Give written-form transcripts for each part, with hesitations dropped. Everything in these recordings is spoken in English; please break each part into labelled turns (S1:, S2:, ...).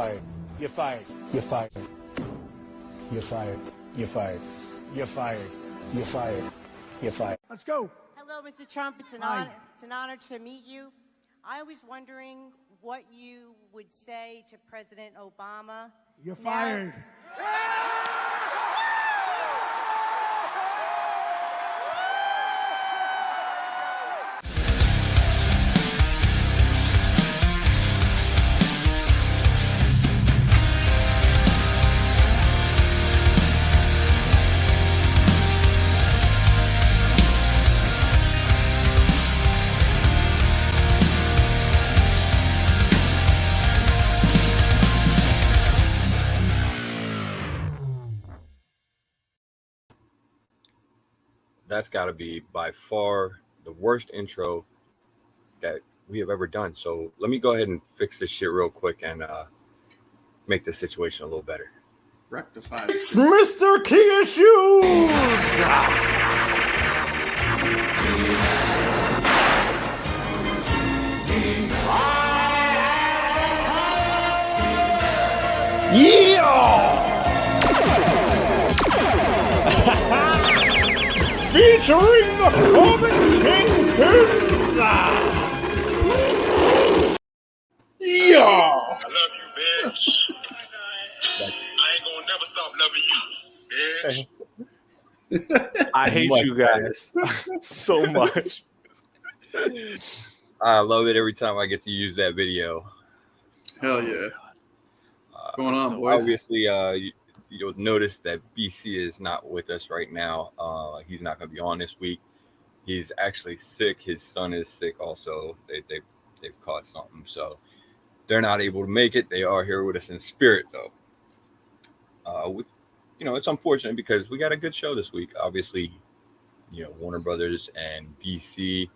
S1: fired. You're fired. You're fired. You're fired. You're fired. You're fired. You're fired. You're fired. Let's go.
S2: Hello, Mr. Trump. It's an honor to meet you. I was wondering what you would say to President Obama.
S1: You're fired.
S3: That's got to be by far the worst intro that we have ever done. So let me go ahead and fix this shit real quick and make the situation a little better.
S4: Rectify.
S1: It's Mr. Key Issues. Yeah! Featuring the Comic Kingpins! Yeah!
S5: I love you, bitch. I ain't gonna never stop loving you, bitch.
S6: I hate you guys so much.
S3: I love it every time I get to use that video.
S4: Hell yeah. What's going on, boys?
S3: Obviously, you'll notice that BC is not with us right now. He's not going to be on this week. He's actually sick. His son is sick also. They've caught something, so they're not able to make it. They are here with us in spirit, though. It's unfortunate because we got a good show this week. Obviously, Warner Brothers and DC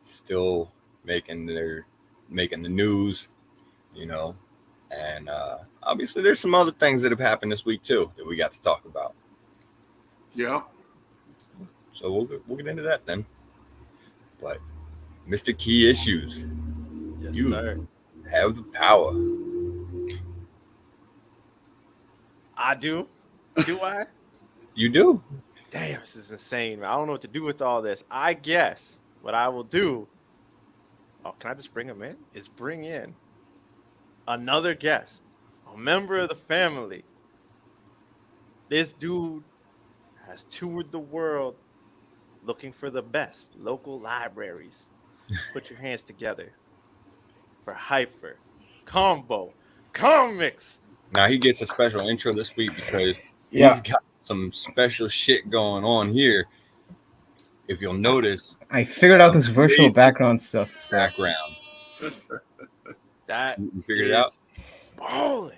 S3: still making the news, and obviously there's some other things that have happened this week too that we got to talk about.
S4: Yeah.
S3: So we'll get into that then. But Mr. Key Issues,
S6: Yes,
S3: you
S6: sir.
S3: have the power.
S6: I do. Do I?
S3: You do.
S6: Damn, this is insane, man. I don't know what to do with all this. I guess what I will do. Oh, can I just bring him in? Is bring in another guest, a member of the family. This dude has toured the world looking for the best local libraries. Put your hands together for Hyper, Combo, Comics.
S3: Now he gets a special intro this week because he's got some special shit going on here. If you'll notice,
S7: I figured out this virtual background stuff. So.
S3: Background.
S6: That
S3: You figured it out?
S6: Balling.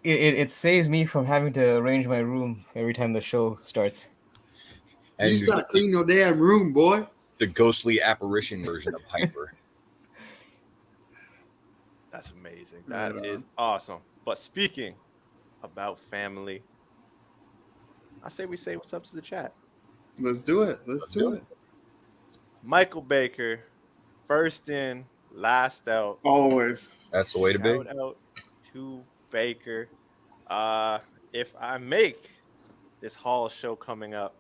S7: It saves me from having to arrange my room every time the show starts.
S3: And
S4: You just gotta clean your damn room, boy.
S3: the ghostly apparition version of Hyper.
S6: That's amazing. That is awesome. But speaking about family, I say we say what's up to the chat.
S4: Let's do it. Let's do it.
S6: Michael Baker, first in, last out.
S4: Always.
S3: That's the way to be.
S6: Shout out to Baker. If I make this Hall show coming up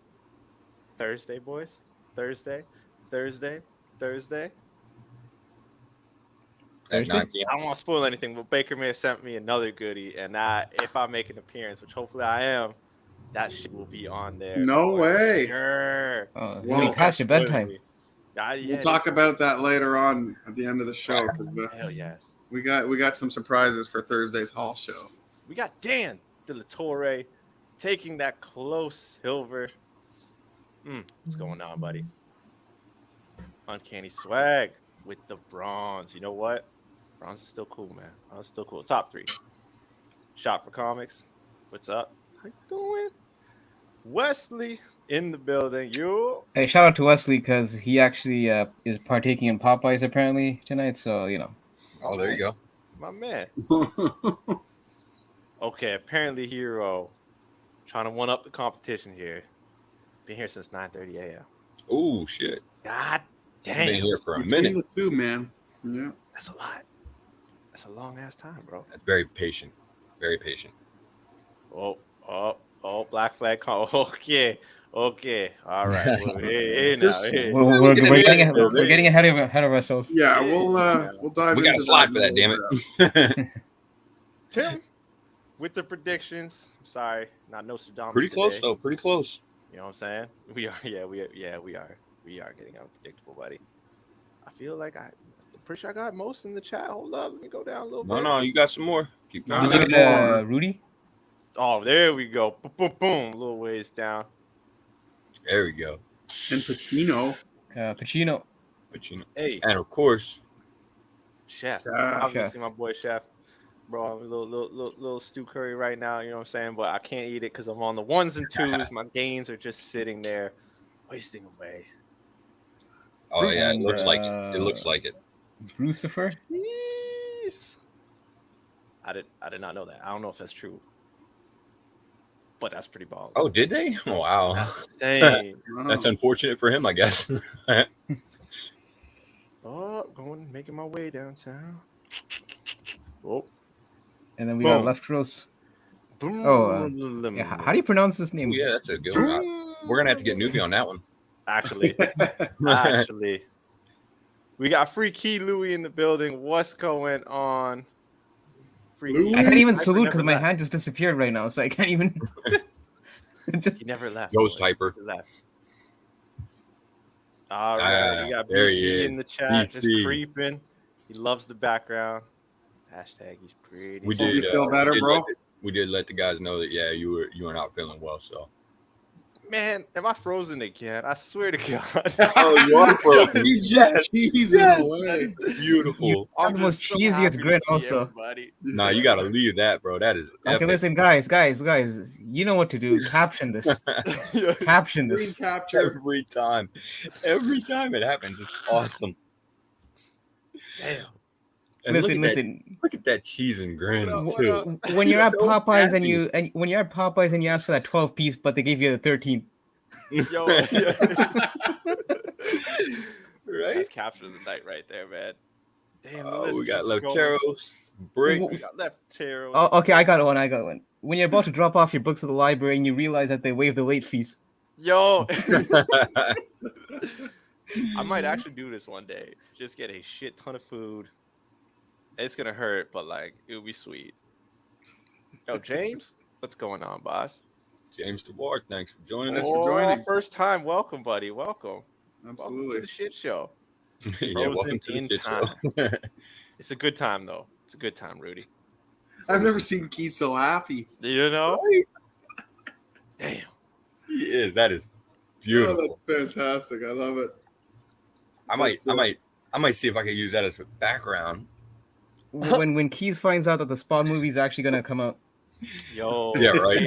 S6: Thursday, boys, Thursday.
S3: At 9 p.m.
S6: I don't want to spoil anything, but Baker may have sent me another goodie, and if I make an appearance, which hopefully I am, that shit will be on there.
S4: No way.
S6: Sure.
S7: Well, past your bedtime.
S4: We'll talk about that later on at the end of the show.
S6: Hell yes.
S4: We got some surprises for Thursday's Hall show.
S6: We got Dan De La Torre taking that close silver. What's going on, buddy? Uncanny swag with the bronze. You know what? Bronze is still cool, man. Bronze is still cool. Top 3. Shop for Comics. What's up? How you doing? Wesley in the building. You.
S7: Hey, shout out to Wesley because he actually is partaking in Popeyes apparently tonight. So
S3: Oh, there you go.
S6: My man. Okay, apparently Hero trying to one up the competition here. Been here since 9:30 a.m.
S3: Oh shit!
S6: God
S3: Been
S6: damn.
S3: here for a minute.
S4: Too, man. Yeah.
S6: That's a lot. That's a long ass time, bro.
S3: That's very patient. Very patient.
S6: Oh, black flag call. Okay. All right. Well, hey, now,
S4: Just-
S6: hey.
S7: We're
S4: Hey.
S7: getting ahead of ourselves.
S4: Yeah, we'll dive
S3: We
S4: into
S3: got to slide
S4: that
S3: for that, damn
S4: later.
S3: it.
S6: Tim, with the predictions. Sorry, not Nostradamus.
S3: Pretty close,
S6: today.
S3: though. Pretty close.
S6: You know what I'm saying? We are. Yeah, we are. We are getting unpredictable, buddy. I feel like I'm pretty sure I got most in the chat. Hold up, let me go down a little bit.
S3: No, you got some more. Keep
S4: No,
S3: going.
S7: Look at Rudy.
S6: Oh, there we go. Boom, boom, boom. A little ways down.
S3: There we go.
S4: And Pacino.
S7: Pacino.
S3: But you know,
S6: Hey,
S3: and of course,
S6: Chef.
S4: Chef.
S6: Obviously, my boy Chef. Bro, I'm a little stew curry right now. You know what I'm saying? But I can't eat it because I'm on the ones and twos. My gains are just sitting there, wasting away.
S3: oh yeah, it
S7: And,
S3: looks like it. It looks like it.
S7: Lucifer.
S6: Jeez. I did not know that. I don't know if that's true, but that's pretty bald.
S3: Oh, did they? Oh, wow.
S6: That's insane.
S3: That's unfortunate for him, I guess.
S6: Making my way downtown. Oh,
S7: And then we
S6: Boom.
S7: got Lefteros.
S6: boom.
S7: Yeah, how do you pronounce this name?
S3: Yeah, that's a good one. We're gonna have to get Newbie on that one.
S6: Actually, we got Free Key Louie in the building. What's going on? Free
S4: Louie?
S6: Key.
S7: I can't even
S6: Hyper
S7: salute
S6: never
S7: because my
S6: left.
S7: hand just disappeared right now, so I can't even.
S6: He never left.
S3: Ghost
S6: boy.
S3: Hyper.
S6: He left. All right, we got
S3: there he
S6: BC
S3: is.
S6: in the chat, just
S3: BC.
S6: creeping. He loves the background. Hashtag he's pretty.
S3: We
S4: Hope
S3: did.
S4: you feel better, bro.
S3: We did let the guys know that you were not feeling well. So.
S6: Man, am I frozen again? I swear to God.
S3: Oh, you are frozen.
S4: He's just cheesing away.
S3: Beautiful.
S7: have the most cheesiest
S6: happy to
S7: grin
S6: see
S7: also.
S6: everybody.
S3: Nah, you gotta leave that, bro. That is
S7: Okay,
S3: epic.
S7: listen, guys, you know what to do. Caption this. Caption
S4: Screen
S7: this.
S4: capture.
S3: Every time it happens, it's awesome.
S6: Damn.
S3: And
S7: Listen.
S3: Look at that cheese and grin
S6: What up,
S3: too.
S6: what up?
S7: When you're at
S3: So
S7: Popeyes
S3: happy.
S7: and when you're at Popeyes and you ask for that 12 piece, but they gave you the 13.
S6: Yo,
S3: Right?
S6: That's capture of the night right there, man. Damn, the
S3: Oh,
S6: list
S3: we got
S6: keeps going.
S3: Lefteros, bricks.
S6: We got Lefteros.
S7: Oh, okay, I got one. When you're about to drop off your books at the library and you realize that they waived the late fees.
S6: Yo, I might actually do this one day. Just get a shit ton of food. It's gonna hurt, but like it'll be sweet. Yo, James, what's going on, boss?
S3: James DeWard, thanks for joining
S4: Thanks
S3: us.
S4: for joining.
S6: First time, welcome, buddy. Welcome to
S4: Absolutely.
S6: the shit show.
S3: Yeah,
S6: Frozen
S3: welcome to the
S6: in
S3: shit show.
S6: It's a good time, though. It's a good time, Rudy.
S4: I've never seen Keith so happy.
S6: You know?
S3: Right?
S6: Damn.
S3: He is. That is
S4: Oh,
S3: beautiful.
S4: that's fantastic. I love it.
S3: I might see if I can use that as a background.
S7: When Keys finds out that the Spawn movie is actually gonna come out.
S6: Yo.
S3: Yeah, right.
S6: hey.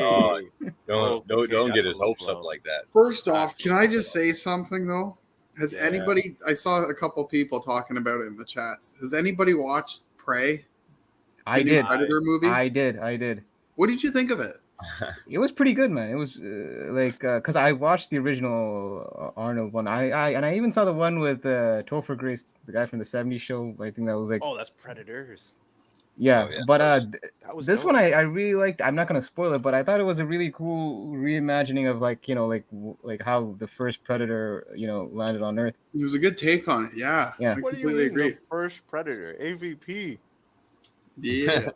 S3: Don't
S6: Okay,
S3: get
S6: that's
S3: his
S6: a low
S3: hopes
S6: blow.
S3: up like that.
S4: First off, can I just say something though? Has
S3: Yeah.
S4: anybody? I saw a couple people talking about it in the chats. Has anybody watched Prey?
S7: I
S4: The new
S7: did.
S4: Predator movie.
S7: I did.
S4: What did you think of it?
S7: It was pretty good, man. It was because I watched the original Arnold one. I even saw the one with Topher Grace, the guy from the '70s show. I think that was like
S6: Oh, that's Predators.
S7: yeah.
S3: Oh, yeah.
S7: But
S6: That was
S7: this
S6: dope.
S7: one I really liked. I'm not gonna spoil it, but I thought it was a really cool reimagining of like how the first Predator landed on Earth.
S4: It was a good take on it. Yeah.
S7: Yeah.
S4: I
S6: What do you
S4: completely
S6: mean
S4: agree.
S6: the first Predator? AVP.
S4: Yeah.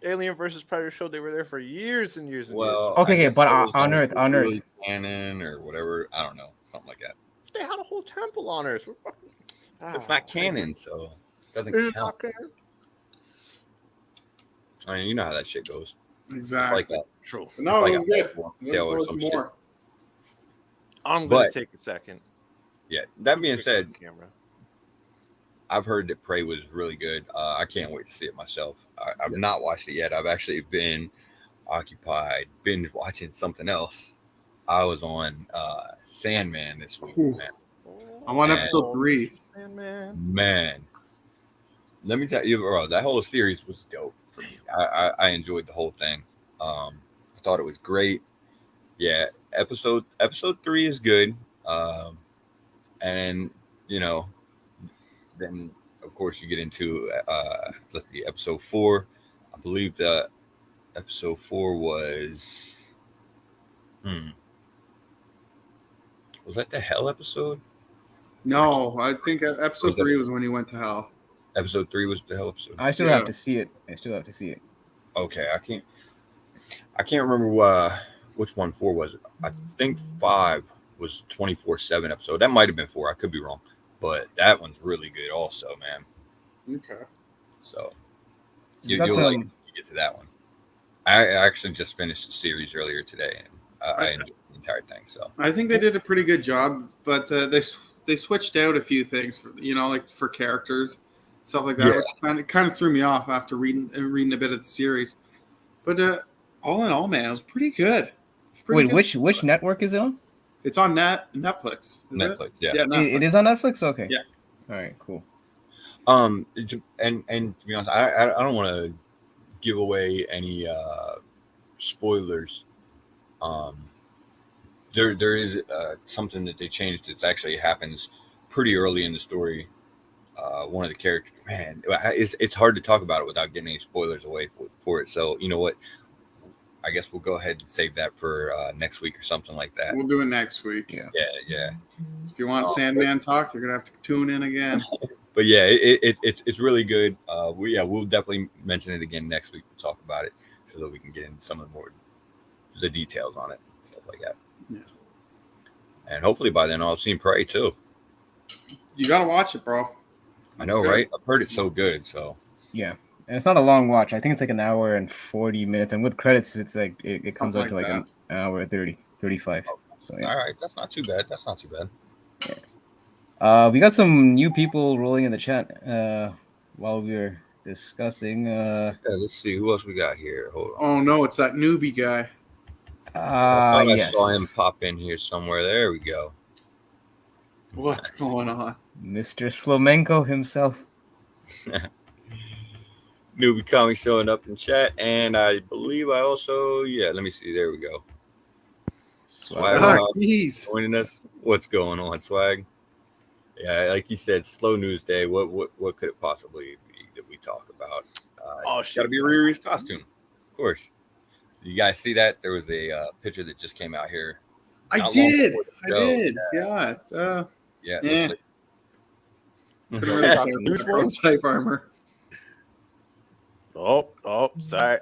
S6: Alien versus Predator show. They were there for years and years and
S3: Well,
S7: Okay,
S3: I
S7: okay,
S3: guess
S7: but
S3: that was
S7: on Earth,
S3: really canon or whatever. I don't know, something like that.
S6: years. They had a whole temple on Earth. We're fucking...
S3: It's not canon, so it doesn't
S6: Is it
S3: count.
S6: not canon?
S3: I mean, you know how that shit goes.
S4: Exactly.
S3: Like that.
S6: True.
S4: But no,
S3: Like
S4: it
S3: a
S4: was good.
S3: Hawk
S4: Look
S3: tail or
S4: forward
S3: some
S4: to
S3: shit.
S4: more.
S6: I'm gonna
S3: But-
S6: take a second.
S3: Yeah. That being
S6: Fix the
S3: said,
S6: camera.
S3: I've heard that Prey was really good. I can't wait to see it myself. I've not watched it yet. I've actually been occupied, binge watching something else. I was on Sandman this week,
S4: Ooh.
S3: man.
S4: I'm on
S3: Man.
S4: episode 3.
S3: Man, let me tell you, bro, that whole series was dope for me. I enjoyed the whole thing. I thought it was great. Yeah, episode 3 is good. And then of course, you get into let's see, episode 4. I believe that episode 4 was was that the hell episode?
S4: No, I think episode 3 was when he went to hell.
S3: Episode 3 was the hell episode.
S7: I still have to see it.
S3: Okay, I can't remember which one 4 was. I think 5 was 24/7 episode. That might have been 4. I could be wrong, but that one's really good also, man.
S4: Okay.
S3: So you'll like you get to that one. I actually just finished the series earlier today, and I enjoyed the entire thing. So
S4: I think they did a pretty good job, but they switched out a few things for like for characters, stuff like that, which kind of threw me off after reading a bit of the series. But all in all, man, it was pretty good.
S7: Wait, which network is it on?
S4: It's on Netflix.
S3: Netflix, yeah.
S4: Netflix.
S7: It is on Netflix. Okay.
S4: Yeah.
S7: All right. Cool.
S3: And to be honest, I don't want to give away any spoilers. There is something that they changed. It actually happens pretty early in the story. One of the characters, man, it's hard to talk about it without getting any spoilers away for it. So you know what? I guess we'll go ahead and save that for next week or something like that.
S4: We'll do it next week.
S7: Yeah.
S4: If you want Sandman talk, you're gonna have to tune in again.
S3: But yeah, it's really good. We'll definitely mention it again next week. We'll talk about it so that we can get into some of the details on it, stuff like that.
S4: Yeah.
S3: And hopefully by then I'll have seen Prey too.
S4: You gotta watch it, bro.
S3: I know, right? I've heard it's so good. So
S7: yeah, and it's not a long watch. I think it's like an hour and 40 minutes, and with credits, it's like it comes out to like an hour 35. So yeah.
S3: All right, that's not too bad.
S7: Yeah. We got some new people rolling in the chat while we were discussing.
S3: Let's see who else we got here. Hold on.
S4: Oh no, it's that newbie guy.
S3: I saw him pop in here somewhere. There we go.
S4: What's going on?
S7: Mr. Slomenko himself.
S3: Newbie comic showing up in chat, and I believe I also let me see. There we go. Swag joining us. What's going on, Swag? Yeah, like you said, slow news day. What could it possibly be that we talk about? It's got to be Riri's costume, of course. You guys see that? There was a picture that just came out here.
S4: I did. Yeah. Type armor.
S6: Oh, sorry.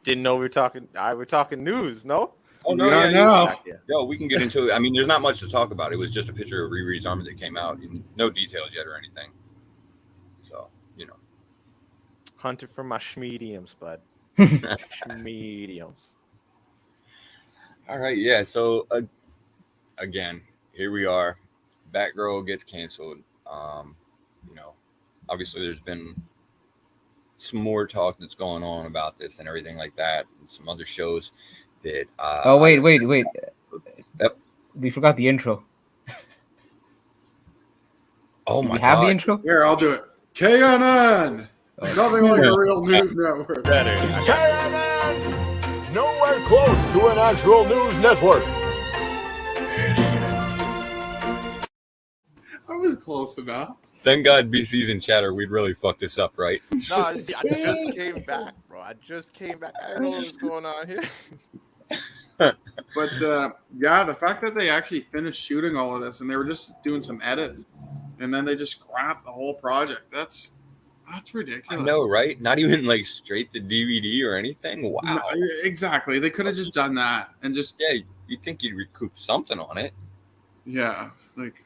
S6: Didn't know we were talking. We're talking news. No.
S3: Oh no, yeah. Yo, we can get into it. I mean, there's not much to talk about. It was just a picture of Riri's armor that came out, and no details yet or anything. So
S6: hunting for my schmediums, bud. Mediums.
S3: All right, yeah. So again, here we are. Batgirl gets canceled. Obviously, there's been some more talk that's going on about this and everything like that, and some other shows that.
S7: Wait.
S3: Yep.
S7: We forgot the intro.
S3: Oh my God!
S7: Have the intro?
S4: Here, I'll do it. KNN. Nothing like a real news network.
S1: KNN, nowhere close to an actual news network.
S4: I was close enough.
S3: Thank God BC's in chatter. We'd really fuck this up, right?
S6: No, see, I just came back, bro. I don't know what was going on here.
S4: But the fact that they actually finished shooting all of this and they were just doing some edits and then they just scrapped the whole project. That's ridiculous.
S3: I know, right? Not even like straight to DVD or anything. Wow.
S4: No, exactly. They could have just done that and just
S3: you'd think you'd recoup something on it.
S4: Yeah, like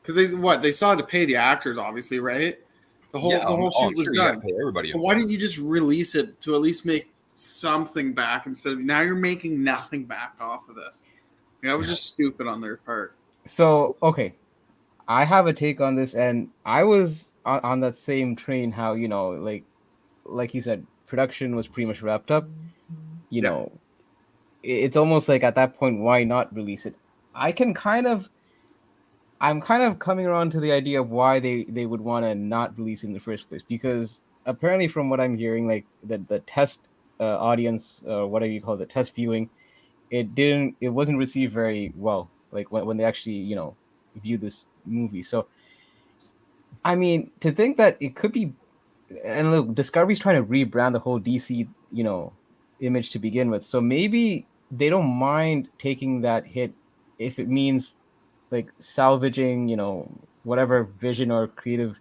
S4: because they still had to pay the actors, obviously, right? The whole shoot was done.
S3: Everybody.
S4: So why didn't you just release it to at least make something back instead of now you're making nothing back off of this? That was just stupid on their part.
S7: So okay, I have a take on this, and I was on that same train. How like you said, production was pretty much wrapped up. It's almost like at that point, why not release it? I'm kind of coming around to the idea of why they would want to not release it in the first place, because apparently from what I'm hearing, like the test audience, whatever you call it, the test viewing, it wasn't received very well, like when they actually viewed this movie. So I mean, to think that it could be, and look, Discovery's trying to rebrand the whole DC, image to begin with. So maybe they don't mind taking that hit if it means like salvaging, whatever vision or creative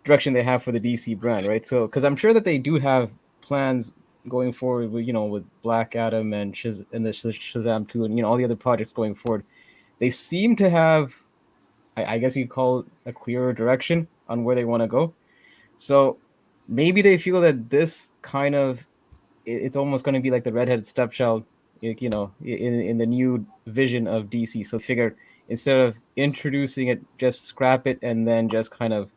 S7: direction they have for the DC brand, right? So, because I'm sure that they do have plans going forward with, with Black Adam and and the Shazam 2 and all the other projects going forward. They seem to have, I guess you'd call it, a clearer direction on where they want to go. So maybe they feel that this kind of it's almost going to be like the redheaded stepchild, in the new vision of DC. So figure instead of introducing it, just scrap it and then just kind of,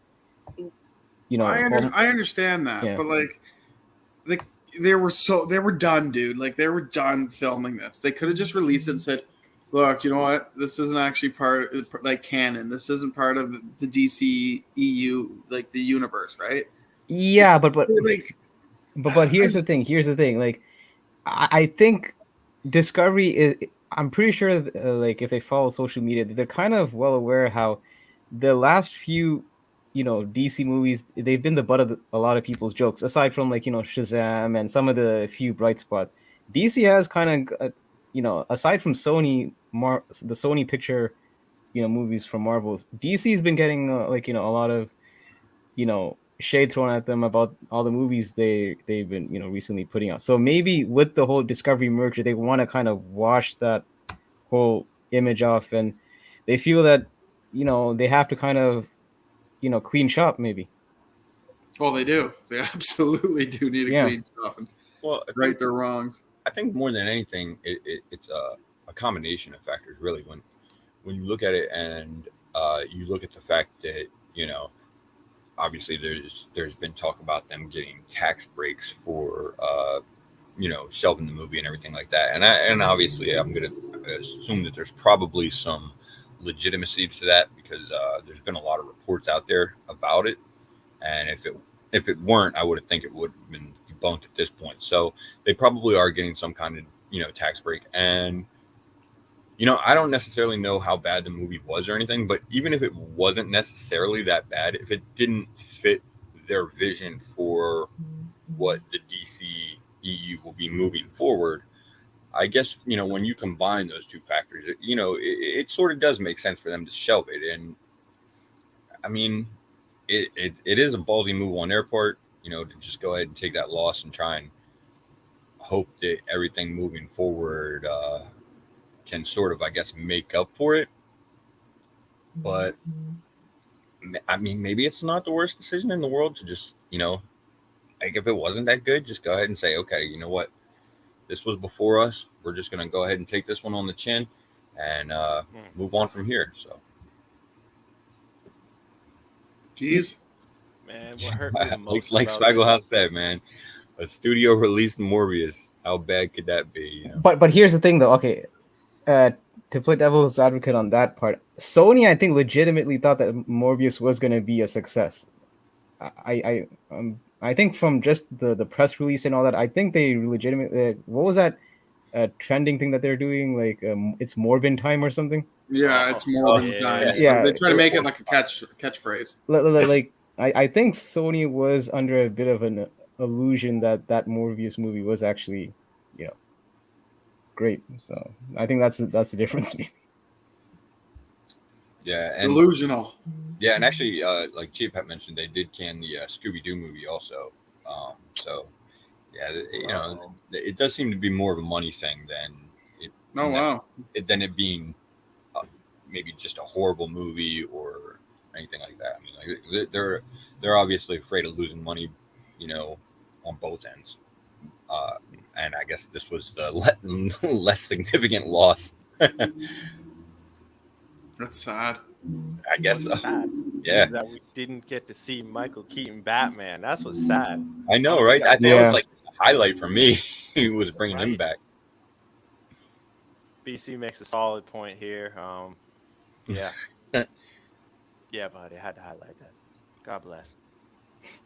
S4: I understand that,
S7: yeah.
S4: but like they were done, dude. Like they were done filming this. They could have just released it and said, "Look, you know what? This isn't actually part like canon. This isn't part of the DCEU, like the universe, right?"
S7: Yeah, but
S4: like,
S7: here's the thing. Like, I think Discovery is. I'm pretty sure, like, if they follow social media, they're kind of well aware how the last few, DC movies, they've been the butt of a lot of people's jokes. Aside from like Shazam and some of the few bright spots, DC has kind of, aside from Sony, the Sony picture, movies from Marvel's, DC's been getting a lot of, shade thrown at them about all the movies they've been recently putting out. So maybe with the whole Discovery merger, they want to kind of wash that whole image off, and they feel that they have to kind of clean shop maybe.
S4: Well, they do. They absolutely do need a clean shop and right their wrongs.
S3: I think more than anything, it's a combination of factors, really. When you look at it and you look at the fact that obviously there's been talk about them getting tax breaks for shelving the movie and everything like that, and obviously I'm gonna assume that there's probably some legitimacy to that because there's been a lot of reports out there about it, and if it weren't, I would think it would have been debunked at this point. So they probably are getting some kind of tax break. And I don't necessarily know how bad the movie was or anything, but even if it wasn't necessarily that bad, if it didn't fit their vision for what the DCEU will be moving forward, I guess, when you combine those two factors, it sort of does make sense for them to shelve it. And I mean, it is a ballsy move on their part, to just go ahead and take that loss and try and hope that everything moving forward can sort of, I guess, make up for it. But I mean, maybe it's not the worst decision in the world to just, like if it wasn't that good, just go ahead and say, okay, you know what? This was before us. We're just going to go ahead and take this one on the chin and move on from here. So,
S4: jeez,
S6: man, what hurt me the most?
S3: Like Spagglehouse said, man, a studio released Morbius. How bad could that be?
S7: But here's the thing, though. Okay, to play devil's advocate on that part, Sony, I think, legitimately thought that Morbius was going to be a success. I think from just the press release and all that, I think they legitimately what was that trending thing that they're doing? Like it's Morbin time or something.
S4: Yeah, it's Morbin time.
S7: Yeah,
S4: they try to make it like a catchphrase.
S7: Like I think Sony was under a bit of an illusion that Morbius movie was actually, great. So I think that's the difference.
S3: Yeah, and
S4: delusional.
S3: Yeah, and actually, like Chief had mentioned, they did can the Scooby-Doo movie also. So yeah, it does seem to be more of a money thing than it being maybe just a horrible movie or anything like that. I mean, like they're obviously afraid of losing money, on both ends. And I guess this was the less significant loss.
S4: That's sad.
S3: I guess so.
S6: Sad.
S3: Yeah.
S6: Is that we didn't get to see Michael Keaton Batman. That's what's sad.
S3: I know, right? That was like a highlight for me. He was bringing him back.
S6: BC makes a solid point here. Yeah. Yeah, buddy. I had to highlight that. God bless.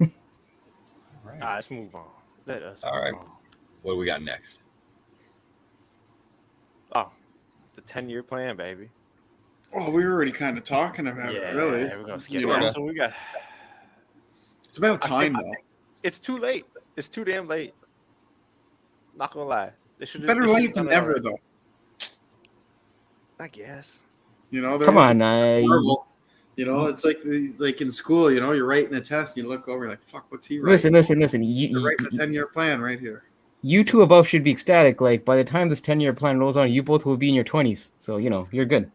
S3: All right.
S6: Let's move on. Let us
S3: All right.
S6: move on.
S3: What do we got next?
S6: Oh, the 10-year plan, baby.
S4: Oh, we were already kind of talking about it, really.
S6: We're gonna skip that. So we got
S4: It's about time, though.
S6: It's too late. It's too damn late. Not gonna lie. They should
S4: Better late than ever, though.
S6: I guess.
S4: You know,
S7: Come on,
S4: Marvel. You know, it's like in school. You know, you're writing a test, and you look over, you're like, "Fuck, what's he writing?"
S7: Listen.
S4: You're writing a 10-year plan right here.
S7: You two above should be ecstatic. Like, by the time this 10-year plan rolls on, you both will be in your 20s. So, you know, you're good.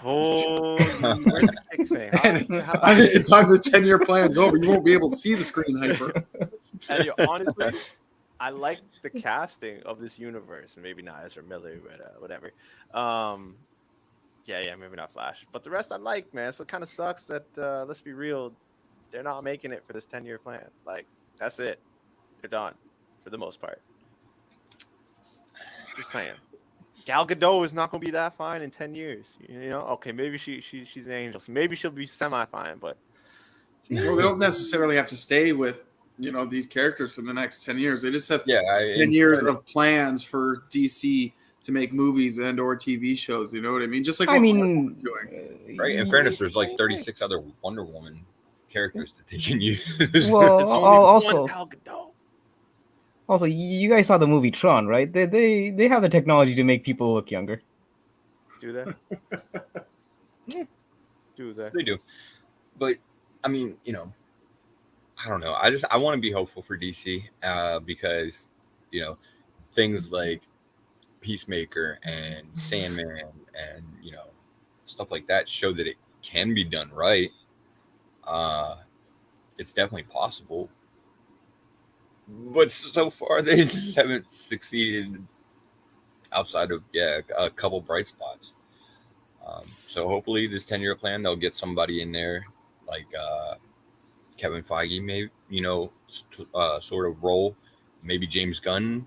S6: Oh, where's the kick thing?
S4: By the time the 10-year plan's over, you won't be able to see the screen, Hyper.
S6: And honestly, I like the casting of this universe. Maybe not Ezra Miller, but whatever. Yeah, maybe not Flash. But the rest I like, man. So it kind of sucks that, let's be real, they're not making it for this 10-year plan. Like, that's it. They're done for the most part. Just saying. Gal Gadot is not going to be that fine in 10 years. You know, okay, maybe she's an angel. So maybe she'll be semi-fine, but...
S4: Well, they don't necessarily have to stay with, you know, these characters for the next 10 years. They just have 10 years of plans for DC to make movies and or TV shows. You know what I mean? Just like
S7: doing.
S3: Right. In fairness, there's like 36 other Wonder Woman characters that they can use.
S7: Well, also, you guys saw the movie Tron, right? They have the technology to make people look younger.
S6: Do they? Do they?
S3: They do. But I mean, you know, I don't know. I want to be hopeful for DC because, you know, things like Peacemaker and Sandman and, you know, stuff like that show that it can be done right. It's definitely possible. But so far, they just haven't succeeded outside of, a couple bright spots. So hopefully this 10-year plan, they'll get somebody in there like Kevin Feige, maybe, you know, sort of role. Maybe James Gunn.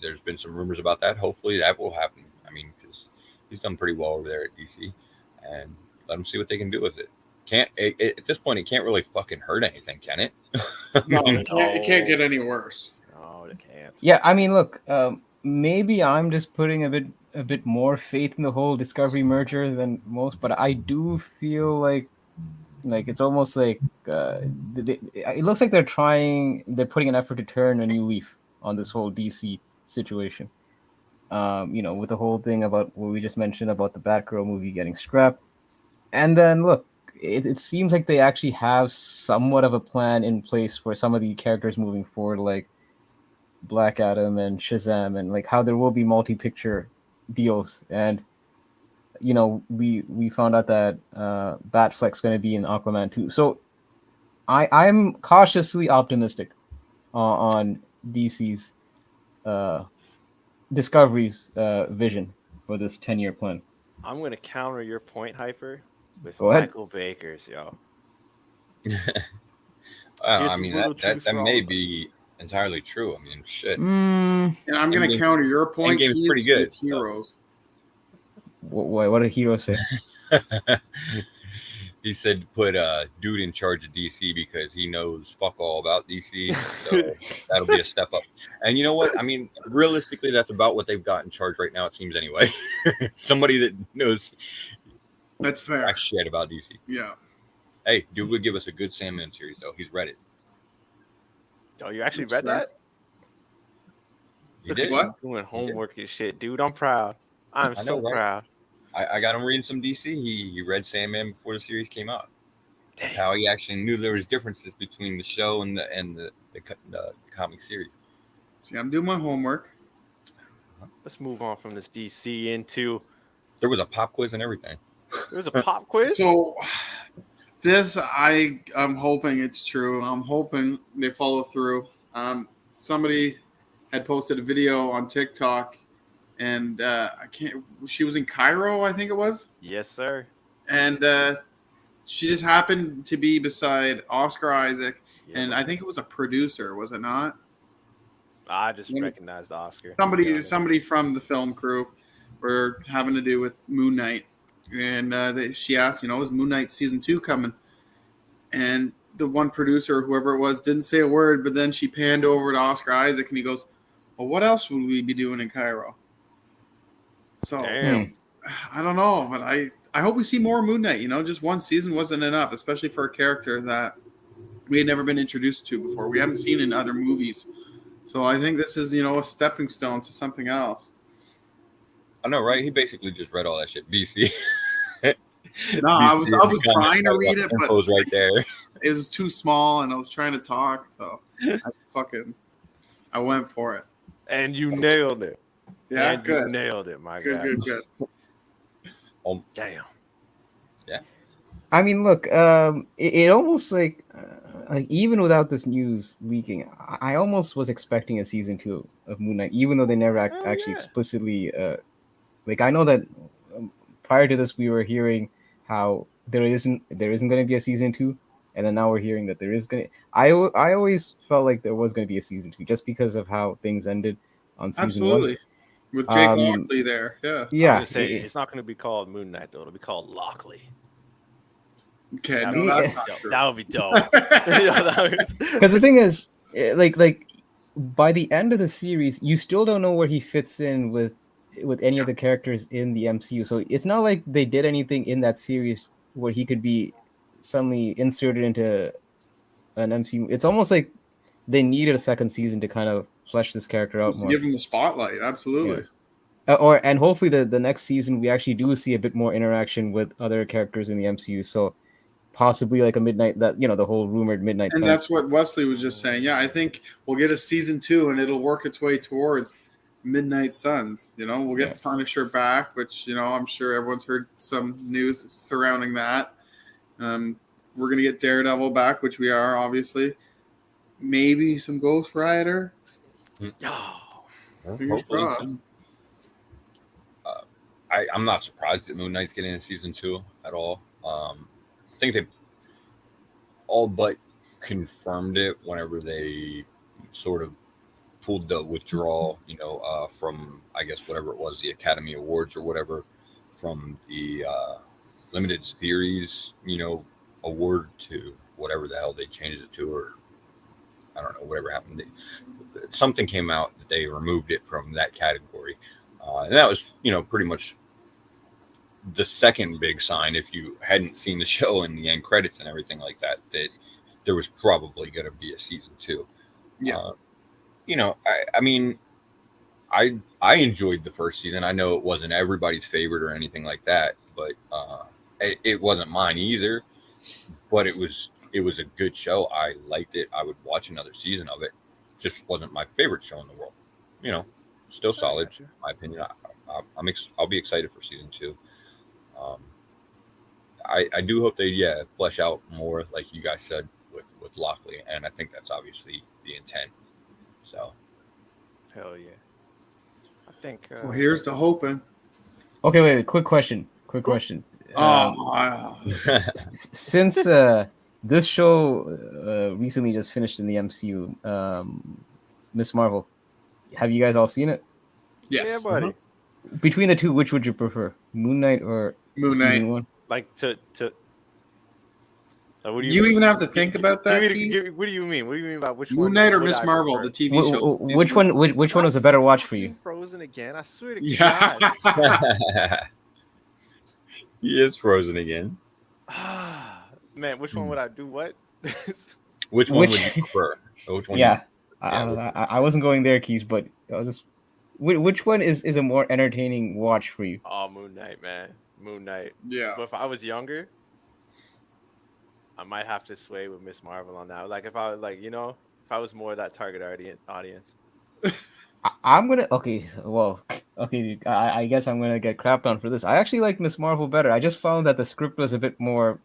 S3: There's been some rumors about that. Hopefully that will happen. I mean, because he's done pretty well over there at DC. And let them see what they can do with it. At this point, it can't really fucking hurt anything, can it?
S4: No, it can't get any worse.
S6: No, it can't.
S7: Yeah, I mean, look, maybe I'm just putting a bit more faith in the whole Discovery merger than most, but I do feel like it's almost like it looks like they're putting an effort to turn a new leaf on this whole DC situation. You know, with the whole thing about what we just mentioned about the Batgirl movie getting scrapped, and then look. It seems like they actually have somewhat of a plan in place for some of the characters moving forward, like Black Adam and Shazam, and like how there will be multi-picture deals. And you know, we found out that Batfleck's going to be in Aquaman 2. So I'm cautiously optimistic on DC's Discovery's vision for this 10-year plan.
S6: I'm going to counter your point, Hyper. With
S7: Go ahead.
S6: Michael Baker's, yo.
S3: I mean, that may be entirely true. I mean, shit.
S4: And I'm going to counter your point.
S3: Endgame's pretty good.
S4: Heroes.
S7: What did Hero say?
S3: He said put a dude in charge of DC because he knows fuck all about DC. So that'll be a step up. And you know what? I mean, realistically, that's about what they've got in charge right now, it seems anyway. Somebody that knows...
S4: That's fair.
S3: Shit about DC.
S4: Yeah.
S3: Hey, dude would give us a good Sandman series, though. He's read it.
S6: Oh, you actually read that?
S3: You did?
S4: What?
S6: Doing homework and shit, dude. I'm proud. I'm so proud.
S3: I got him reading some DC. He read Sandman before the series came out. That's how he actually knew there was differences between the show and the comic series.
S4: See, I'm doing my homework.
S6: Let's move on from this DC into...
S3: There was a pop quiz and everything.
S6: There was a pop quiz?
S4: So this, I'm hoping it's true. I'm hoping they follow through. Somebody had posted a video on TikTok, and she was in Cairo, I think it was.
S6: Yes, sir.
S4: And she just happened to be beside Oscar Isaac, and I think it was a producer, was it not?
S6: I just recognized Oscar.
S4: Somebody from the film crew were having to do with Moon Knight. And she asked, is Moon Knight season 2 coming? And the one producer, whoever it was, didn't say a word, but then she panned over to Oscar Isaac, and he goes, well, what else would we be doing in Cairo? So, I don't know, but I hope we see more Moon Knight. Just one season wasn't enough, especially for a character that, we had never been introduced to before. We haven't seen in other movies. So I think this is, a stepping stone to something else.
S3: I know, right? He basically just read all that shit. BC.
S4: No, I was trying to read it, but
S3: it was right there.
S4: It was too small, and I was trying to talk, so I went for it.
S6: And you nailed it.
S4: Yeah,
S6: and
S4: good.
S6: You nailed it, my
S4: guy. Good.
S6: Damn.
S3: Yeah.
S7: I mean, look, it almost like even without this news leaking, I almost was expecting a season 2 of Moon Knight, even though they never actually explicitly. I know that prior to this, we were hearing how there isn't going to be a season 2, and then now we're hearing that there is going to. I always felt like there was going to be a season 2 just because of how things ended on season 1.
S4: With Jake Lockley there, yeah.
S6: Yeah. Just say it's not going to be called Moon Knight though; it'll be called Lockley.
S4: Okay, that's not true.
S6: That would be dope.
S7: Because the thing is, like by the end of the series, you still don't know where he fits in with any of the characters in the MCU. So it's not like they did anything in that series where he could be suddenly inserted into an MCU. It's almost like they needed a second season to kind of flesh this character out more.
S4: Give him the spotlight, absolutely.
S7: Yeah. And hopefully the next season we actually do see a bit more interaction with other characters in the MCU. So possibly like a Midnight, that the whole rumored Midnight Suns.
S4: And that's what Wesley was just saying. Yeah, I think we'll get a season 2 and it'll work its way towards Midnight Suns. We'll get Punisher back, which I'm sure everyone's heard some news surrounding that. We're gonna get Daredevil back, which we are obviously. Maybe some Ghost Rider. Fingers crossed.
S3: I'm not surprised that Moon Knight's getting a season 2 at all. I think they all but confirmed it whenever they sort of pulled the withdrawal, from, I guess, whatever it was, the Academy Awards or whatever, from the limited series, award to whatever the hell they changed it to, or I don't know, whatever happened. Something came out that they removed it from that category. And that was, pretty much the second big sign, if you hadn't seen the show and the end credits and everything like that, that there was probably going to be a season 2.
S4: Yeah.
S3: I mean, I enjoyed the first season. I know it wasn't everybody's favorite or anything like that, but it wasn't mine either. But it was a good show. I liked it. I would watch another season of it. Just wasn't my favorite show in the world. Still solid, in my opinion. I'll be excited for season 2. I do hope they flesh out more, like you guys said, with Lockley, and I think that's obviously the intent. So,
S6: hell yeah. I think.
S4: Well, here's the hoping.
S7: Okay, wait. Quick question. Since this show recently just finished in the MCU, Miss Marvel, have you guys all seen it?
S4: Yes.
S6: Yeah, buddy.
S7: Between the two, which would you prefer, Moon Knight or
S4: Moon Knight?
S7: One?
S6: Like to. What do
S4: you even have to think about that?
S6: What do you mean? What do you mean by which
S4: Moon
S6: one?
S4: Knight or Miss Marvel, the TV show?
S7: Which one? Which one was a better watch for you?
S6: Frozen again? I swear to God.
S3: He is frozen again.
S6: Man, which one would I do? What?
S3: Which one would you prefer? Which one?
S7: Yeah, I wasn't going there, Keys, but I was just. Which one is a more entertaining watch for you?
S6: Oh, Moon Knight, man. Moon Knight.
S4: Yeah.
S6: But if I was younger, I might have to sway with Miss Marvel on that. Like if I was if I was more of that target audience.
S7: I'm gonna I guess I'm gonna get crapped on for this. I actually like Miss Marvel better. I just found that the script was a bit more.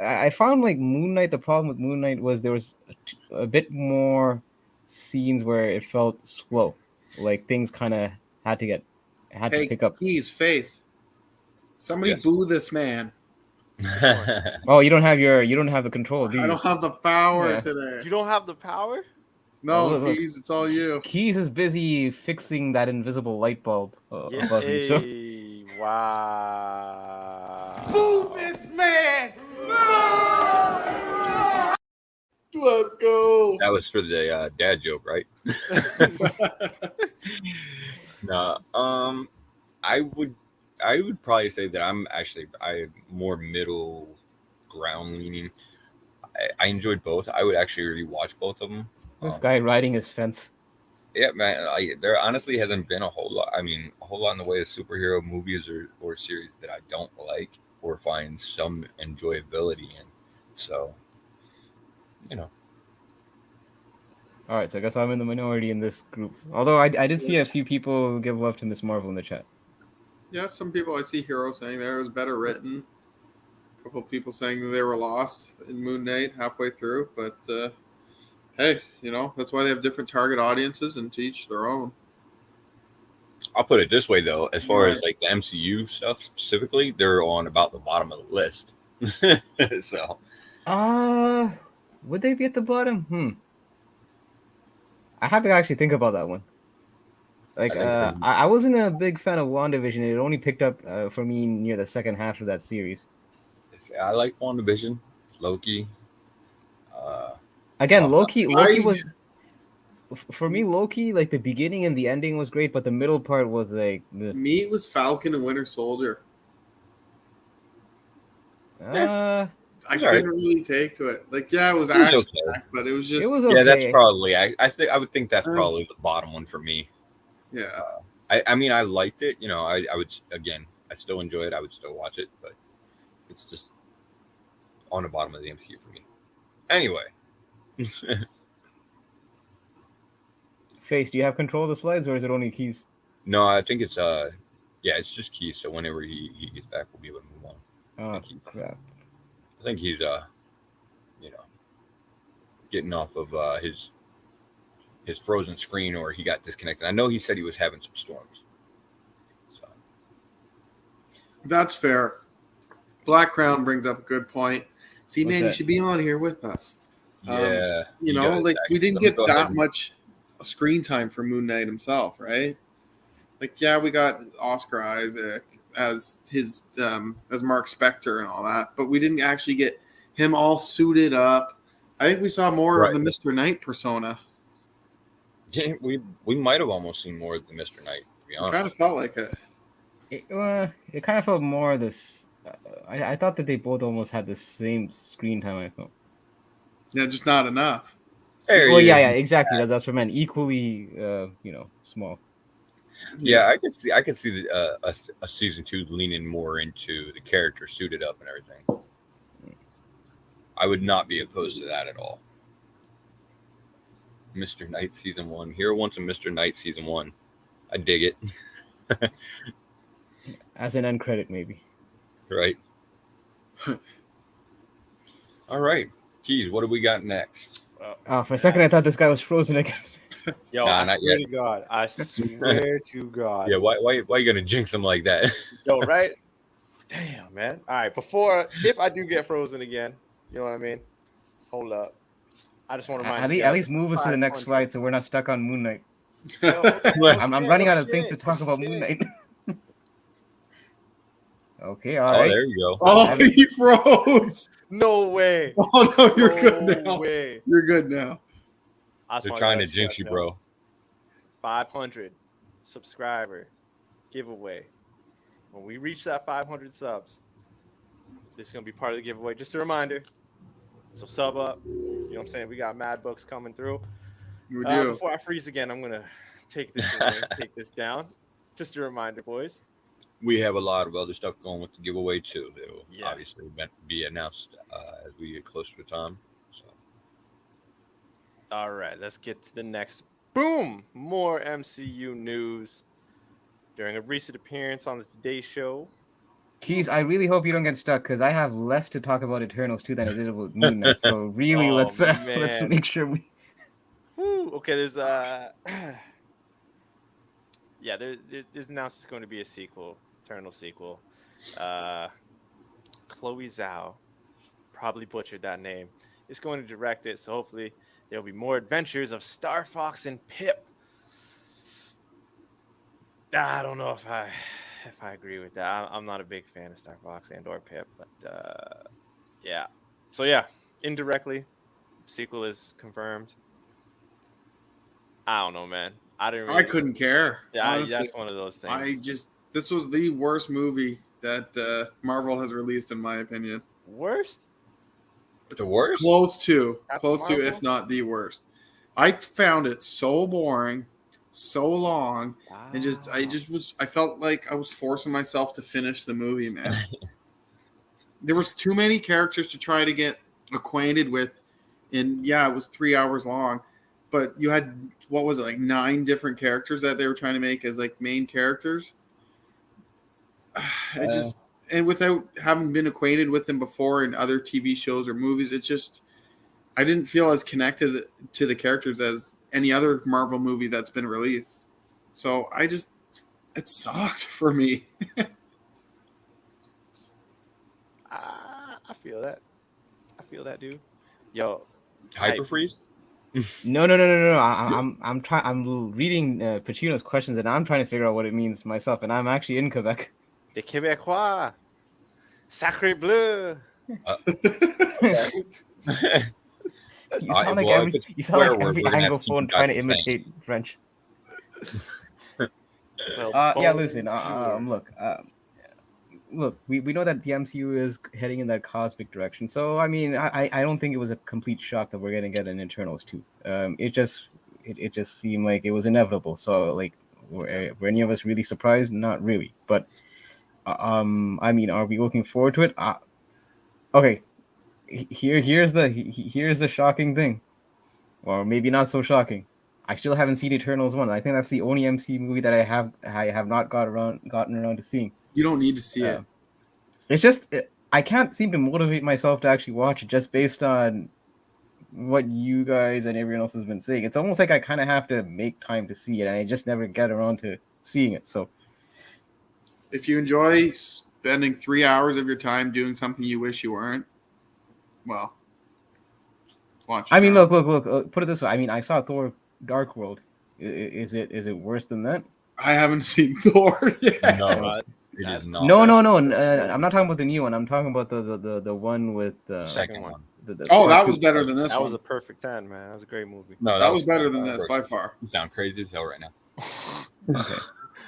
S7: I found like Moon Knight. The problem with Moon Knight was there was a bit more scenes where it felt slow. Like things kind of had to pick up.
S4: Keys face. Somebody boo this man.
S7: Oh, you don't have the control, do you?
S4: I don't have the power today.
S6: You don't have the power?
S4: No, look. Keys, it's all you.
S7: Keys is busy fixing that invisible light bulb above you. So.
S6: Wow.
S1: Boo this man!
S4: Let's go.
S3: That was for the dad joke, right? No, I would probably say that I'm more middle ground leaning. I enjoyed both. I would actually rewatch both of them.
S7: This guy riding his fence.
S3: Yeah, man. There honestly hasn't been a whole lot. I mean, a whole lot in the way of superhero movies or series that I don't like or find some enjoyability in. So, you know.
S7: All right, so I guess I'm in the minority in this group. Although I did see a few people give love to Miss Marvel in the chat.
S4: Yeah, some people I see Hero saying there it was better written. A couple of people saying that they were lost in Moon Knight halfway through, but hey, you know, that's why they have different target audiences and to each their own.
S3: I'll put it this way though, as far as like the MCU stuff specifically, they're on about the bottom of the list. So,
S7: would they be at the bottom? I have to actually think about that one. Like, I wasn't a big fan of WandaVision. It only picked up for me near the second half of that series.
S3: I like WandaVision, Loki.
S7: Again, Loki was for me. Loki, like the beginning and the ending was great, but the middle part was like
S4: me. It was Falcon and Winter Soldier. I couldn't really take to it. Like, yeah, it was action, okay. But it was just.
S7: It was okay.
S3: Yeah, that's probably. I would think that's probably the bottom one for me.
S4: Yeah.
S3: I mean, I liked it. You know, I would again. I still enjoy it. I would still watch it, but it's just on the bottom of the MCU for me. Anyway.
S7: Face, do you have control of the slides, or is it only keys?
S3: No, I think it's it's just keys. So whenever he gets back, we'll be able to move on.
S7: Oh crap.
S3: I think he's getting off of his frozen screen, or he got disconnected. I know he said he was having some storms. So
S4: that's fair. Black Crown brings up a good point. See, man, you should be on here with us.
S3: Yeah,
S4: you know, like we didn't get that much screen time for Moon Knight himself, right? Like, yeah, we got Oscar Isaac as his as Mark Spector and all that, but we didn't actually get him all suited up. I think we saw more of the Mr. Knight persona.
S3: Yeah, we might have almost seen more of the Mr. Knight. To be honest,
S4: it kind of felt like it.
S7: It kind of felt more this. I thought that they both almost had the same screen time. I thought.
S4: Yeah, just not enough.
S7: Well, yeah, exactly. That's what I meant. Equally, small.
S3: Yeah, I could see a season 2 leaning more into the character suited up and everything. I would not be opposed to that at all. Mr. Knight season 1. Hero wants a Mr. Knight season 1. I dig it.
S7: As an end credit, maybe.
S3: Right. All right. Keys, what do we got next?
S7: For a second, I thought this guy was frozen again.
S6: Yo, I swear to God. I swear to God.
S3: Yeah, why are you going to jinx him like that?
S6: Yo, right? Damn, man. All right, if I do get frozen again, you know what I mean? Hold up. I just want to remind
S7: you. At least move us to the next slide so we're not stuck on Moon Knight. I'm running out of things to talk about Moon Knight. Okay, all right.
S3: There you go.
S4: Oh, he froze.
S6: No way.
S4: Oh, no, you're good now.
S6: No way.
S4: You're good now.
S3: They're trying to jinx you, bro.
S6: 500 subscriber giveaway. When we reach that 500 subs, this is going to be part of the giveaway. Just a reminder. So sub up. You know what I'm saying? We got mad books coming through.
S4: We do.
S6: Before I freeze again, I'm going to take this away, take this down. Just a reminder, boys.
S3: We have a lot of other stuff going with the giveaway too. That will obviously be announced as we get closer to time. So.
S6: All right, let's get to the next. Boom! More MCU news. During a recent appearance on the Today Show.
S7: Keys, I really hope you don't get stuck because I have less to talk about Eternals 2 than I did about Moon Knight. So really, let's make sure we.
S6: Woo, okay, there's there's announced it's going to be a sequel. Eternal sequel. Chloe Zhao, probably butchered that name, is going to direct it, so hopefully there'll be more adventures of Star Fox and Pip. I don't know if I agree with that. I'm not a big fan of Star Fox and or Pip, but yeah. So yeah, indirectly, sequel is confirmed. I don't know, man. I
S4: couldn't care.
S6: Yeah, honestly, that's one of those things.
S4: This was the worst movie that Marvel has released, in my opinion.
S6: Worst?
S3: The worst?
S4: Close to,
S6: Marvel?
S4: if not the worst. I found it so boring, so long, and I felt like I was forcing myself to finish the movie, man. There was too many characters to try to get acquainted with, and yeah, it was 3 hours long, but you had, what was it, like 9 different characters that they were trying to make as like main characters. And without having been acquainted with them before in other TV shows or movies, I didn't feel as connected to the characters as any other Marvel movie that's been released. So it sucked for me.
S6: I feel that. I feel that, dude. Yo,
S3: Hyperfreeze?
S7: No. I'm reading Pacino's questions, and I'm trying to figure out what it means myself. And I'm actually in Quebec.
S6: Les Québécois, sacré bleu.
S7: You sound like every anglophone trying to imitate French. Yeah, listen. Look, we know that the MCU is heading in that cosmic direction. So, I mean, I don't think it was a complete shock that we're going to get an Eternals 2. It just seemed like it was inevitable. So, like, were any of us really surprised? Not really. But, I mean, are we looking forward to it? Okay. Here's the shocking thing. Or maybe not so shocking. I still haven't seen Eternals 1. I think that's the only MCU movie that I have not gotten around to seeing.
S4: You don't need to see it.
S7: It's just I can't seem to motivate myself to actually watch it just based on what you guys and everyone else has been saying. It's almost like I kind of have to make time to see it, and I just never get around to seeing it. So,
S4: if you enjoy spending 3 hours of your time doing something you wish you weren't, well, watch it.
S7: I mean, look. Put it this way. I mean, I saw Thor: Dark World. Is it worse than that?
S4: I haven't seen Thor yet.
S3: No. It is not.
S7: No. I'm not talking about the new one. I'm talking about the one with the
S3: second one.
S4: That was better than this one.
S6: That was a perfect 10, man. That was a great movie.
S3: No,
S4: that was better than this by far.
S3: You sound crazy as hell right now.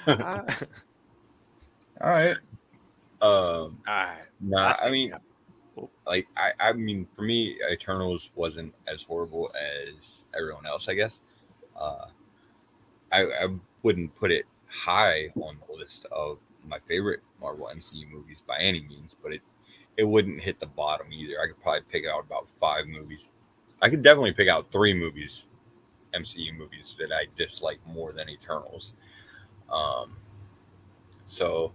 S7: Okay. All right.
S3: Nah, I mean, like I mean, for me, Eternals wasn't as horrible as everyone else, I guess. I wouldn't put it high on the list of my favorite Marvel MCU movies by any means, but it wouldn't hit the bottom either. I could probably pick out about 5 movies. I could definitely pick out 3 movies, MCU movies, that I dislike more than Eternals. So,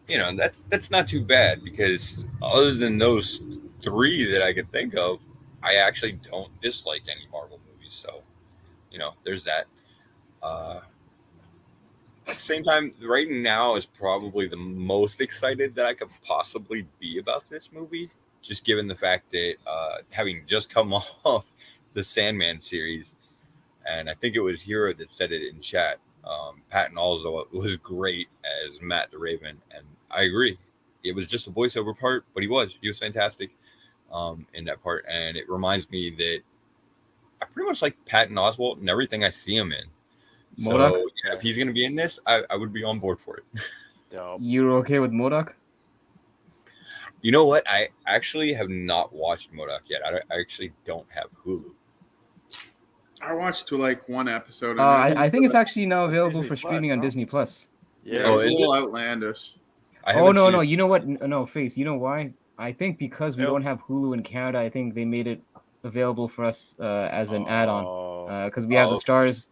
S3: you know, that's not too bad, because other than those 3 that I could think of, I actually don't dislike any Marvel movies. So, you know, there's that. At the same time, right now is probably the most excited that I could possibly be about this movie, just given the fact that having just come off the Sandman series, and I think it was Hero that said it in chat, Patton Oswalt was great as Matt the Raven, and I agree. It was just a voiceover part, but he was fantastic in that part, and it reminds me that I pretty much like Patton Oswalt and everything I see him in.
S7: MODOK?
S3: So yeah, if he's gonna be in this, I would be on board for it.
S6: Dope.
S7: You're okay with MODOK?
S3: You know what? I actually have not watched MODOK yet. I actually don't have Hulu.
S4: I watched to like 1 episode.
S7: I think it's actually now available
S6: Disney
S7: for streaming
S6: Plus,
S7: on
S6: no?
S7: Disney Plus.
S6: Yeah.
S3: Oh,
S4: it's
S3: is
S4: a little
S3: it?
S4: outlandish.
S7: Oh no! You know what? No, Face. You know why? I think because we don't have Hulu in Canada, I think they made it available for us as an add-on because we have the Stars.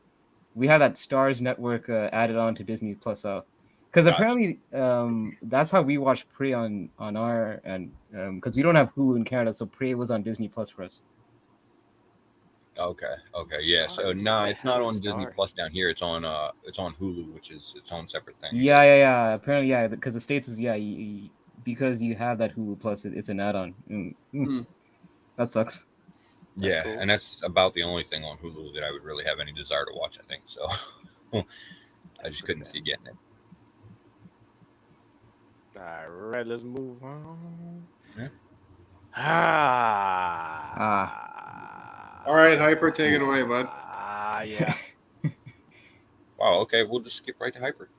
S7: We have that Stars network added on to Disney Plus. Because apparently that's how we watched Prey on our and because we don't have Hulu in Canada, so Prey was on Disney Plus for us.
S3: Okay, yeah. So no, it's not on Disney Plus down here. It's on Hulu, which is its own separate thing.
S7: Yeah. Apparently, yeah, because the States is because you have that Hulu Plus, it's an add-on. That sucks.
S3: Yeah,
S6: cool.
S3: and that's about the only thing on Hulu that I would really have any desire to watch, I think. So I just couldn't see getting it.
S6: All right, let's move on.
S3: Yeah.
S4: All right, Hyper, take it away, bud.
S6: Yeah.
S3: Wow. Okay, we'll just skip right to Hyper.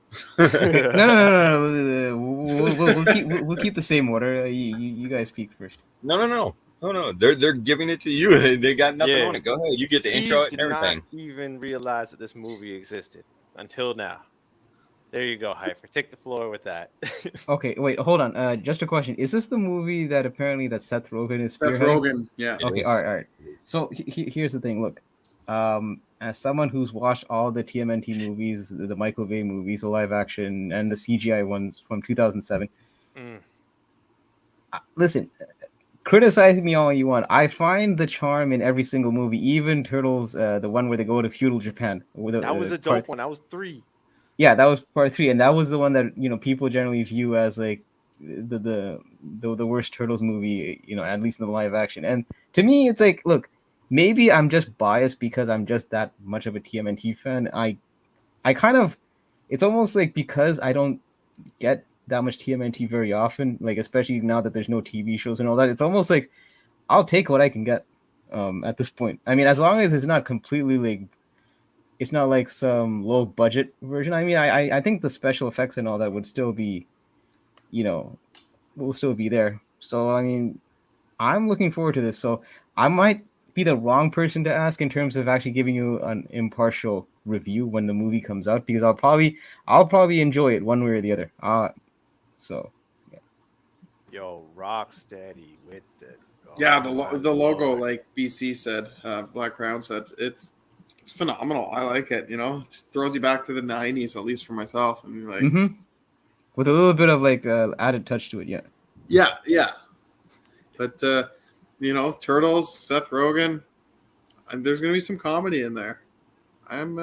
S7: No. We'll keep the same order. You guys speak first.
S3: No. No, they're giving it to you. They got nothing
S6: Yeah.
S3: on it. Go ahead, you get the
S6: Keys
S3: intro
S6: did
S3: and everything.
S6: not even realize that this movie existed until now. There you go, Hyper. Take the floor with that.
S7: Okay, wait, hold on. Just a question: is this the movie that apparently that Seth Rogen is
S4: Seth
S7: spearheading?
S4: Rogen, yeah.
S3: It
S7: Okay,
S3: is.
S7: all right. So here's the thing. Look, as someone who's watched all the TMNT movies, the Michael Bay movies, the live action and the CGI ones from 2007, listen, criticize me all you want. I find the charm in every single movie, even Turtles, the one where they go to feudal Japan.
S6: That was a dope one. That was 3.
S7: Yeah, that was part 3, and that was the one that people generally view as like the worst Turtles movie, at least in the live action. And to me, it's like, look, maybe I'm just biased because I'm just that much of a TMNT fan. I kind of, it's almost like because I don't get that much TMNT very often, like especially now that there's no TV shows and all that. It's almost like I'll take what I can get at this point. I mean, as long as it's not completely like, it's not like some low budget version. I mean, I think the special effects and all that would still be, will still be there. So, I mean, I'm looking forward to this. So I might be the wrong person to ask in terms of actually giving you an impartial review when the movie comes out, because I'll probably enjoy it one way or the other. So yeah.
S6: Yo, Rocksteady with the
S4: The logo, like BC said, Black Crown said, it's phenomenal. I like it. It throws you back to the 90s, at least for myself, and you're like,
S7: with a little bit of like added touch to it.
S4: yeah. But Turtles, Seth Rogen, and there's gonna be some comedy in there. I'm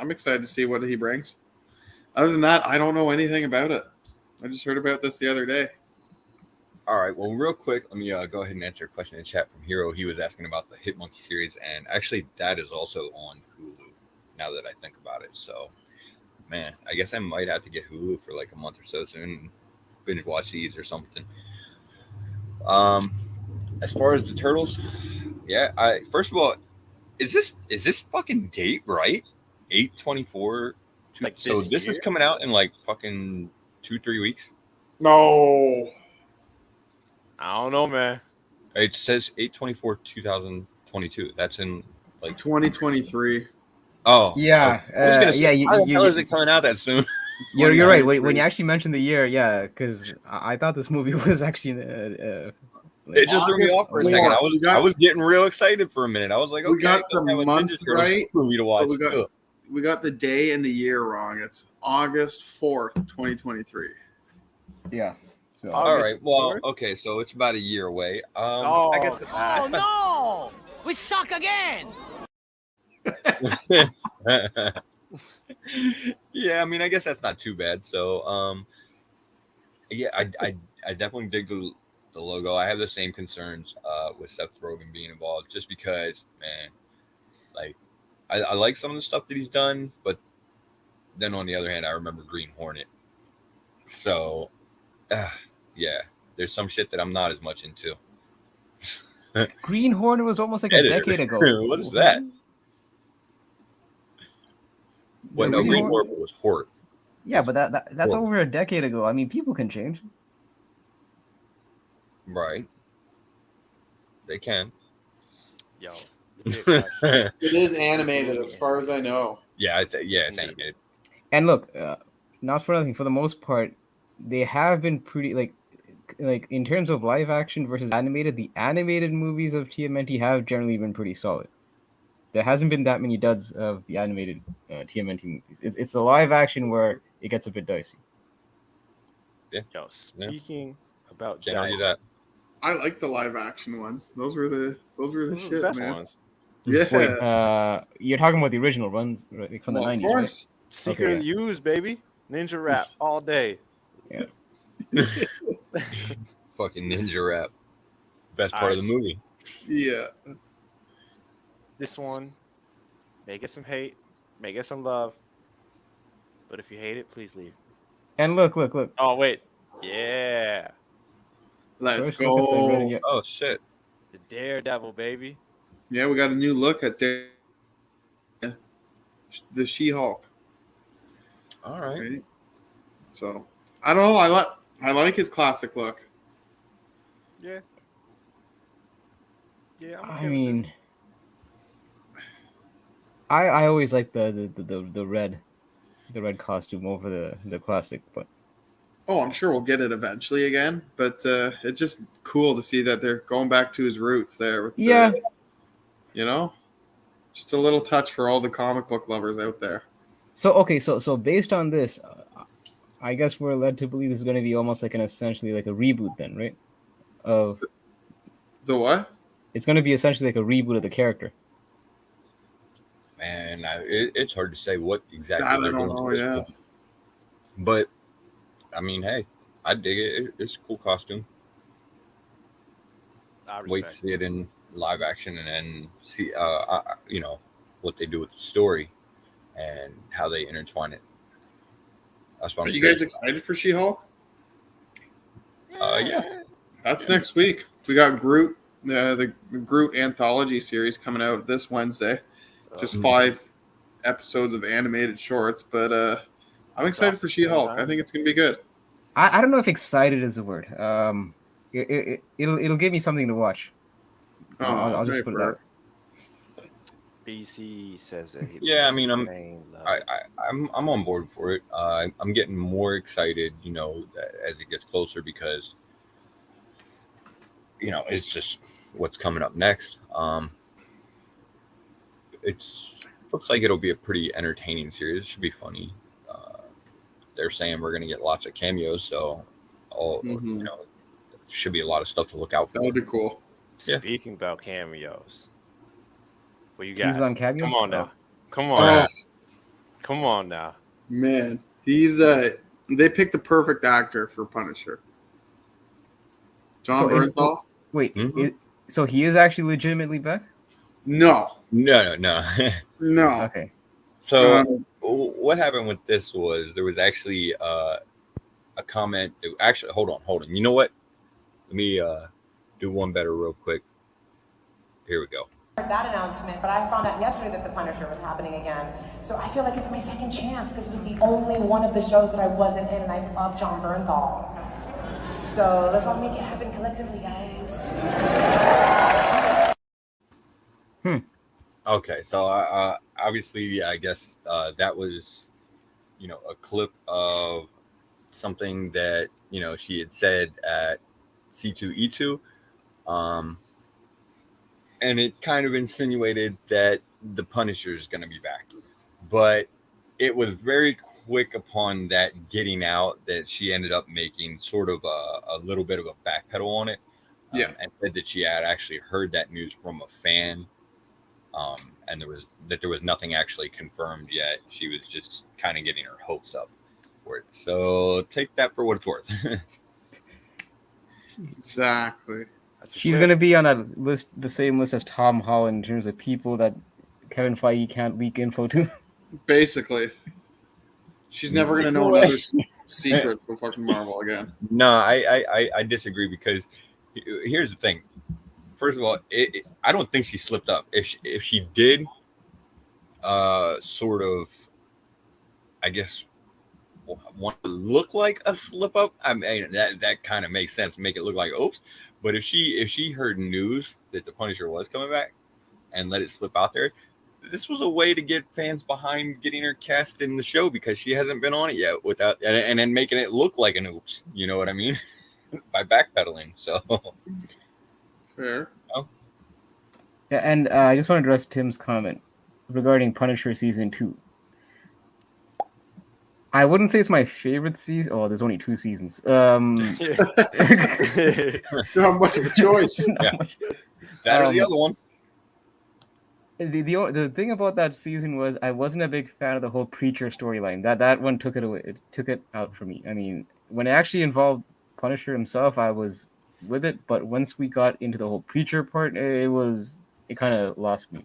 S4: excited to see what he brings. Other than that, I don't know anything about it. I just heard about this the other day.
S3: All right. Well, real quick, let me go ahead and answer a question in chat from Hero. He was asking about the Hit Monkey series, and actually, that is also on Hulu. Now that I think about it, so man, I guess I might have to get Hulu for like a month or so soon, binge watch these or something. As far as the Turtles, yeah. First of all, is this fucking date right? 8/24.
S6: Like
S3: so this
S6: year?
S3: is coming out in like fucking 2-3 weeks.
S4: No.
S6: I don't know, man.
S3: It says 8/24/2022. That's in like
S4: 2023.
S3: Oh
S7: yeah.
S3: I was gonna say,
S7: yeah.
S3: how the hell is it coming out that soon?
S7: You're right. When you actually mentioned the year, yeah, because I thought this movie was actually.
S3: It just threw me off for a second. I was getting real excited for a minute. I was like, okay,
S4: we got the month right.
S3: Movie to watch.
S4: We got the day and the year wrong. It's August 4th, 2023.
S7: Yeah. So
S3: all right. Well, okay. So it's about a year away. I guess.
S8: Oh no! We suck again.
S3: Yeah, I mean, I guess that's not too bad. So, yeah, I definitely dig the logo. I have the same concerns with Seth Rogen being involved, just because, man, like, I like some of the stuff that he's done, but then on the other hand, I remember Green Hornet. So, yeah, there's some shit that I'm not as much into.
S7: Green Hornet was almost like a decade ago.
S3: What is that? Well, no, Green Hornet was Hort.
S7: Yeah, but that's over a decade ago. I mean, people can change.
S3: Right. They can.
S6: Yo.
S4: It is animated, as far as I know.
S3: Yeah, it's animated.
S7: And look, not for nothing. For the most part, they have been pretty like in terms of live action versus animated. The animated movies of TMNT have generally been pretty solid. There hasn't been that many duds of the animated TMNT movies. It's the live action where it gets a bit dicey.
S3: Yeah.
S6: Yo, speaking about
S3: can't argue that.
S4: I like the live action ones. Those were the shit,
S6: the best
S4: man.
S6: ones.
S4: Yeah.
S7: Wait, you're talking about the original ones, right, from the 90s,
S4: of course.
S7: right?
S6: Secret of the Use, baby. Ninja rap all day.
S7: Yeah.
S3: Fucking ninja rap. Best part of the movie.
S4: Yeah.
S6: This one may get some hate, may get some love, but if you hate it, please leave.
S7: And look.
S6: Oh wait, yeah.
S4: Let's
S7: First look at the
S4: go.
S7: red-
S3: Oh shit.
S6: The Daredevil, baby.
S4: Yeah, we got a new look at the She-Hulk.
S3: All right.
S4: So I don't know. I like his classic look.
S6: Yeah. Yeah, I'm
S7: I
S6: okay with
S7: mean,
S6: this.
S7: I always like the red costume over the classic, but
S4: Oh, I'm sure we'll get it eventually again, but it's just cool to see that they're going back to his roots there with
S7: yeah.
S4: you know, just a little touch for all the comic book lovers out there.
S7: So okay, so based on this, I guess we're led to believe this is going to be almost like essentially like a reboot then, right? Of
S4: The what?
S7: It's going to be essentially like a reboot of the character.
S3: Man, it's hard to say what exactly
S4: I
S3: they're
S4: don't
S3: doing
S4: know,
S3: to this
S4: yeah.
S3: point. But I mean, hey, I dig it. It's a cool costume.
S6: I
S3: Wait to
S6: respect
S3: see it in live action and then see, what they do with the story and how they intertwine it. That's what
S4: Are
S3: I'm
S4: you guys
S3: curious
S4: excited for She-Hulk?
S3: about. Yeah.
S4: That's next week. We got Groot, the Groot anthology series coming out this Wednesday. Just 5 episodes of animated shorts, but I'm excited for She-Hulk. I think it's gonna be good.
S7: I don't know if excited is the word. It'll give me something to watch. I'll just put it that way.
S6: BC says that he
S3: Yeah, I
S6: loves
S3: mean,
S6: Bane, love.
S3: I'm on board for it. I'm getting more excited, as it gets closer because, it's just what's coming up next. It's looks like it'll be a pretty entertaining series. It should be funny. They're saying we're gonna get lots of cameos, so should be a lot of stuff to look out for.
S4: That would be cool.
S3: Yeah.
S6: Speaking about cameos, well, you
S7: Teases
S6: guys,
S7: on cameos?
S6: come on now,
S7: Oh.
S6: come on,
S3: Oh.
S6: now. Come on now.
S4: Man, he's they picked the perfect actor for Punisher. John Bernthal?
S7: Wait,
S3: Mhm.
S7: so he is actually legitimately back?
S4: No.
S3: No.
S4: No.
S7: Okay.
S3: So what happened with this was there was actually a comment. Actually, hold on. You know what? Let me do one better real quick. Here we go.
S9: That announcement, but I found out yesterday that The Punisher was happening again. So I feel like it's my second chance because it was the only one of the shows that I wasn't in, and I love John Bernthal. So let's all make it happen collectively, guys.
S3: Okay, so obviously, I guess that was, a clip of something that she had said at C2E2, and it kind of insinuated that the Punisher is going to be back, but it was very quick upon that getting out that she ended up making sort of a little bit of a backpedal on it, and said that she had actually heard that news from a fan. And there was nothing actually confirmed yet. She was just kind of getting her hopes up for it. So take that for what it's worth.
S4: Exactly.
S7: She's going to be on that list, the same list as Tom Holland in terms of people that Kevin Feige can't leak info to.
S4: Basically. She's never going to know another secret from fucking Marvel again.
S3: No, I disagree because here's the thing. First of all, I don't think she slipped up. If she did, sort of, I guess, want to look like a slip up, I mean that kind of makes sense. Make it look like oops. But if she heard news that the Punisher was coming back and let it slip out there, this was a way to get fans behind getting her cast in the show because she hasn't been on it yet without, and then making it look like an oops. You know what I mean? By backpedaling. So.
S4: Fair.
S3: Oh.
S7: Yeah, and I just want to address Tim's comment regarding Punisher Season 2. I wouldn't say it's my favorite season. Oh, there's only 2 seasons.
S4: Not much of a choice.
S3: That or the other one.
S7: The thing about that season was I wasn't a big fan of the whole Preacher storyline. That one took it away. It took it out for me. I mean, when it actually involved Punisher himself, I was with it, but once we got into the whole Preacher part, it kind of lost me.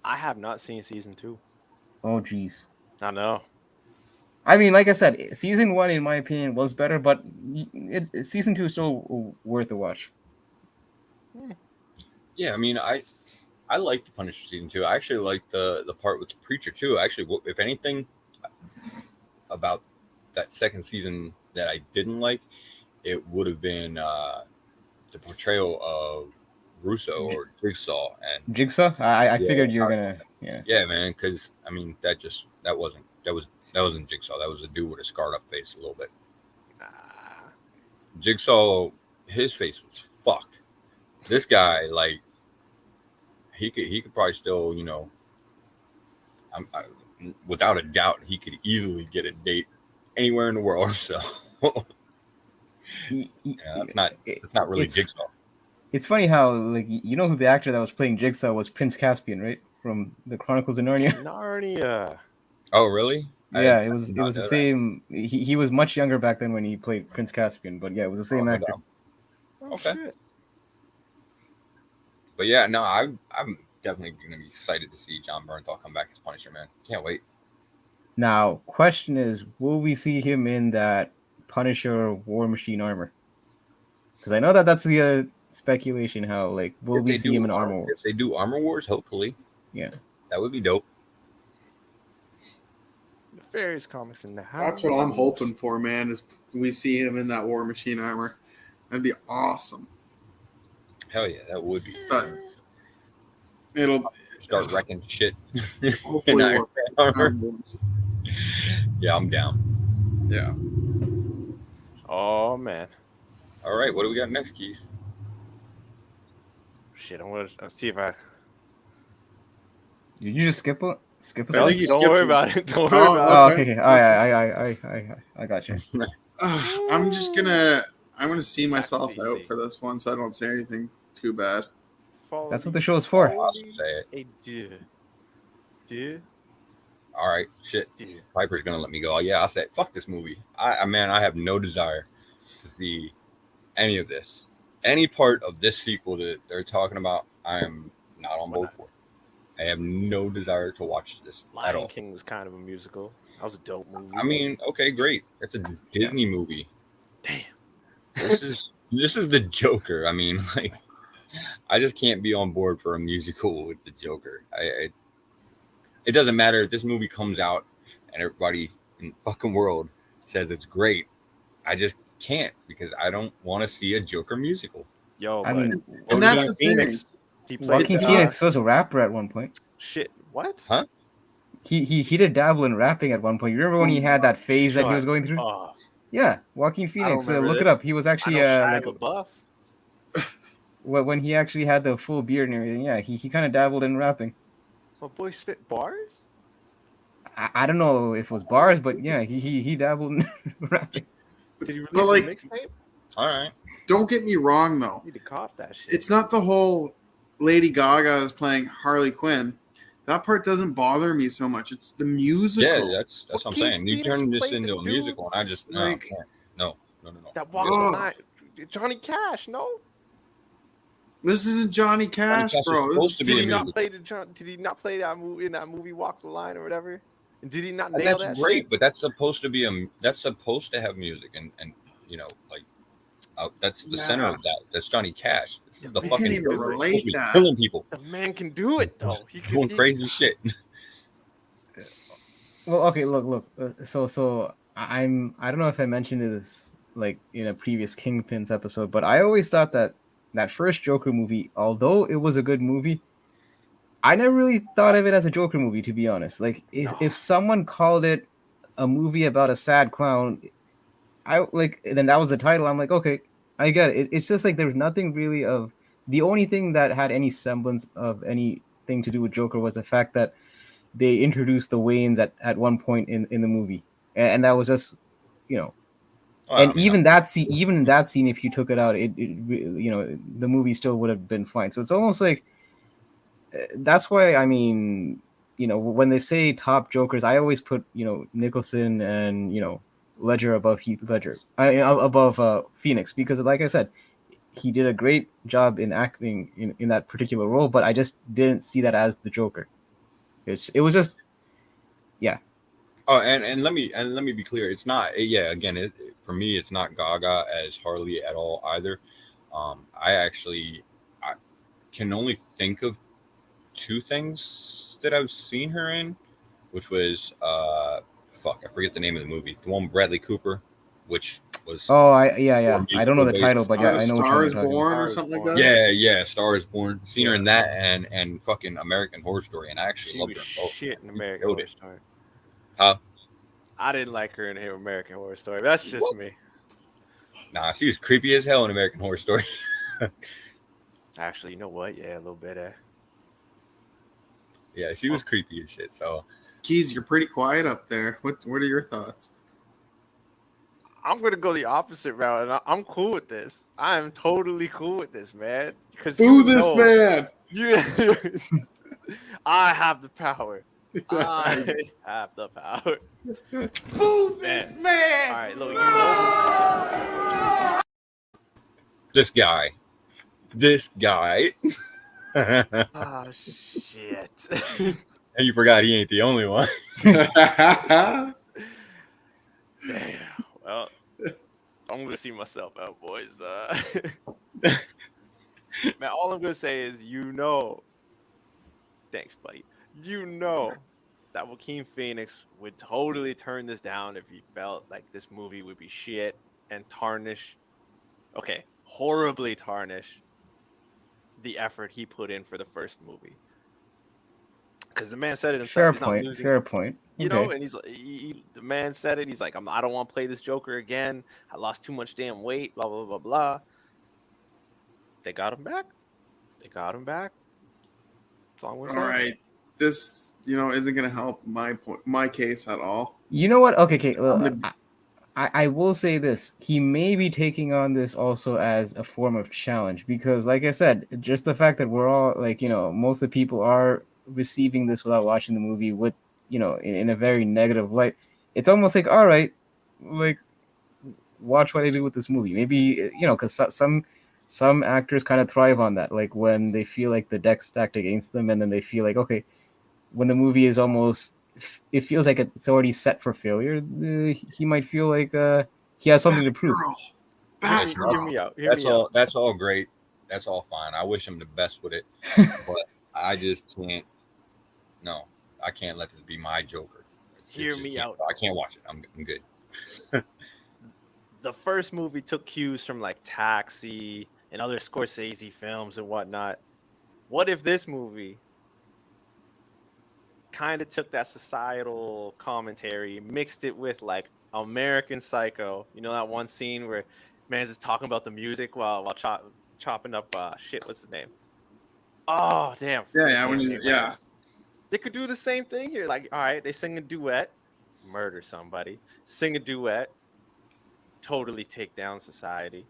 S6: I have not seen season 2.
S7: Oh geez.
S6: I know.
S7: I mean, like I said, season 1 in my opinion was better, but season 2 is still worth a watch.
S3: Yeah, I mean, I liked the Punisher season 2. I actually liked the part with the Preacher too. Actually, if anything about that second season that I didn't like it would have been the portrayal of Russo or Jigsaw. And
S7: Jigsaw? I figured you were gonna.
S3: Yeah, man. Because I mean, that wasn't Jigsaw. That was a dude with a scarred up face a little bit. Jigsaw, his face was fucked. This guy, like, he could probably still, you know, without a doubt, he could easily get a date anywhere in the world. So, it's not really Jigsaw.
S7: It's funny how, like, you know who the actor that was playing Jigsaw was Prince Caspian, right? From the Chronicles of Narnia.
S6: Narnia.
S3: Oh, really?
S7: Yeah, it was the same. He was much younger back then when he played Prince Caspian, but yeah, it was the same actor.
S3: Okay. But yeah, no, I'm definitely gonna be excited to see Jon Bernthal come back as Punisher, man. Can't wait.
S7: Now, question is, will we see him in that Punisher War Machine armor? Because I know that's the speculation. How, like, will we see him in Armor Wars?
S3: If they do Armor Wars, hopefully.
S7: Yeah,
S3: that would be dope.
S6: Various comics in the house.
S4: That's what I'm hoping for, man. Is we see him in that War Machine armor? That'd be awesome.
S3: Hell yeah, that would be.
S4: But it'll
S3: start wrecking shit.
S4: Hopefully
S3: yeah, I'm down.
S4: Yeah.
S6: Oh man.
S3: All right, what do we got next, Keys?
S6: Shit, I'm gonna see if I.
S7: Did you just skip it? Skip
S6: Don't worry about it. Don't worry about
S7: it. Oh, okay. I got you.
S4: I'm gonna see myself out for this one, so I don't say anything too bad.
S7: That's what the show is for.
S3: I'll say it.
S6: Deux.
S3: All right, shit. Piper's gonna let me go. Yeah, I'll say fuck this movie. I have no desire to see any of this. Any part of this sequel that they're talking about, I am not on board for. I have no desire to watch this at all.
S6: Lion King was kind of a musical. That was a dope movie.
S3: I mean, okay, great. It's a Disney movie.
S6: Damn.
S3: This is the Joker. I mean, like, I just can't be on board for a musical with the Joker. It doesn't matter if this movie comes out and everybody in the fucking world says it's great. I just can't because I don't want to see a Joker musical.
S6: Yo,
S7: I mean,
S4: and that's the thing.
S7: Joaquin Phoenix was a rapper at one point.
S6: Shit, what?
S3: Huh?
S7: He did dabble in rapping at one point. You remember when he had that phase that he was going through? Yeah, Joaquin Phoenix. Look it up. He was actually like
S6: buff.
S7: When he actually had the full beard and everything. Yeah, he kind of dabbled in rapping.
S6: My boy spit bars.
S7: I don't know if it was bars, but yeah, he dabbled in rapping.
S6: Did he release a mixtape?
S3: All right.
S4: Don't get me wrong, though.
S6: You need to cop that shit.
S4: It's not the whole Lady Gaga is playing Harley Quinn. That part doesn't bother me so much. It's the musical.
S3: Yeah, that's what I'm saying. You turn this into a musical, and I just no.
S6: That walk the line, Johnny Cash. No,
S4: this isn't Johnny Cash, bro.
S6: Did he not play that movie in that movie Walk the Line or whatever? And did he not nail that?
S3: That's great,
S6: shit?
S3: but that's supposed to be that's supposed to have music, and you know, like. That's the center of that. That's Johnny Cash. This is the fucking
S4: can't even relate that.
S3: Killing people.
S6: The man can do it though. He
S3: doing crazy shit.
S7: Well, okay, look. So I don't know if I mentioned this like in a previous Kingpins episode, but I always thought that first Joker movie, although it was a good movie, I never really thought of it as a Joker movie, to be honest. Like if someone called it a movie about a sad clown, then that was the title. I'm like, okay, I get it. It's just like there's nothing really of the only thing that had any semblance of anything to do with Joker was the fact that they introduced the Waynes at one point in the movie, and that was just, you know, even that scene, if you took it out, it you know, the movie still would have been fine. So it's almost like that's why, I mean, you know, when they say top Jokers, I always put, you know, Nicholson and, you know, Ledger above Heath Ledger, above Phoenix, because like I said, he did a great job in acting in that particular role, but I just didn't see that as the Joker. It was just, yeah.
S3: Oh, and let me be clear. It's not. Yeah, again, for me, it's not Gaga as Harley at all either. I can only think of two things that I've seen her in, which was I forget the name of the movie. The one with Bradley Cooper, which was.
S7: Oh, yeah. I don't know the title, but yeah, I know which
S4: Star
S7: one you're
S4: is
S7: talking
S4: Born
S7: about.
S4: or something like that.
S3: Yeah, Star is Born. Seen her in that and fucking American Horror Story, and I actually
S6: She
S3: loved
S6: was
S3: her in both.
S6: shit in American Horror Story.
S3: Huh?
S6: I didn't like her in American Horror Story. That's just me.
S3: Nah, she was creepy as hell in American Horror Story.
S6: Actually, you know what? Yeah, a little bit.
S3: Yeah, she was creepy as shit. So,
S4: Keys, you're pretty quiet up there. What are your thoughts?
S6: I'm gonna go the opposite route, and I'm cool with this. I am totally cool with this, man. Because
S4: Boo this man!
S6: I have the power. I have the power.
S8: Boo this man!
S6: All right, look, you know.
S3: this guy.
S6: Ah, shit.
S3: And you forgot he ain't the only one.
S6: Damn. Well, I'm gonna see myself out, boys. Man, all I'm gonna say is, thanks, buddy. That Joaquin Phoenix would totally turn this down if he felt like this movie would be shit and horribly tarnish the effort he put in for the first movie. Because the man said it himself.
S7: Fair point.
S6: You know, and the man said it. He's like, I don't want to play this Joker again. I lost too much damn weight. Blah blah blah blah. They got him back. That's all I'm saying.
S4: All right, this isn't gonna help my case at all.
S7: You know what? Okay. I will say this. He may be taking on this also as a form of challenge because, like I said, just the fact that we're all most of the people are receiving this without watching the movie with, in a very negative light. It's almost like, all right, like, watch what I do with this movie. Maybe, because some actors kind of thrive on that. Like when they feel like the deck's stacked against them and then they feel like, okay, when the movie is it feels like it's already set for failure, he might feel like he has something to prove.
S6: Hear me out.
S3: That's all great. That's all fine. I wish him the best with it, but I just can't. No, I can't let this be my Joker.
S6: Hear me out.
S3: I can't watch it. I'm good.
S6: The first movie took cues from like Taxi and other Scorsese films and whatnot. What if this movie kind of took that societal commentary, mixed it with like American Psycho? You know that one scene where man's just talking about the music while chopping up what's his name? Oh damn.
S4: Yeah.
S6: They could do the same thing here. Like, all right, they sing a duet, murder somebody, sing a duet, totally take down society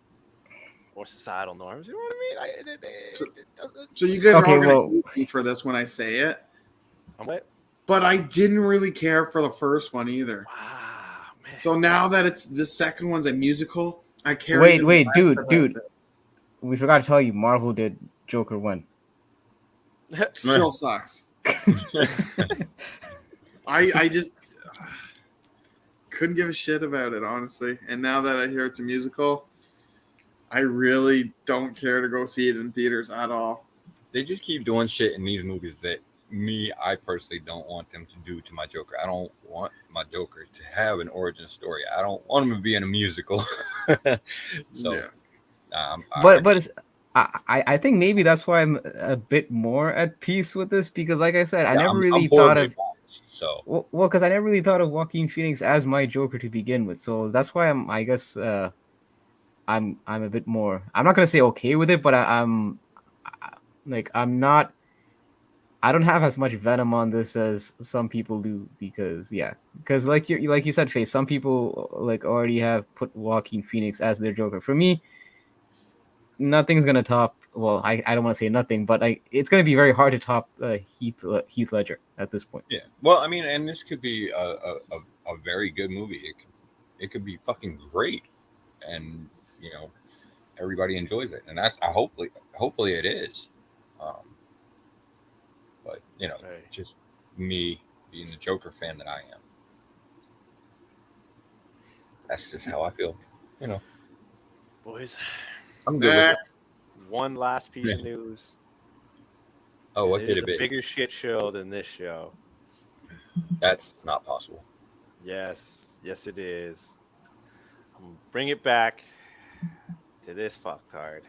S6: or societal norms. You know what I mean?
S4: So you guys are all gonna hate me for this when I say it.
S6: What?
S4: But I didn't really care for the first one either.
S6: Wow, man.
S4: So now that it's the second one's a musical, I care.
S7: Wait, dude. We forgot to tell you, Marvel did Joker 1.
S4: Still sucks. I just couldn't give a shit about it, honestly. And now that I hear it's a musical, I really don't care to go see it in theaters at all.
S3: They just keep doing shit in these movies that I personally don't want them to do to my Joker. I don't want my Joker to have an origin story. I don't want him to be in a musical.
S7: I think maybe that's why I'm a bit more at peace with this because, like I said, I never really thought of because I never really thought of Joaquin Phoenix as my Joker to begin with. So that's why I'm a bit more. I'm not gonna say okay with it, but I'm not. I don't have as much venom on this as some people do because like you said, Faye, some people already have put Joaquin Phoenix as their Joker. For me, nothing's gonna top. Well, I don't want to say nothing, but it's gonna be very hard to top Heath Ledger at this point.
S3: Yeah. Well, I mean, and this could be a very good movie. It could be fucking great, and everybody enjoys it, and that's hopefully it is. But just me being the Joker fan that I am. That's just how I feel.
S6: Boys,
S3: I'm good with it.
S6: One last piece of news.
S3: Oh, what could it
S6: be?
S3: be?
S6: A bigger shit show than this show.
S3: That's not possible.
S6: Yes, it is. bring it back to this fucktard.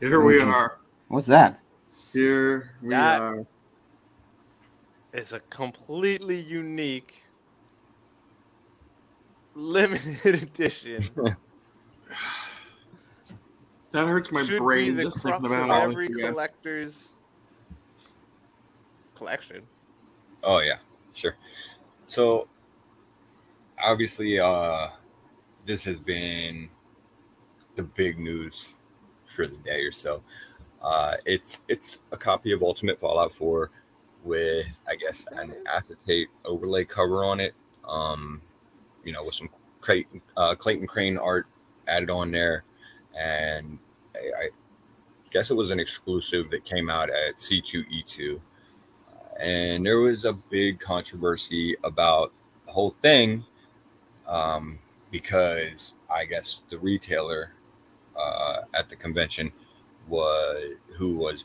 S4: Here we are.
S7: What's that?
S4: Here we are.
S6: It's a completely unique, limited edition.
S4: That hurts my
S6: Should
S4: brain
S6: be the
S4: just thinking
S6: crux
S4: about
S6: of
S4: all
S6: every
S4: this again.
S6: collector's collection.
S3: Oh yeah, sure. So obviously, this has been the big news for the day or so. It's a copy of Ultimate Fallout 4 with, I guess, an acetate overlay cover on it. With some Clayton Crane art added on there, and I guess it was an exclusive that came out at C2E2. And there was a big controversy about the whole thing, because I guess the retailer at the convention was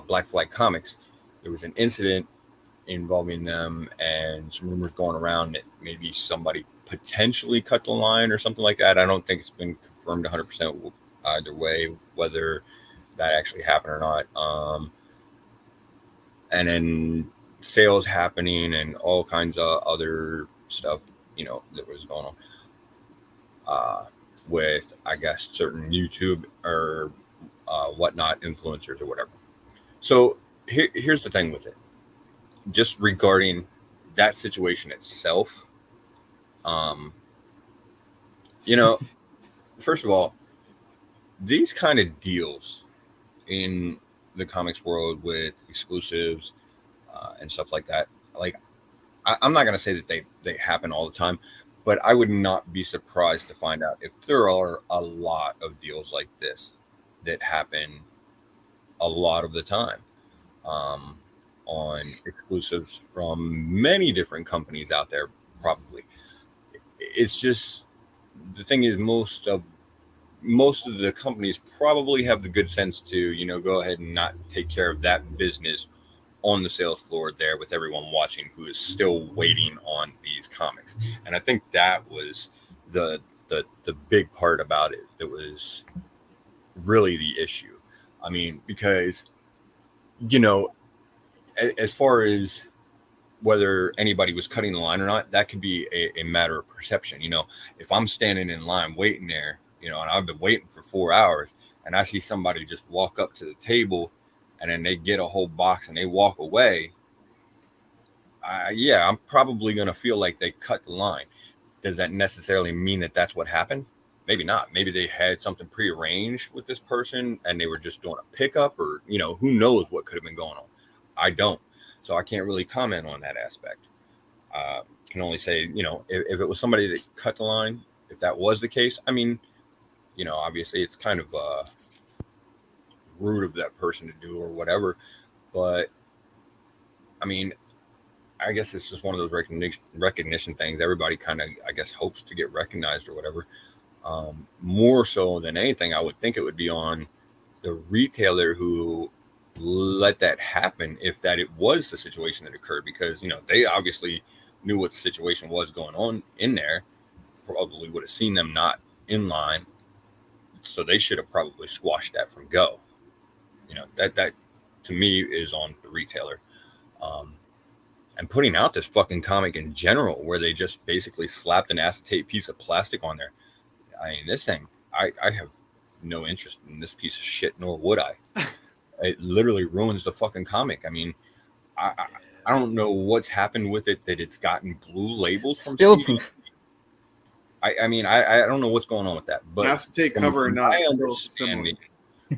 S3: Black Flag Comics. There was an incident involving them and some rumors going around that maybe somebody potentially cut the line or something like that. I don't think it's been confirmed 100% either way, whether that actually happened or not. And then sales happening and all kinds of other stuff, that was going on with, I guess, certain YouTube or whatnot influencers or whatever. So here's the thing with it. Just regarding that situation itself, first of all, these kind of deals in the comics world with exclusives and stuff like that, like I'm not going to say that they happen all the time, but I would not be surprised to find out if there are a lot of deals like this that happen a lot of the time on exclusives from many different companies out there. Probably, it's just the thing is most of the companies probably have the good sense to go ahead and not take care of that business on the sales floor there with everyone watching who is still waiting on these comics. And I think that was the big part about it that was really the issue. I mean, because as far as whether anybody was cutting the line or not, that could be a matter of perception. If I'm standing in line waiting there, and I've been waiting for 4 hours, and I see somebody just walk up to the table and then they get a whole box and they walk away, I'm probably going to feel like they cut the line. Does that necessarily mean that that's what happened? Maybe not. Maybe they had something prearranged with this person and they were just doing a pickup, or, who knows what could have been going on. I don't. So I can't really comment on that aspect. Can only say, if it was somebody that cut the line, if that was the case, I mean, obviously it's kind of rude of that person to do or whatever. But I mean, I guess it's just one of those recognition things. Everybody kind of, I guess, hopes to get recognized or whatever. More so than anything, I would think it would be on the retailer who let that happen, if that it was the situation that occurred, because they obviously knew what the situation was going on in there. Probably would have seen them not in line, so they should have probably squashed that from go. That to me is on the retailer. And putting out this fucking comic in general, where they just basically slapped an acetate piece of plastic on there. I mean, this thing, I have no interest in this piece of shit, nor would I. It literally ruins the fucking comic. I mean, I don't know what's happened with it, that it's gotten blue labels from
S7: still proof.
S3: I mean, I don't know what's going on with that, but
S4: acetate cover or not, still
S3: understanding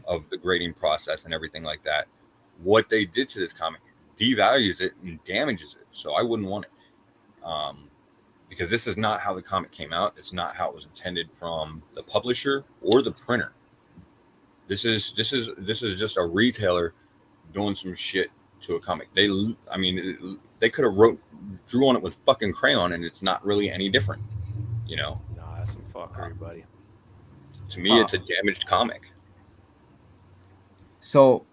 S3: of the grading process and everything like that, what they did to this comic devalues it and damages it. So I wouldn't want it, because this is not how the comic came out. It's not how it was intended from the publisher or the printer. This is just a retailer doing some shit to a comic. They could have drew on it with fucking crayon, and it's not really any different.
S6: Nah, that's some fuckery, buddy.
S3: To me, it's a damaged comic.
S7: So,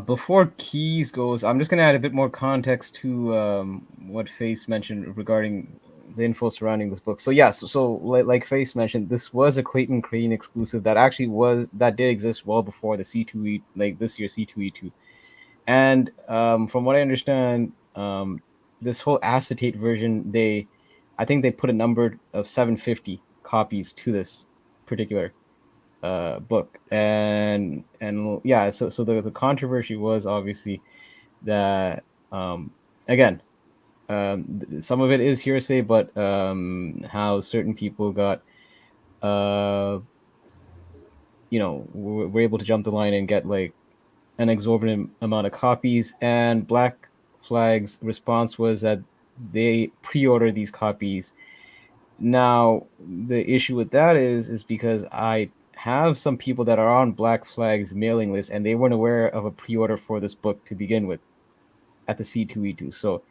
S7: before Keys goes, I'm just going to add a bit more context to what Face mentioned regarding info surrounding this book. So yeah, so like Face mentioned, this was a Clayton Crane exclusive that did exist well before the C2E, like this year's C2E2. And from what I understand, this whole acetate version, I think they put a number of 750 copies to this particular book, and yeah, so the controversy was obviously that again, some of it is hearsay, but how certain people got were able to jump the line and get like an exorbitant amount of copies, and Black Flag's response was that they pre-order these copies. Now the issue with that is because I have some people that are on Black Flag's mailing list and they weren't aware of a pre-order for this book to begin with at the C2E2. So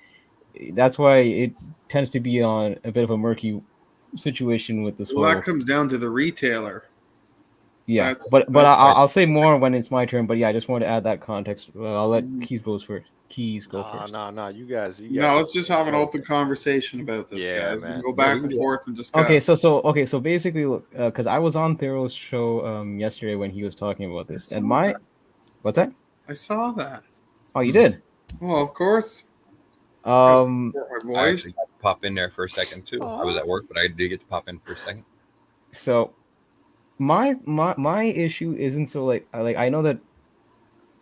S7: that's why it tends to be on a bit of a murky situation with this.
S4: Well, that comes down to the retailer.
S7: Yeah, but I'll say more when it's my turn. But yeah, I just wanted to add that context. I'll let Keys go first.
S6: No, you guys.
S4: No, let's just have an open conversation about this, guys.
S6: Man.
S4: We can go back and forth and discuss.
S7: Okay, so basically, look, because I was on Thero's show yesterday when he was talking about this, and what's that?
S4: I saw that.
S7: Oh, you did?
S4: Well, of course.
S3: I actually got to pop in there for a second too. I was at work, but I did get to pop in for a second.
S7: So my issue isn't so like I know that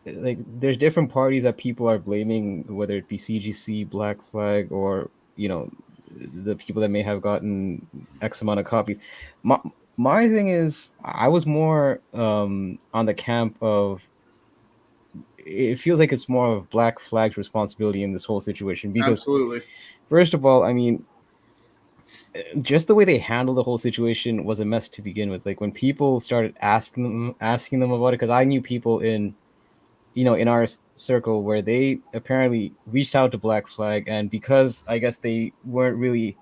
S7: like there's different parties that people are blaming, whether it be CGC, Black Flag, or the people that may have gotten X amount of copies. My thing is, I was more on the camp of, it feels like it's more of Black Flag's responsibility in this whole situation, because
S4: absolutely,
S7: first of all, I mean, just the way they handled the whole situation was a mess to begin with. Like when people started asking them about it, because I knew people in our circle where they apparently reached out to Black Flag, and because I guess they weren't really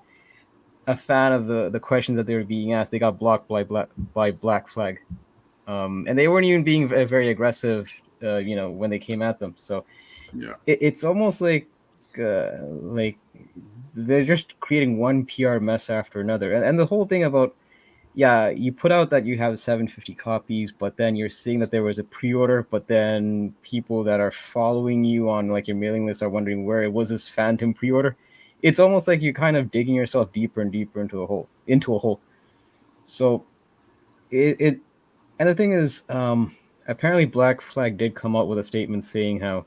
S7: a fan of the questions that they were being asked, they got blocked by Black Flag, and they weren't even being very aggressive, when they came at them. So
S4: yeah,
S7: it's almost like they're just creating one PR mess after another, and the whole thing about, yeah, you put out that you have 750 copies, but then you're seeing that there was a pre-order, but then people that are following you on like your mailing list are wondering where it was, this phantom pre-order. It's almost like you're kind of digging yourself deeper and deeper into a hole. So and the thing is, apparently Black Flag did come out with a statement saying how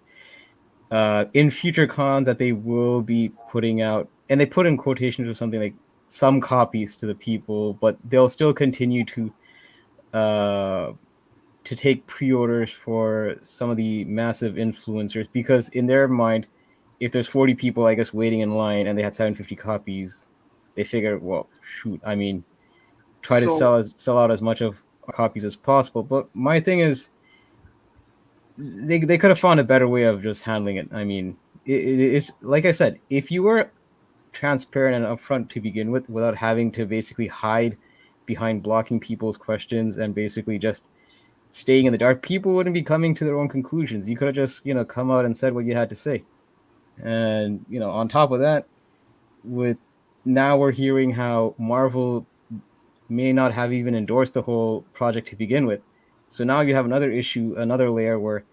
S7: in future cons that they will be putting out, and they put in quotations or something like some copies to the people, but they'll still continue to take pre-orders for some of the massive influencers, because in their mind, if there's 40 people, I guess, waiting in line and they had 750 copies, they figure, well, shoot, I mean, try to sell out as much of copies as possible. But my thing is, they could have found a better way of just handling it. I mean, it's like I said, if you were transparent and upfront to begin with, without having to basically hide behind blocking people's questions and basically just staying in the dark, people wouldn't be coming to their own conclusions. You could have just come out and said what you had to say. And on top of that, now we're hearing how Marvel may not have even endorsed the whole project to begin with. So now you have another issue, another layer where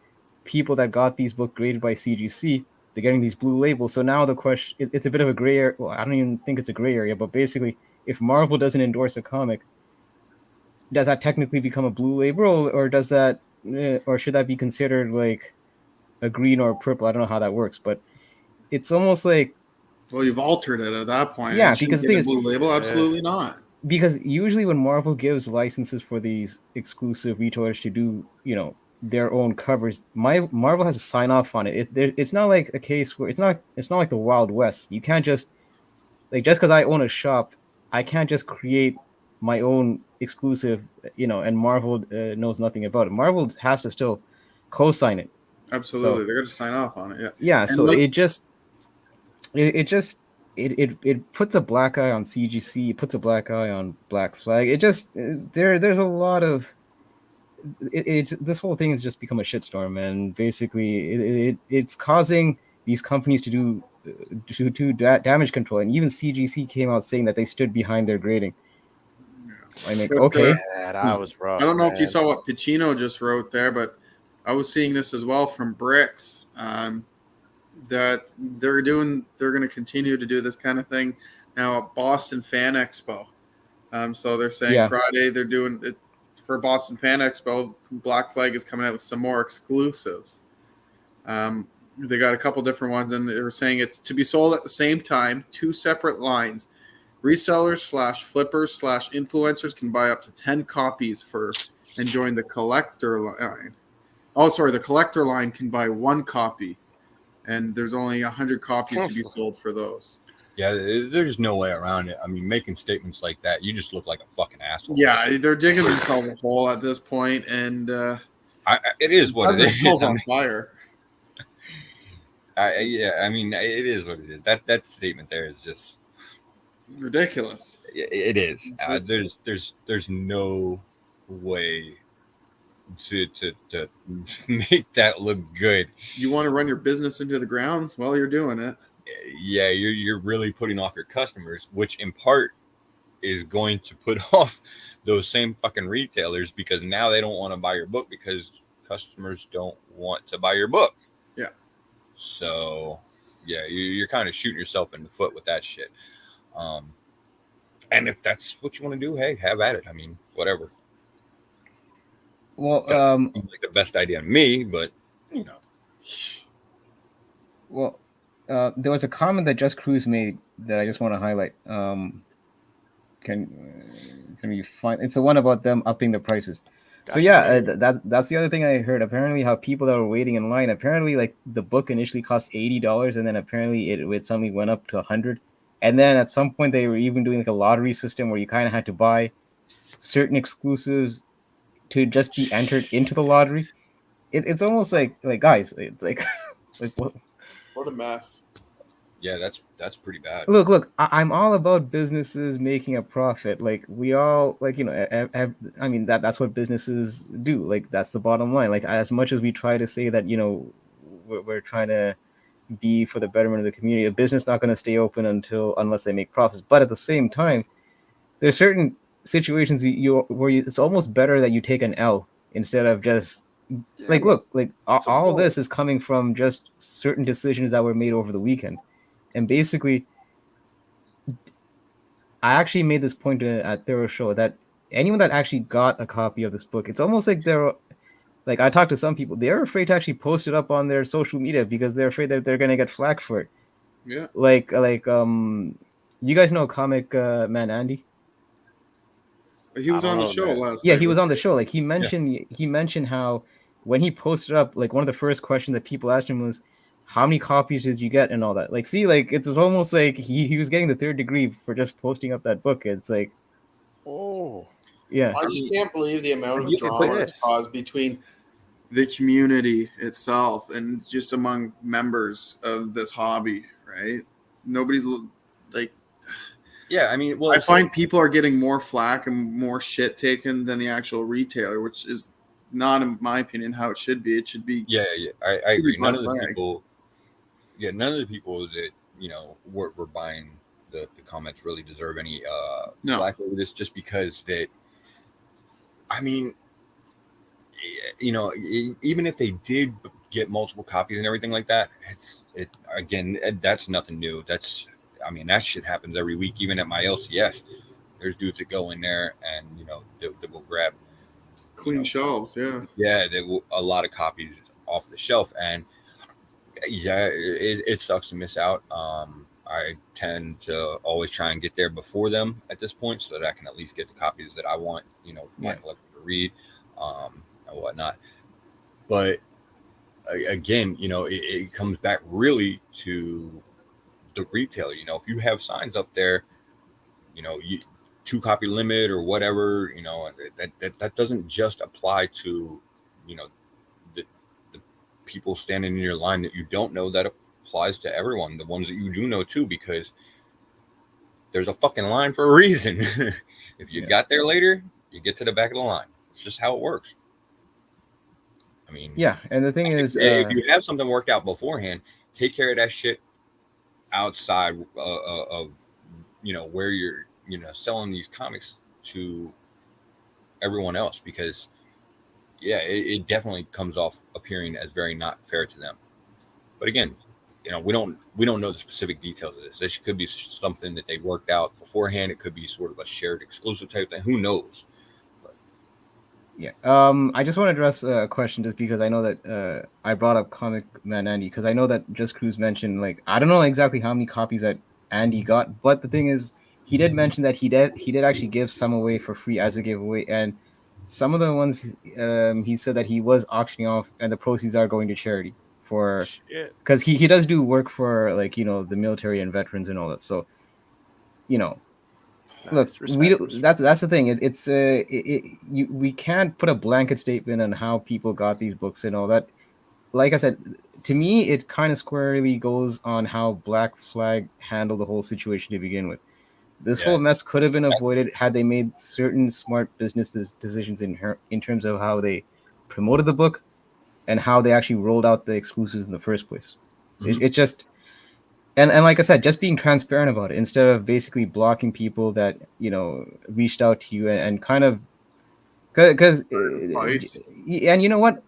S7: people that got these books graded by CGC, they're getting these blue labels. So now the question, it's a bit of a gray area. Well, I don't even think it's a gray area, but basically, if Marvel doesn't endorse a comic, does that technically become a blue label, or does that, or should that be considered like a green or a purple? I don't know how that works, but it's almost like,
S4: well, you've altered it at that point.
S7: Yeah, because the thing is,
S4: blue label, absolutely not.
S7: Because usually when Marvel gives licenses for these exclusive retailers to do, their own covers, Marvel has to sign off on it. It's not like a case where it's not like the Wild West. You can't just because I own a shop, I can't just create my own exclusive, and Marvel knows nothing about it. Marvel has to still co-sign it.
S4: Absolutely, so, they're going to sign off on it. Yeah.
S7: Yeah. And so it puts a black eye on CGC. It puts a black eye on Black Flag. It just there's a lot of this whole thing has just become a shitstorm, and basically it's causing these companies to do damage control, and even CGC came out saying that they stood behind their grading. I mean,
S4: But,
S7: okay,
S6: Yeah, that was rough.
S4: I don't know if you
S6: man.
S4: saw what Pacino just wrote there, but I was seeing this as well from Bricks, that they're going to continue to do this kind of thing now at Boston Fan Expo. So they're saying Friday they're doing it for Boston Fan Expo. Black Flag is coming out with some more exclusives. They got a couple different ones, and they were saying it's to be sold at the same time, 2 separate lines. Resellers / flippers / influencers can buy up to 10 copies first and join the collector line. Oh, sorry, the collector line can buy 1 copy, and there's only 100 copies to be sold for those.
S3: Yeah, there's no way around it. I mean, making statements like that, you just look like a fucking asshole.
S4: Yeah, they're digging themselves a hole at this point, and
S3: it is what it is.
S4: It's on fire.
S3: I mean, it is what it is. That statement there is just
S4: ridiculous.
S3: It is. There's no way to make that look good.
S4: You want to run your business into the ground? Well, you're doing it.
S3: Yeah, you're really putting off your customers, which in part is going to put off those same fucking retailers, because now they don't want to buy your book because customers don't want to buy your book.
S4: Yeah.
S3: So, yeah, you're kind of shooting yourself in the foot with that shit. And if that's what you want to do, hey, have at it. I mean, whatever.
S7: Well,
S3: seems like the best idea to me, but you know.
S7: Well, there was a comment that Just Cruz made that I just want to highlight. Can you find? It's the one about them upping the prices. Gotcha. So yeah, that's the other thing I heard. Apparently, how people that were waiting in line, apparently, like the book initially cost $80, and then apparently it suddenly went up to $100. And then at some point, they were even doing like a lottery system where you kind of had to buy certain exclusives to just be entered into the lottery. It's almost like guys, it's like
S4: what a mess.
S3: Yeah, that's pretty bad.
S7: Look, I'm all about businesses making a profit. Like we all, like, you know, I mean that's what businesses do. Like that's the bottom line. Like as much as we try to say that, you know, we're trying to be for the betterment of the community, a business not going to stay open unless they make profits. But at the same time, there's certain situations where it's almost better that you take an L instead of just look, all of this is coming from just certain decisions that were made over the weekend. And basically, I actually made this point at their show that anyone that actually got a copy of this book, it's almost like I talked to some people, they're afraid to actually post it up on their social media because they're afraid that they're going to get flack for it.
S4: Yeah.
S7: You guys know Comic Man Andy?
S4: He was on the show last
S7: night. He was on the show. Like he mentioned how when he posted up, like one of the first questions that people asked him was, how many copies did you get and all that? Like, see, like it's almost like he was getting the third degree for just posting up that book. It's like,
S6: oh
S7: yeah.
S4: I just can't believe the amount of drama it's caused between the community itself and just among members of this hobby, right? Nobody's like,
S3: yeah, I mean, well,
S4: I find people are getting more flack and more shit taken than the actual retailer, which is not, in my opinion, how it should be. It should be.
S3: Yeah, I agree. None of the people that, you know, were buying the comments really deserve any flack over this, just because that, I mean, you know, even if they did get multiple copies and everything like that, again, that's nothing new. I mean, that shit happens every week, even at my LCS. There's dudes that go in there and, you know, they will grab
S4: clean shelves.
S3: Yeah, a lot of copies off the shelf. And yeah, it sucks to miss out. I tend to always try and get there before them at this point so that I can at least get the copies that I want, you know, for my collector to read and whatnot. But again, you know, it comes back really to the retailer. You know, if you have signs up there, you know, 2-copy limit or whatever, you know, that doesn't just apply to, you know, the people standing in your line that you don't know. That applies to everyone, the ones that you do know too, because there's a fucking line for a reason. If you got there later, you get to the back of the line. It's just how it works. I mean,
S7: yeah, and the thing is,
S3: if you have something worked out beforehand, take care of that shit outside of where you're selling these comics to everyone else, because it definitely comes off appearing as very not fair to them. But again, we don't know the specific details of this. This could be something that they worked out beforehand. It could be sort of a shared exclusive type thing. Who knows?
S7: Yeah. I just want to address a question, just because I know that I brought up Comic Man Andy, because I know that Just Cruz mentioned, like, I don't know exactly how many copies that Andy got, but the thing is, he did mention that he did actually give some away for free as a giveaway, and some of the ones he said that he was auctioning off, and the proceeds are going to charity, for because he does do work for, like, the military and veterans and all that. So
S6: Nice.
S7: look, that's the thing. We can't put a blanket statement on how people got these books and all that. Like I said, to me, it kind of squarely goes on how Black Flag handled the whole situation to begin with. This whole mess could have been avoided had they made certain smart business decisions in terms of how they promoted the book and how they actually rolled out the exclusives in the first place.
S3: Mm-hmm.
S7: It just, and like I said, just being transparent about it instead of basically blocking people that reached out to you and kind of, because and you know what,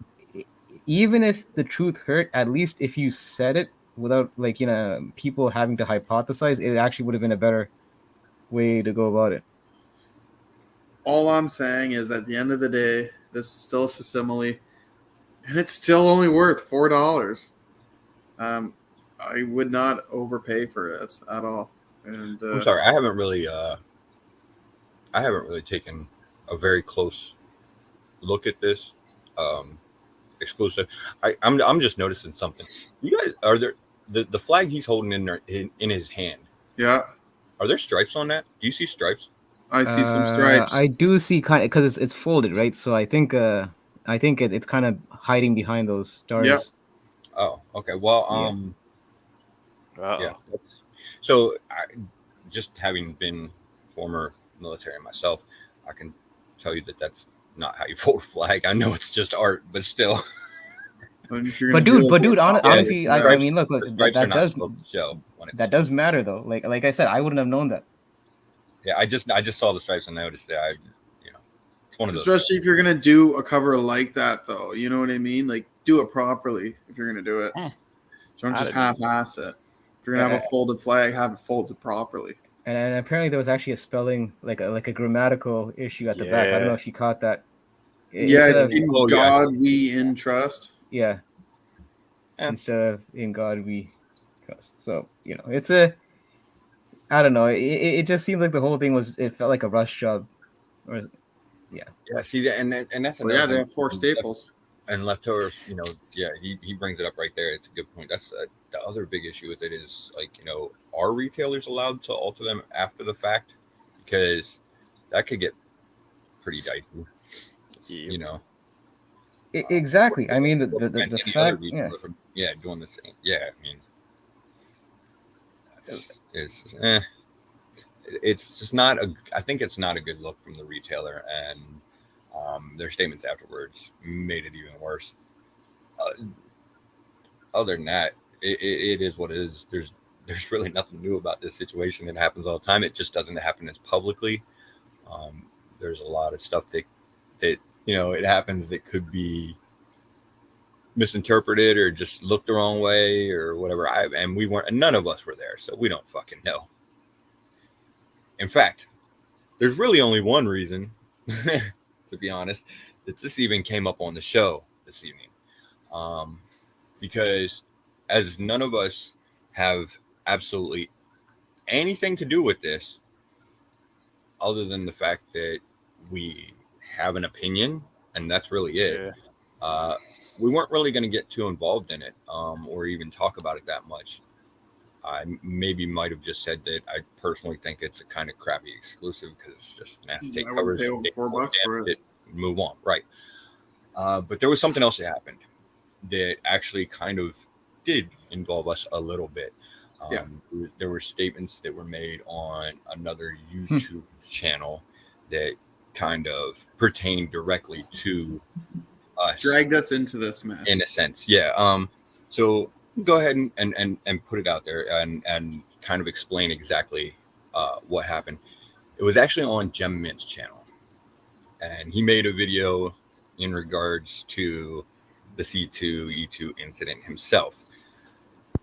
S7: even if the truth hurt, at least if you said it without people having to hypothesize, it actually would have been a better way to go about it.
S4: All I'm saying is, at the end of the day, this is still a facsimile, and it's still only worth $4. I would not overpay for this at all. And
S3: I'm sorry, I haven't really taken a very close look at this exclusive. I'm just noticing something. You guys, are there the flag he's holding in his hand?
S4: Yeah.
S3: Are there stripes on that? Do you see stripes?
S4: I see some stripes.
S7: I do see kind of, because it's folded, right? So I think it's kind of hiding behind those stars.
S4: Yep.
S3: Oh, okay. Well, yeah. So, just having been former military myself, I can tell you that that's not how you fold a flag. I know it's just art, but still.
S7: But dude, honestly, I mean, look, that does matter though. Like I said, I wouldn't have known that.
S3: Yeah, I just saw the stripes and noticed that. It's one of those.
S4: Especially if you're gonna do a cover like that, though. You know what I mean? Like, do it properly if you're gonna do it. Don't just half-ass it. If you're gonna have a folded flag, have it folded properly.
S7: And apparently there was actually a spelling, like a grammatical issue at the back. I don't know if you caught that.
S4: God we in trust.
S7: Yeah. Instead of in God we trust. So, it's I don't know. It just seemed like the whole thing it felt like a rush job.
S3: Yeah, see that, and that's another.
S4: Yeah, they have 4 staples.
S3: And leftovers, he brings it up right there. It's a good point. That's the other big issue with it is, are retailers allowed to alter them after the fact? Because that could get pretty dicey.
S7: Exactly. I mean, the fact,
S3: doing the same. Yeah, I mean, it's just not I think it's not a good look from the retailer, and their statements afterwards made it even worse. Other than that, it is what it is. There's really nothing new about this situation. It happens all the time. It just doesn't happen as publicly. There's a lot of stuff that it happens that could be misinterpreted or just looked the wrong way or whatever. None of us were there, so we don't fucking know. In fact, there's really only one reason, to be honest, that this even came up on the show this evening. Because as none of us have absolutely anything to do with this, other than the fact that we have an opinion, and that's really it. Yeah. We weren't really going to get too involved in it, or even talk about it that much. I maybe might have just said that I personally think it's a kind of crappy exclusive because it's just mass take covers.
S4: $4 for it.
S3: Move on, right? But there was something else that happened that actually kind of did involve us a little bit. There were statements that were made on another YouTube channel that kind of pertained directly to us.
S4: Dragged us into this mess.
S3: In a sense, yeah. So go ahead and put it out there and kind of explain exactly what happened. It was actually on Gem Mint's channel, and he made a video in regards to the C2E2 incident himself.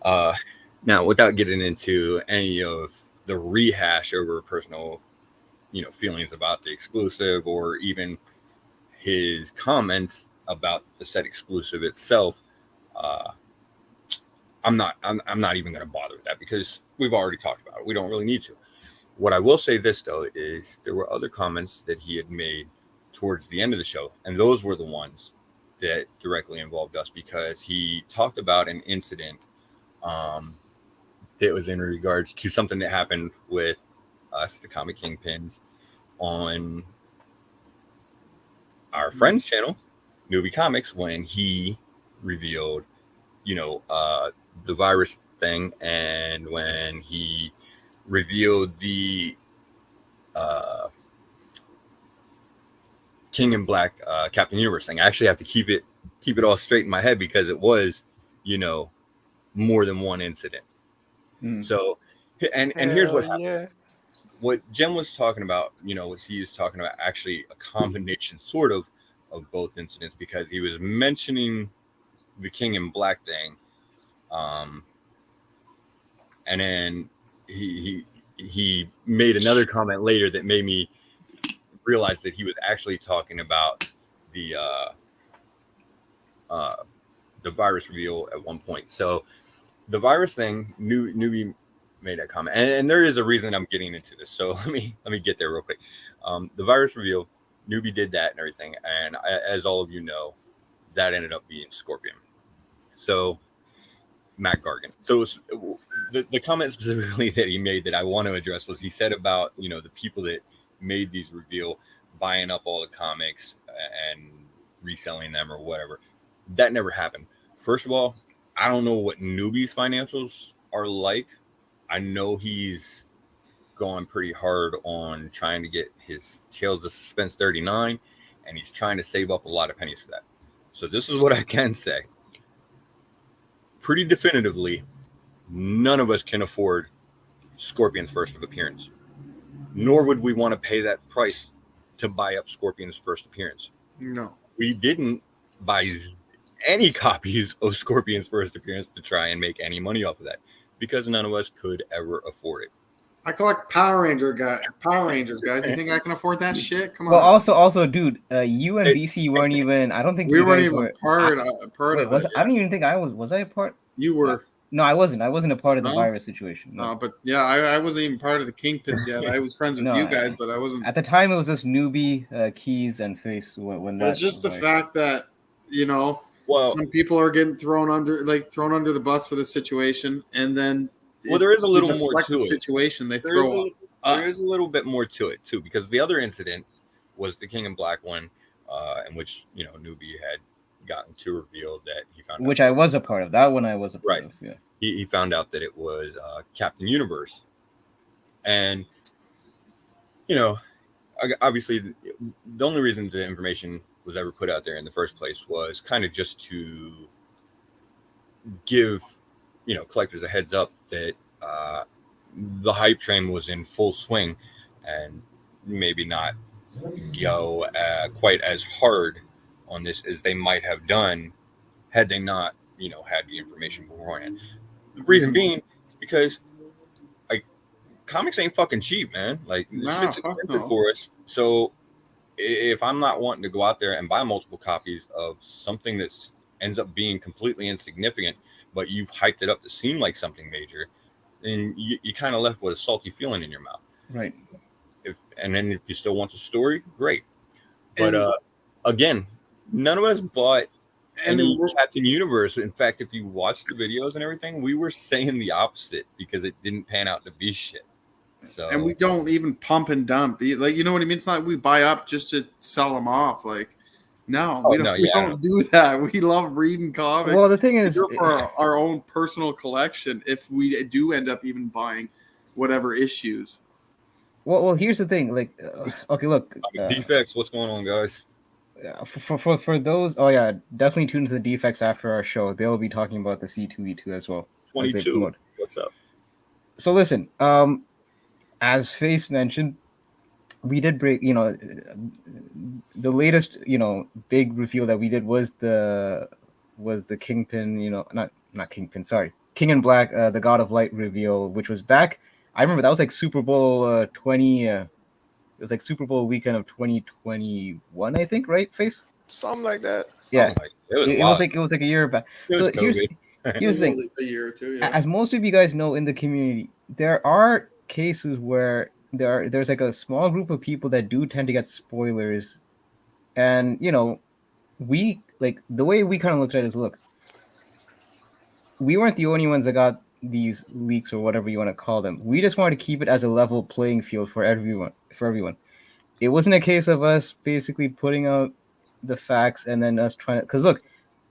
S3: Now, without getting into any of the rehash over personal, feelings about the exclusive, or even his comments about the said exclusive itself, I'm not even going to bother with that because we've already talked about it. We don't really need to. What I will say this though is there were other comments that he had made towards the end of the show, and those were the ones that directly involved us, because he talked about an incident that was in regards to something that happened with us, the Comic Kingpins, on our friend's channel, Newbie Comics, when he revealed, the virus thing, and when he revealed the King in Black Captain Universe thing. I actually have to keep it all straight in my head because it was, more than one incident. So, and here's what happened.
S6: Yeah.
S3: What Jem was talking about, was he was talking about actually a combination sort of both incidents, because he was mentioning the King in Black thing. And then he made another comment later that made me realize that he was actually talking about the virus reveal at one point. So the virus thing, Newbie made that comment, and there is a reason I'm getting into this. So let me get there real quick. The virus reveal, Newbie did that and everything, and as all of you know, that ended up being Scorpion. So Matt Gargan. So the comment specifically that he made that I want to address was he said about, the people that made these reveal buying up all the comics and reselling them or whatever. That never happened. First of all, I don't know what Newbie's financials are like. I know he's going pretty hard on trying to get his Tales of Suspense 39, and he's trying to save up a lot of pennies for that. So this is what I can say. Pretty definitively, none of us can afford Scorpion's first appearance, nor would we want to pay that price to buy up Scorpion's first appearance.
S4: No.
S3: We didn't buy any copies of Scorpion's first appearance to try and make any money off of that, because none of us could ever afford it.
S4: I collect Power Rangers, guys. You think I can afford that shit? Come on.
S7: Well, also, dude, you and BC weren't even. I don't think
S4: we
S7: you
S4: weren't
S7: guys
S4: even
S7: were,
S4: part
S7: wait,
S4: of it.
S7: I don't even think I was. Was I a part?
S4: You were.
S7: No, I wasn't. I wasn't a part of the
S4: No?
S7: virus situation. No.
S4: But yeah, I wasn't even part of the Kingpins yet. I was friends with
S7: No,
S4: you guys, but I wasn't.
S7: At the time, it was just Newbie, Keys, and Face. When that
S4: It's just the
S7: was
S4: fact that some people are getting thrown under the bus for this situation, and then
S3: there is a little more to
S4: the situation. They throw us.
S3: There is a little bit more to it too, because the other incident was the King in Black one, in which Newbie had gotten to reveal that he found
S7: which I was a part of. That one I was a part of. Yeah.
S3: He found out that it was Captain Universe, and obviously the only reason the information was ever put out there in the first place was kind of just to give collectors a heads up that the hype train was in full swing, and maybe not go quite as hard on this as they might have done had they not had the information beforehand. The reason being is because comics ain't fucking cheap, man. This shit's expensive for us. So if I'm not wanting to go out there and buy multiple copies of something that ends up being completely insignificant, but you've hyped it up to seem like something major, then you kind of left with a salty feeling in your mouth.
S7: Right.
S3: And then if you still want the story, great. But again, none of us bought any Captain Universe. In fact, if you watch the videos and everything, we were saying the opposite because it didn't pan out to be shit. So,
S4: and we don't even pump and dump. You know what I mean? It's not like we buy up just to sell them off. We don't do that. We love reading comics.
S7: Well, the thing is,
S4: for our own personal collection, if we do end up even buying whatever issues.
S7: Well, here's the thing. Okay, look.
S3: Defects. What's going on, guys?
S7: For those, oh yeah, definitely tune into the defects after our show. They'll be talking about the C2E2 as well. As they
S3: 22.
S7: promote.
S3: What's up?
S7: So listen, as Face mentioned, we did break. The latest, big reveal that we did was the Kingpin. Not Kingpin. Sorry, King in Black, the God of Light reveal, which was back. I remember that was like Super Bowl 20. It was like Super Bowl weekend of 2021, I think, right? Face.
S6: Something like that.
S7: Yeah,
S3: it
S7: was like a year back. So here's the thing.
S4: A year or two. Yeah.
S7: As most of you guys know in the community, there are cases where there's like a small group of people that do tend to get spoilers, and we like the way we kind of looked at it is, look, we weren't the only ones that got these leaks or whatever you want to call them. We just wanted to keep it as a level playing field for everyone. It wasn't a case of us basically putting out the facts and then us trying to, because look,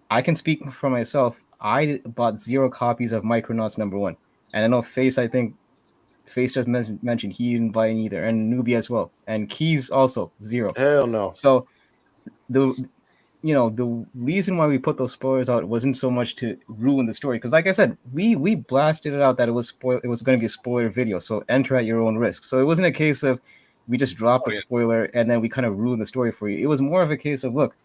S7: I can speak for myself. I bought 0 copies of Micronauts #1, and I know I think Face just mentioned he didn't buy any either, and Newbie as well, and Keys also 0.
S6: Hell no.
S7: So the reason why we put those spoilers out wasn't so much to ruin the story, because like I said, we blasted it out that it was going to be a spoiler video, so enter at your own risk. So it wasn't a case of we just drop a spoiler and then we kind of ruin the story for you. It was more of a case of, look,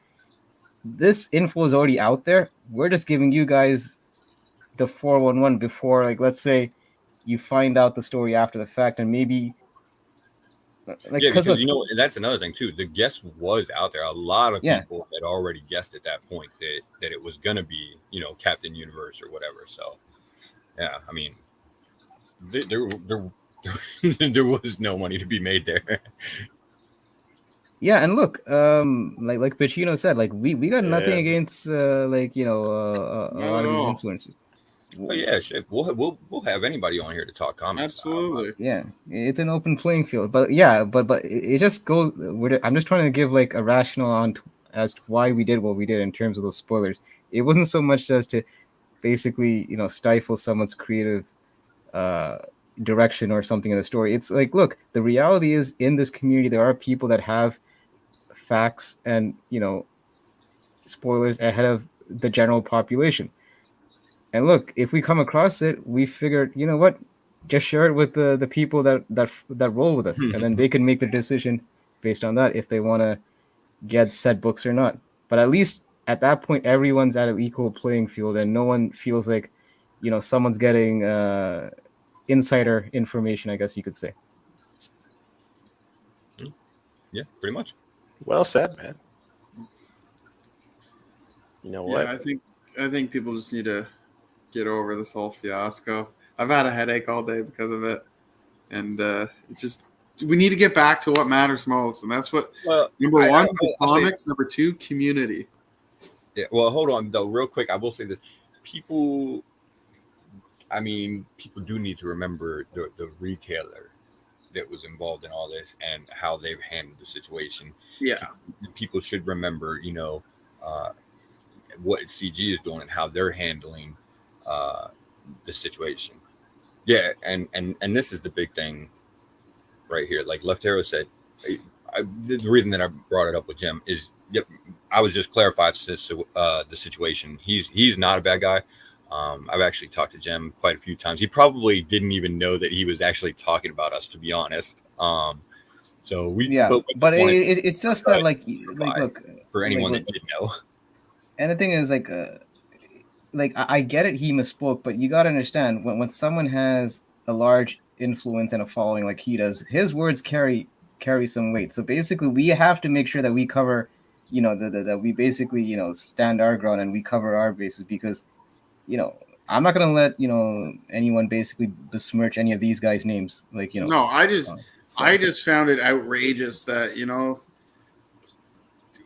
S7: this info is already out there. We're just giving you guys the 411 before, like, let's say you find out the story after the fact, and maybe
S3: because that's another thing too. The guess was out there. A lot of people had already guessed at that point that it was gonna be, Captain Universe or whatever. So yeah, I mean, there there was no money to be made there.
S7: Yeah, and look, like Pacino said, like we got nothing against a lot of these influencers.
S3: Oh yeah, shit. We'll have anybody on here to talk comics.
S4: Absolutely.
S7: Yeah, it's an open playing field. But yeah, but it just goes. I'm just trying to give like a rationale on as to why we did what we did in terms of those spoilers. It wasn't so much just to basically stifle someone's creative direction or something in the story. It's like, look, the reality is in this community there are people that have facts and spoilers ahead of the general population. And look, if we come across it, we figured, what, just share it with the people that roll with us, and then they can make their decision based on that if they want to get said books or not. But at least at that point, everyone's at an equal playing field, and no one feels like someone's getting insider information, I guess you could say.
S3: Yeah, pretty much.
S6: Well said, man. You know what?
S4: Yeah, I think people just need to get over this whole fiasco. I've had a headache all day because of it, and it's just, we need to get back to what matters most, and that's what number one, comics. Number 2, community.
S3: Yeah. Well, hold on though, real quick. I will say this: people do need to remember the retailer that was involved in all this and how they've handled the situation.
S4: Yeah.
S3: People should remember, what CG is doing and how they're handling the situation. Yeah, and this is the big thing right here. Like Left Arrow said, the reason that I brought it up with Jim is, I was just clarified the situation. He's not a bad guy. I've actually talked to Jim quite a few times. He probably didn't even know that he was actually talking about us, to be honest. So we,
S7: but it's just that like look,
S3: for anyone that didn't know.
S7: And the thing is, I get it, he misspoke, but you gotta understand when someone has a large influence and a following like he does, his words carry some weight. So basically, we have to make sure that we cover, that we basically stand our ground and we cover our bases, because I'm not gonna let anyone basically besmirch any of these guys' names.
S4: No, I just found it outrageous that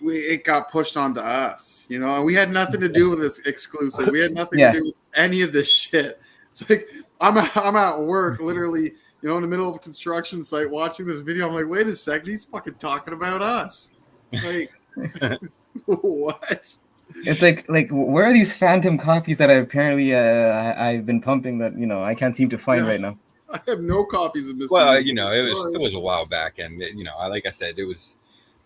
S4: it got pushed onto us, and we had nothing to do with this exclusive. We had nothing to do with any of this shit. It's like I'm at work, literally, in the middle of a construction site, watching this video. I'm like, wait a second, he's fucking talking about us. Like, what?
S7: It's like where are these phantom copies that I've been pumping that I can't seem to find right now?
S4: I have no copies of Mr.
S3: Well, it was a while back, and like I said, it was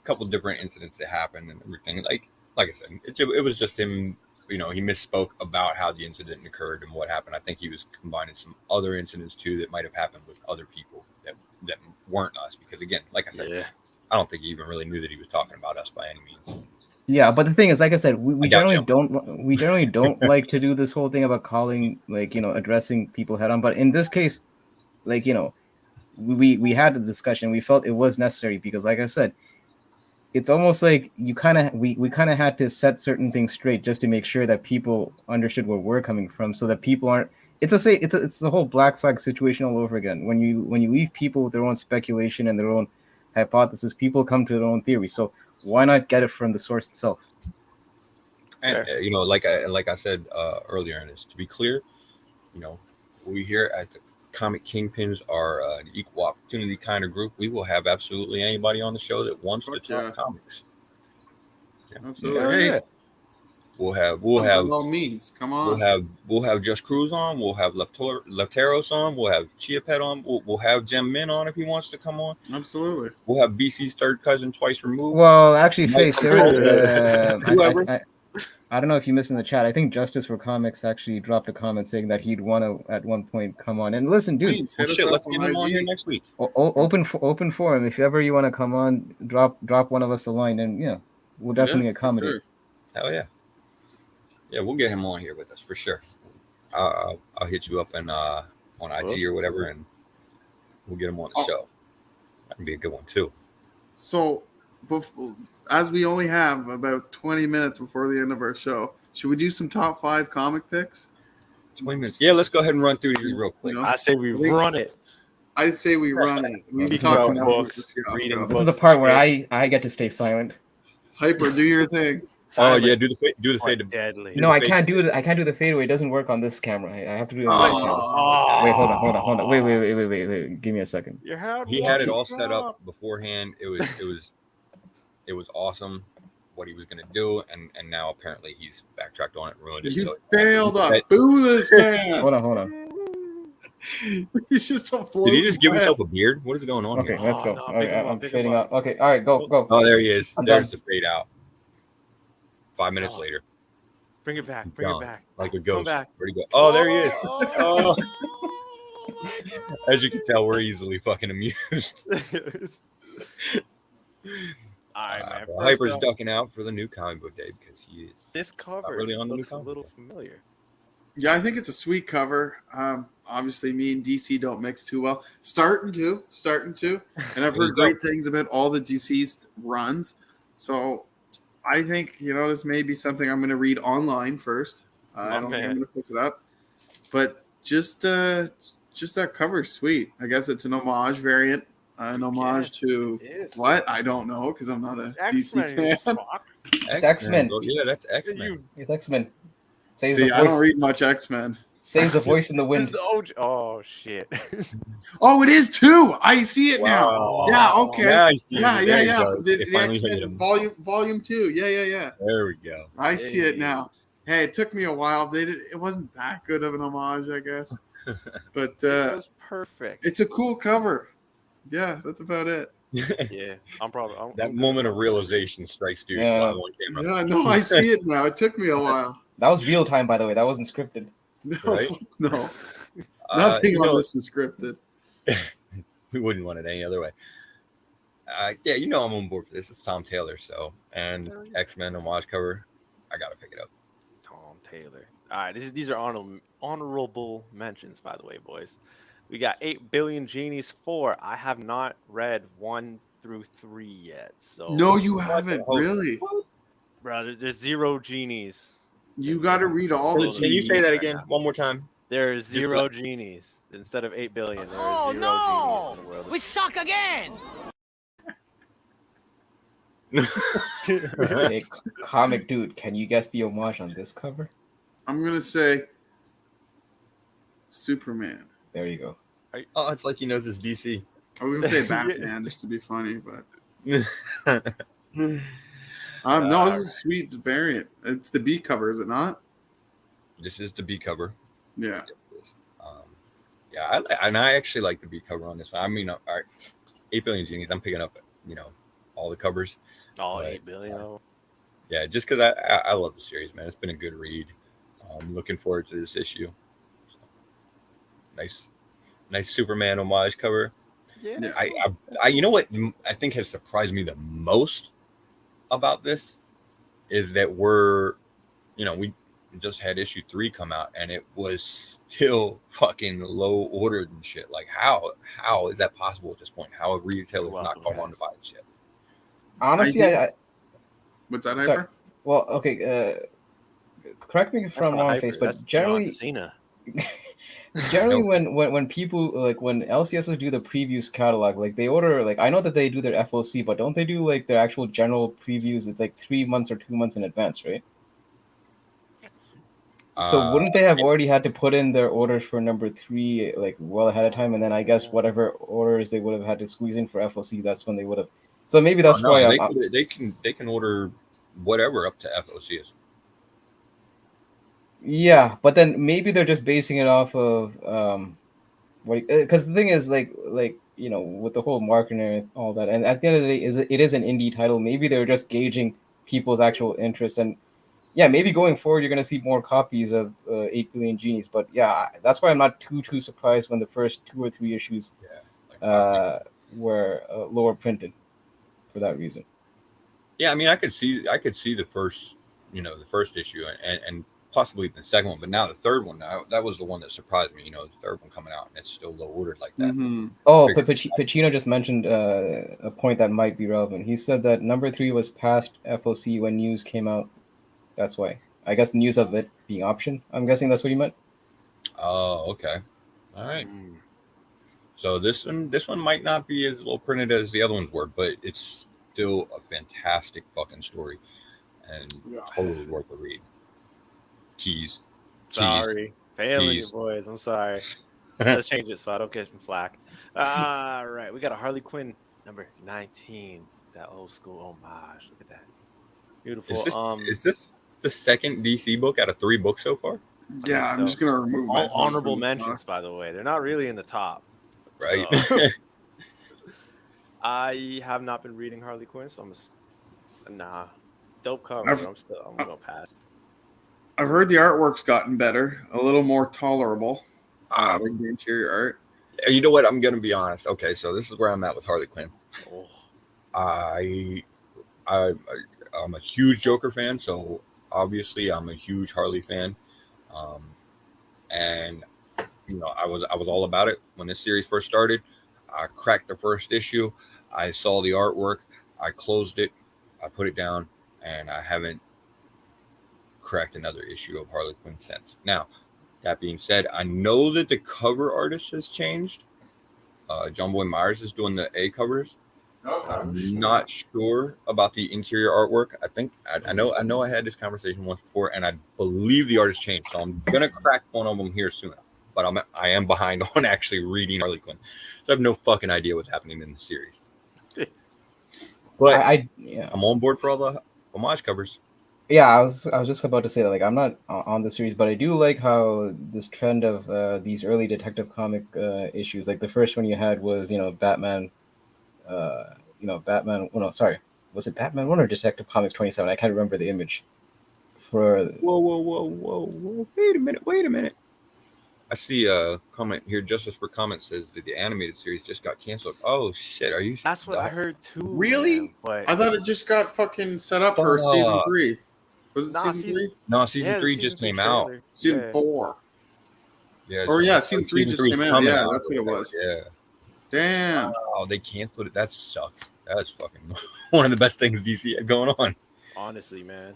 S3: couple different incidents that happened and everything. Like I said, it was just him. He misspoke about how the incident occurred and what happened. I think he was combining some other incidents too that might have happened with other people that weren't us. Because again, like I said, I don't think he even really knew that he was talking about us by any means.
S7: Yeah, but the thing is, like I said, we generally don't like to do this whole thing about calling, like, addressing people head on. But in this case, like, we had the discussion. We felt it was necessary because, like I said, it's almost like we kind of had to set certain things straight just to make sure that people understood where we're coming from, so that people aren't. It's the whole black flag situation all over again. When you leave people with their own speculation and their own hypothesis, people come to their own theory. So why not get it from the source itself?
S3: And like I said earlier in this, to be clear, we here at the Comic Kingpins are an equal opportunity kind of group. We will have absolutely anybody on the show that wants to talk comics.
S4: Yeah. Absolutely. Hey.
S3: We'll have
S4: all means. Come on.
S3: We'll have Just Cruz on. We'll have Lefteros on. We'll have Chia Pet on. We'll have Jem Min on if he wants to come on.
S4: Absolutely.
S3: We'll have BC's third cousin twice removed.
S7: Well, actually, Face,
S3: whoever.
S7: I don't know if you missed in the chat. I think Justice for Comics actually dropped a comment saying that he'd want to at one point come on. And listen, dude,
S3: let's get him on here next week.
S7: Open forum. If ever you want to come on, drop one of us a line, and we'll definitely accommodate.
S3: Sure. Hell yeah. Yeah, we'll get him on here with us for sure. I'll hit you up on IG or whatever, and we'll get him on the show. That can be a good one too.
S4: So, as we only have about 20 minutes before the end of our show, should we do some top 5 comic picks?
S3: 20 minutes. Yeah, let's go ahead and run through these real quick.
S6: I say we run it.
S4: I say we run it.
S6: We've talked about books, reading books.
S7: This is the part where I get to stay silent.
S4: Hyper, do your thing.
S3: Silent. Oh yeah, do the fade.
S6: Deadly.
S7: No, I can't do it. I can't do the fadeaway. It doesn't work on this camera. I have to do it on that camera. Wait, hold on. Wait. Give me a second.
S3: He had it all set up beforehand. It was awesome what he was going to do, and now apparently he's backtracked on it and ruined it.
S4: You failed us. Boo this man.
S7: Hold on.
S4: He's just a
S3: Did he just give himself a beard? What is going on here?
S7: Okay, let's go. I'm fading out. Okay, all right, go.
S3: Oh, there he is. There's the fade out. 5 minutes later.
S6: Bring it back.
S3: Like a ghost. Where'd he go? Oh, there he is. Oh. As you can tell, we're easily fucking amused.
S6: All right, man.
S3: Hyper's ducking out for the new comic book day because he is.
S6: This cover
S3: really on the
S6: looks a little familiar.
S4: Yeah, I think it's a sweet cover. Obviously, me and DC don't mix too well. Starting to. And I've heard great things about all the DC's runs. So I think, this may be something I'm going to read online first. I don't think I'm going to pick it up. But just that cover is sweet. I guess it's an homage variant. An homage to what? I don't know because I'm not a DC fan.
S7: It's X-Men.
S3: Yeah, that's X-Men.
S7: It's X-Men.
S4: See, I don't read much X-Men.
S7: Says the voice in the wind.
S6: Oh shit!
S4: Oh, it is too. I see it now. Yeah. Okay.
S3: Yeah, I see
S4: yeah.
S3: The
S4: X-Men volume 2. Yeah.
S3: There we go.
S4: I see it now. Hey, it took me a while. It wasn't that good of an homage, I guess. But
S6: it was perfect.
S4: It's a cool cover. Yeah, that's about it.
S6: Yeah, I'm probably
S3: that moment of realization strikes dude.
S4: Yeah, no, I see it now. It took me a while.
S7: That was real time, by the way. That wasn't scripted.
S4: No, right? No. Nothing on this is scripted.
S3: We wouldn't want it any other way. Yeah, I'm on board for this. It's Tom Taylor, and X-Men homage cover. I gotta pick it up.
S6: Tom Taylor. All right, these are honorable mentions, by the way, boys. We got 8 Billion Genies 4. I have not read 1 through 3 yet. So
S4: no, you haven't really,
S6: bro. There's 0 genies.
S4: You got to read all the.
S3: Can you say that again one more time?
S6: There's 0 genies instead of 8 billion. There are 0 genies in the world.
S8: We suck again.
S7: Hey, comic dude, can you guess the homage on this cover?
S4: I'm gonna say Superman.
S7: There you go.
S3: Oh, it's like he knows it's DC.
S4: I was gonna say Batman just to be funny, but no, this is a sweet variant. It's the B cover, is it not?
S3: This is the B cover.
S4: Yeah.
S3: I actually like the B cover on this one. I mean, all right, 8 Billion Genies. I'm picking up, all all the covers.
S6: All
S3: But,
S6: 8 billion.
S3: Yeah, just because I love the series, man. It's been a good read. Looking forward to this issue. So, nice Superman homage cover.
S6: Yeah,
S3: I you know what I think has surprised me the most about this is that we just had issue 3 come out and it was still fucking low ordered and shit. Like how is that possible at this point? How have retailers not caught on to buy it yet?
S7: Honestly,
S4: what's that,
S7: sorry.
S4: Hyper?
S7: Well, okay. Correct me if I'm wrong, Face, but generally, generally when people like when LCSs do the previews catalog, like they order, like I know that they do their FOC, but don't they do like their actual general previews? It's like 3 months or 2 months in advance, right? So wouldn't they have already had to put in their orders for number 3 like well ahead of time, and then I guess whatever orders they would have had to squeeze in for FOC, that's when they would have. So maybe that's why
S3: they can order whatever up to FOCs.
S7: Yeah, but then maybe they're just basing it off of because the thing is like with the whole marketing and all that, and at the end of the day, it is an indie title. Maybe they're just gauging people's actual interest, and yeah, maybe going forward you're gonna see more copies of 8 Billion Genies. But yeah, that's why I'm not too surprised when the first 2 or 3 issues were lower printed for that reason.
S3: Yeah, I mean, I could see the first issue and possibly the second one, but now the third one, that was the one that surprised me. The third one coming out and it's still low ordered like that.
S4: Mm-hmm.
S7: Oh, but Pacino just mentioned a point that might be relevant. He said that number 3 was past FOC when news came out. That's why. I guess news of it being option. I'm guessing that's what he meant.
S3: Oh, okay. All right. So this one might not be as low printed as the other ones were, but it's still a fantastic fucking story and totally worth the read. Keys.
S6: Sorry. Failing you boys. I'm sorry. Let's change it so I don't get some flack. All right. We got a Harley Quinn number 19. That old school homage. Look at that. Beautiful.
S3: Is this the second DC book out of 3 books so far?
S4: Yeah, I'm just gonna remove
S6: all honorable mentions, by the way. They're not really in the top.
S3: Right.
S6: So. I have not been reading Harley Quinn, so dope cover. I'm gonna pass.
S4: I've heard the artwork's gotten better, a little more tolerable. Like the interior art.
S3: You know what? I'm gonna be honest. Okay, so this is where I'm at with Harley Quinn.
S6: Oh.
S3: I'm a huge Joker fan, so obviously I'm a huge Harley fan, and I was all about it when this series first started. I cracked the first issue. I saw the artwork. I closed it. I put it down, and I haven't cracked another issue of Harley Quinn since. Now, that being said, I know that the cover artist has changed. John Boy Myers is doing the A covers. I'm not sure about the interior artwork. I know I had this conversation once before, and I believe the artist changed. So I'm gonna crack one of them here soon. But I am behind on actually reading Harley Quinn, so I have no fucking idea what's happening in the series. But I'm on board for all the homage covers.
S7: Yeah, I was just about to say that, like, I'm not on the series, but I do like how this trend of these early detective comic issues, like the first one you had was Batman. Batman. Oh no, sorry, was it Batman 1 or Detective Comics 27? I can't remember the image.
S3: Whoa! Wait a minute. I see a comment here. Justice for Comment says that the animated series just got canceled. Oh shit! Are you?
S6: That's what I heard too.
S3: Really?
S6: Man, but
S4: I thought it just got fucking set up for season 3. Was it season 3?
S3: No, season 3 just came out.
S4: Season 4.
S3: Yeah.
S4: Season 3 just came out. Yeah, that's what it was.
S3: Yeah.
S4: Damn.
S3: Oh, they canceled it. That sucks. That's fucking one of the best things DC had going on.
S6: Honestly, man.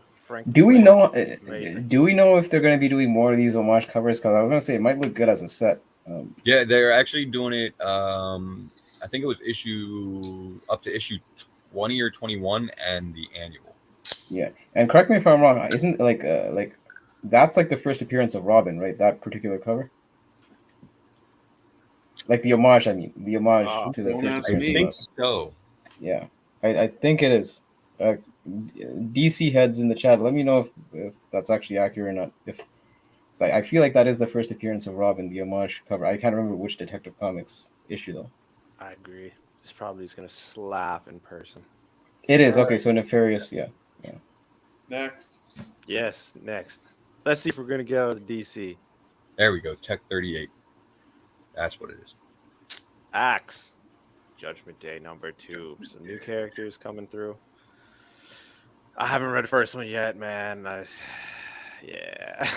S7: Do we know if they're going to be doing more of these homage covers? Because I was going to say it might look good as a set.
S3: Yeah, they're actually doing it. I think it was up to issue 20 or 21 and the annual.
S7: Yeah, and correct me if I'm wrong. Isn't like that's like the first appearance of Robin, right? That particular cover. Like the homage, to the first appearance.
S3: I think so.
S7: Yeah, I think it is. DC heads in the chat, let me know if that's actually accurate or not. I feel like that is the first appearance of Robin, the homage cover. I can't remember which Detective Comics issue though.
S6: I agree. It's probably just gonna slap in person.
S7: It is.
S4: All
S7: Okay,
S4: right.
S7: so Nefarious, yeah.
S4: Next.
S6: Yes, next. Let's see if we're gonna get out of DC.
S3: There we go. Tech 38. That's what it is.
S6: Axe. Judgment Day #2. Some new characters coming through. I haven't read the first one yet, man. Yeah.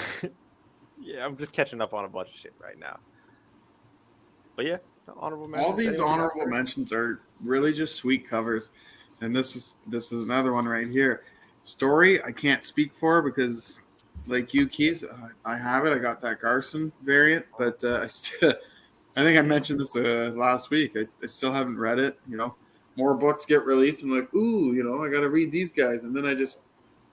S6: Yeah, I'm just catching up on a bunch of shit right now. But yeah, honorable mentions.
S4: All these
S6: Anyone got
S4: honorable
S6: first?
S4: mentions are really just sweet covers, and this is another one right here. Story I can't speak for because, like you, Keys, I have it. I got that Garson variant, but I think I mentioned this last week. I still haven't read it. You know, more books get released. I'm like, ooh, you know, I got to read these guys, and then I just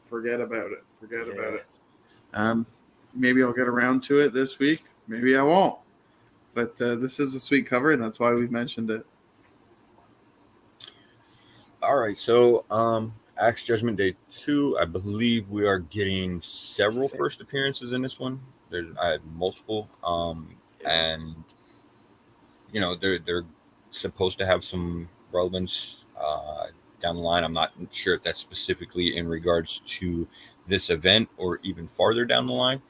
S4: forget about it. About it. Maybe I'll get around to it this week. Maybe I won't. But this is a sweet cover, and that's why we mentioned it.
S3: All right, so Axe Judgment Day 2, I believe we are getting several first appearances in this one. I had multiple, and you know they're supposed to have some relevance down the line. I'm not sure if that's specifically in regards to this event or even farther down the line.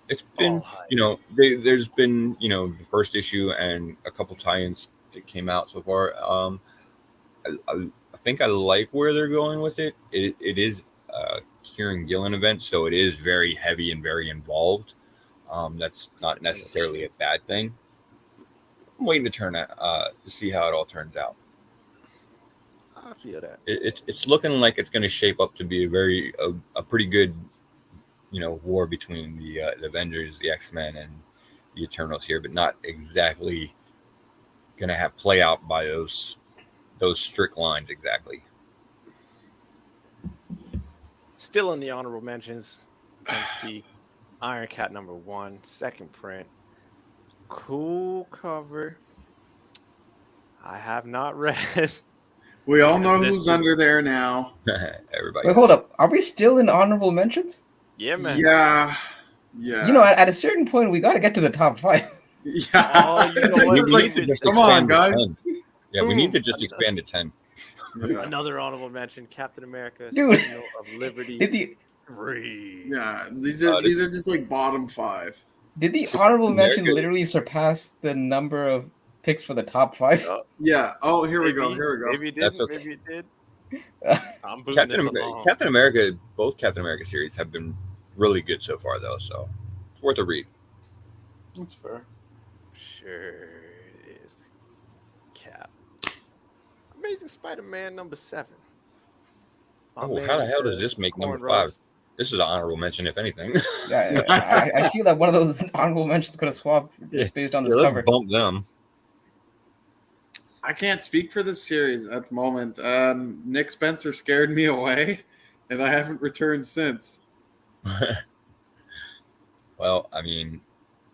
S3: It's been, you know, there's been, you know, the first issue and a couple tie-ins that came out so far. I think I like where they're going with it. It is a Kieran Gillen event, so it is very heavy and very involved. That's not necessarily a bad thing. I'm waiting to see how it all turns out.
S6: I feel that.
S3: It's looking like it's going to shape up to be a pretty good, you know, war between the Avengers, the X-Men, and the Eternals here, but not exactly going to have play out by those strict lines exactly.
S6: Still in the honorable mentions, MC Iron Cat #1, second print. Cool cover. I have not read.
S4: We all know who's under there now.
S3: Everybody.
S7: Wait, hold up. Are we still in honorable mentions?
S6: Yeah, man.
S4: Yeah.
S7: You know, at a certain point, we got to get to the top 5.
S4: Yeah.
S6: Oh, you know what?
S3: We need to just
S4: Come on,
S3: expand to
S4: guys.
S3: 10. Yeah, we need to just expand to 10.
S6: Another honorable mention, Captain America,
S7: Dude.
S6: Signal of Liberty.
S7: Did the
S6: 3.
S4: Yeah, these are just like bottom 5.
S7: Did the honorable mention
S3: America-
S7: literally surpass the number of picks for the top 5?
S4: Yeah. Oh, here we go.
S6: Maybe it
S3: That's
S6: didn't.
S3: okay.
S6: Maybe it did. I'm moving this along.
S3: Captain America, both Captain America series have been really good so far, though, so it's worth a read.
S4: That's fair.
S6: Sure it is. Cap. Amazing Spider-Man #7.
S3: Oh, how the hell does this make number 5? This is an honorable mention, if anything.
S7: Yeah, I feel like one of those honorable mentions could have swapped just based on this
S3: let's
S7: cover.
S3: bump them.
S4: I can't speak for this series at the moment. Nick Spencer scared me away, and I haven't returned since.
S3: Well, I mean,